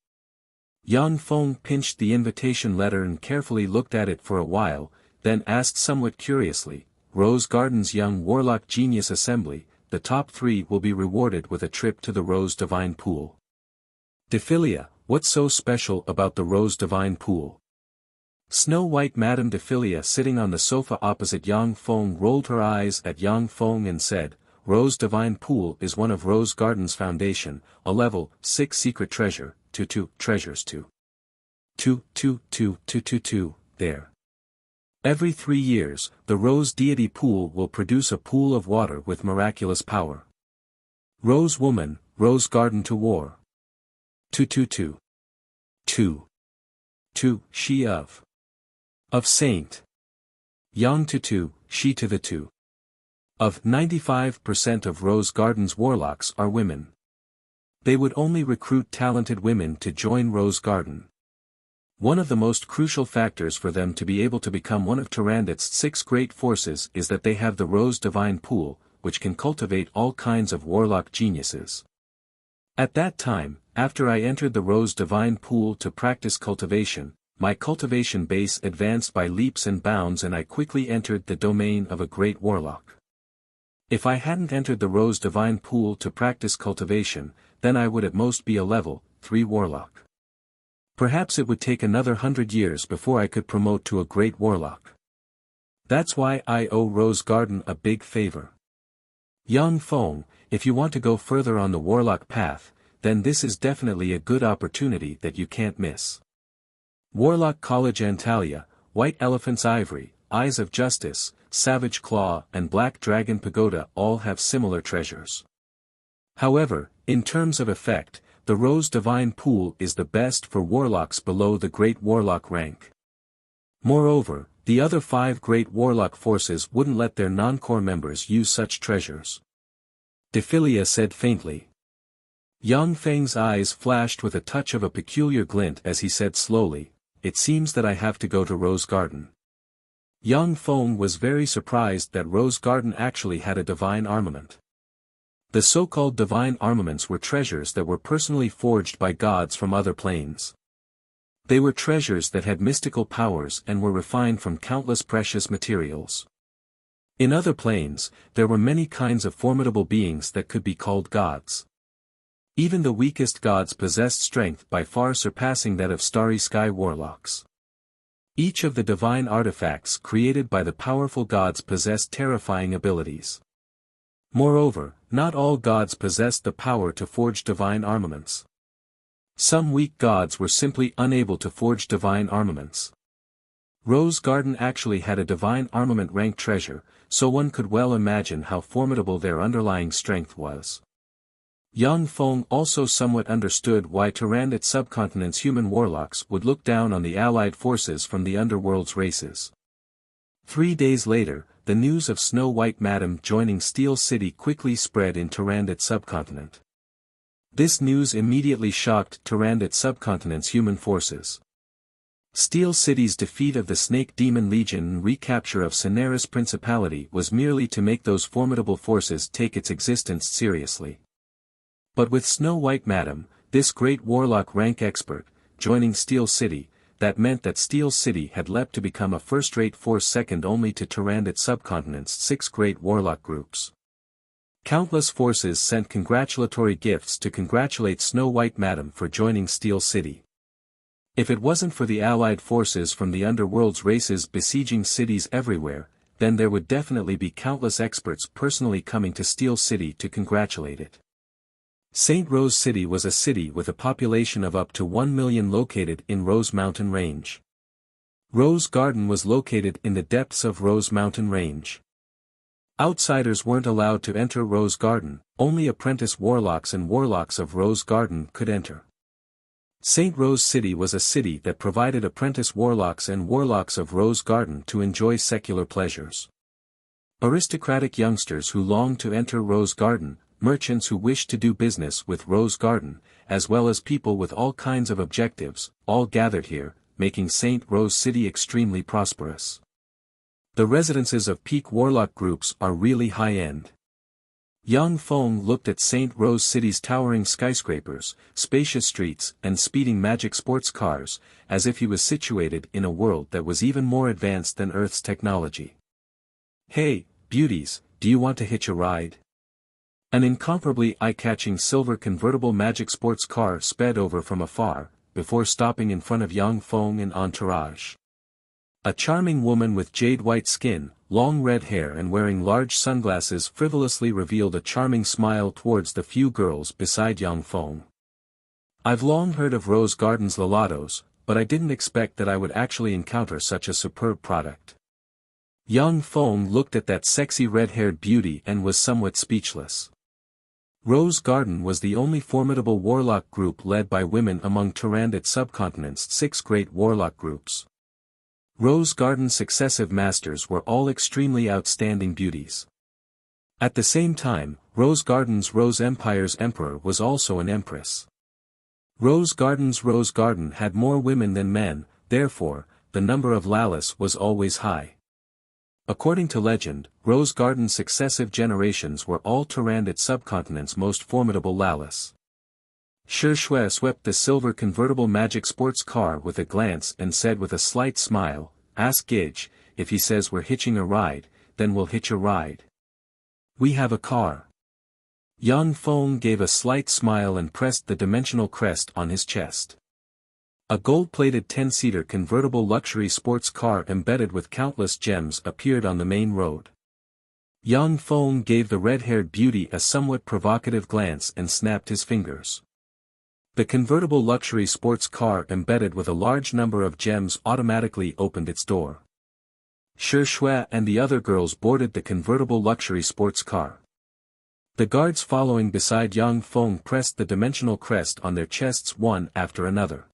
Speaker 1: Yang Feng pinched the invitation letter and carefully looked at it for a while, then asked somewhat curiously, "Rose Garden's Young Warlock Genius Assembly, the top 3 will be rewarded with a trip to the Rose Divine Pool." Dephilia, what's so special about the Rose Divine Pool? Snow White Madame Dephilia sitting on the sofa opposite Yang Feng rolled her eyes at Yang Feng and said, "Rose Divine Pool is one of Rose Garden's foundation, a level 6 secret treasure, 2 treasures 2 there. Every 3 years, the Rose Deity Pool will produce a pool of water with miraculous power. Rose woman, rose garden to war. 222. 2. 2. She of Saint. Yang to 2, she to the 2. Of 95% of Rose Garden's warlocks are women. They would only recruit talented women to join Rose Garden. One of the most crucial factors for them to be able to become one of Tyrandot's 6 great forces is that they have the Rose Divine Pool, which can cultivate all kinds of warlock geniuses. At that time, after I entered the Rose Divine Pool to practice cultivation, my cultivation base advanced by leaps and bounds and I quickly entered the domain of a great warlock. If I hadn't entered the Rose Divine Pool to practice cultivation, then I would at most be a level 3 warlock. Perhaps it would take another 100 years before I could promote to a great warlock. That's why I owe Rose Garden a big favor. Young Feng, if you want to go further on the warlock path, then this is definitely a good opportunity that you can't miss. Warlock College Antalya, White Elephant's Ivory, Eyes of Justice, Savage Claw and Black Dragon Pagoda all have similar treasures. However, in terms of effect, the Rose Divine Pool is the best for warlocks below the Great Warlock rank. Moreover, the other 5 Great Warlock forces wouldn't let their non-core members use such treasures. Dephilia said faintly. Yang Feng's eyes flashed with a touch of a peculiar glint as he said slowly, "It seems that I have to go to Rose Garden." Yang Feng was very surprised that Rose Garden actually had a divine armament. The so-called divine armaments were treasures that were personally forged by gods from other planes. They were treasures that had mystical powers and were refined from countless precious materials. In other planes, there were many kinds of formidable beings that could be called gods. Even the weakest gods possessed strength by far surpassing that of starry sky warlocks. Each of the divine artifacts created by the powerful gods possessed terrifying abilities. Moreover, not all gods possessed the power to forge divine armaments. Some weak gods were simply unable to forge divine armaments. Rose Garden actually had a divine armament rank treasure, so one could well imagine how formidable their underlying strength was. Yang Feng also somewhat understood why Tyrandot subcontinent's human warlocks would look down on the allied forces from the underworld's races. 3 days later, the news of Snow White Madam joining Steel City quickly spread in Tyrandot subcontinent. This news immediately shocked Tyrandot subcontinent's human forces. Steel City's defeat of the Snake Demon Legion and recapture of Cineris Principality was merely to make those formidable forces take its existence seriously. But with Snow White Madam, this great warlock rank expert, joining Steel City, that meant that Steel City had leapt to become a first-rate force second only to Tyrandot subcontinent's 6 great warlock groups. Countless forces sent congratulatory gifts to congratulate Snow White Madam for joining Steel City. If it wasn't for the allied forces from the underworld's races besieging cities everywhere, then there would definitely be countless experts personally coming to Steel City to congratulate it. St. Rose City was a city with a population of up to 1 million located in Rose Mountain Range. Rose Garden was located in the depths of Rose Mountain Range. Outsiders weren't allowed to enter Rose Garden, only apprentice warlocks and warlocks of Rose Garden could enter. St. Rose City was a city that provided apprentice warlocks and warlocks of Rose Garden to enjoy secular pleasures. Aristocratic youngsters who longed to enter Rose Garden, merchants who wished to do business with Rose Garden, as well as people with all kinds of objectives, all gathered here, making St. Rose City extremely prosperous. The residences of peak warlock groups are really high-end. Yang Feng looked at St. Rose City's towering skyscrapers, spacious streets, and speeding magic sports cars, as if he was situated in a world that was even more advanced than Earth's technology. "Hey, beauties, do you want to hitch a ride?" An incomparably eye-catching silver convertible magic sports car sped over from afar, before stopping in front of Yang Feng and entourage. A charming woman with jade-white skin, long red hair and wearing large sunglasses frivolously revealed a charming smile towards the few girls beside Yang Feng. "I've long heard of Rose Garden's Lalatos, but I didn't expect that I would actually encounter such a superb product." Yang Feng looked at that sexy red-haired beauty and was somewhat speechless. Rose Garden was the only formidable warlock group led by women among Tyrannid subcontinent's 6 great warlock groups. Rose Garden's successive masters were all extremely outstanding beauties. At the same time, Rose Garden's Rose Empire's emperor was also an empress. Rose Garden had more women than men, therefore, the number of Lalas was always high. According to legend, Rose Garden's successive generations were all Tyrannid subcontinent's most formidable Lalas. Shi Shui swept the silver convertible magic sports car with a glance and said with a slight smile, "Ask Gidge, if he says we're hitching a ride, then we'll hitch a ride. We have a car." Yang Feng gave a slight smile and pressed the dimensional crest on his chest. A gold-plated 10-seater convertible luxury sports car embedded with countless gems appeared on the main road. Yang Feng gave the red-haired beauty a somewhat provocative glance and snapped his fingers. The convertible luxury sports car embedded with a large number of gems automatically opened its door. Shi Shui and the other girls boarded the convertible luxury sports car. The guards following beside Yang Feng pressed the dimensional crest on their chests one after another.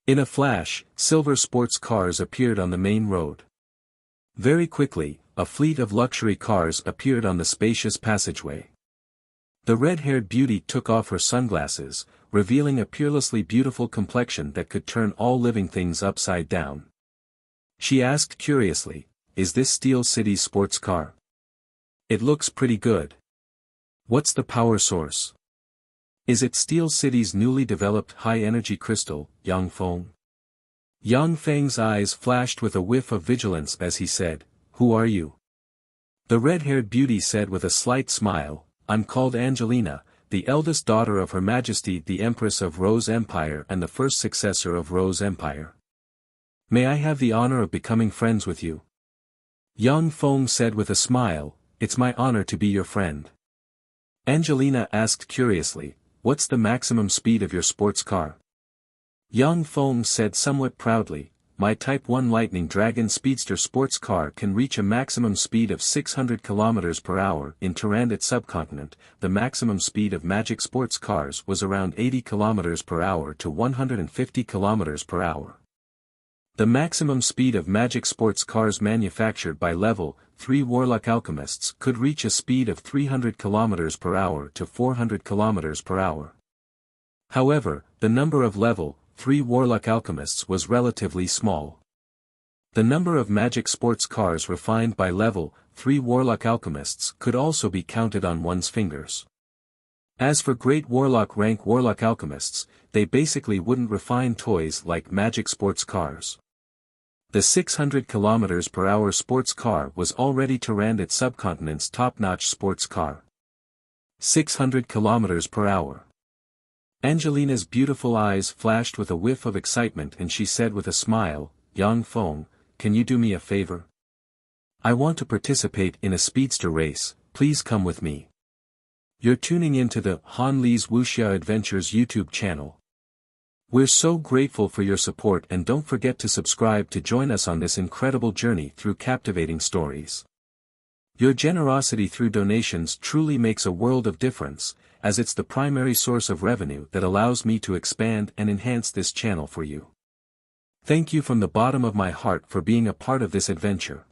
Speaker 1: In a flash, silver sports cars appeared on the main road. Very quickly, a fleet of luxury cars appeared on the spacious passageway. The red-haired beauty took off her sunglasses, revealing a peerlessly beautiful complexion that could turn all living things upside down. She asked curiously, "Is this Steel City's sports car? It looks pretty good. What's the power source? Is it Steel City's newly developed high-energy crystal, Yang Feng?" Yang Feng's eyes flashed with a whiff of vigilance as he said, "Who are you?" The red-haired beauty said with a slight smile, "I'm called Angelina, the eldest daughter of Her Majesty the Empress of Rose Empire and the first successor of Rose Empire. May I have the honor of becoming friends with you?" Yang Feng said with a smile, "It's my honor to be your friend." Angelina asked curiously, "What's the maximum speed of your sports car?" Yang Feng said somewhat proudly, "My Type 1 Lightning Dragon Speedster sports car can reach a maximum speed of 600 km per hour. In Tyrannid subcontinent, the maximum speed of magic sports cars was around 80 km per hour to 150 km per hour. The maximum speed of magic sports cars manufactured by Level 3 Warlock Alchemists could reach a speed of 300 km per hour to 400 km per hour. However, the number of Level 3 Warlock Alchemists was relatively small. The number of magic sports cars refined by Level 3 Warlock Alchemists could also be counted on one's fingers. As for Great Warlock rank Warlock Alchemists, they basically wouldn't refine toys like magic sports cars. The 600 km per hour sports car was already Tyrannid subcontinent's top-notch sports car. 600 km per hour. Angelina's beautiful eyes flashed with a whiff of excitement and she said with a smile, "Yang Feng, can you do me a favor? I want to participate in a speedster race, please come with me." You're tuning into the Han Li's Wuxia Adventures YouTube channel. We're so grateful for your support and don't forget to subscribe to join us on this incredible journey through captivating stories. Your generosity through donations truly makes a world of difference, as it's the primary source of revenue that allows me to expand and enhance this channel for you. Thank you from the bottom of my heart for being a part of this adventure.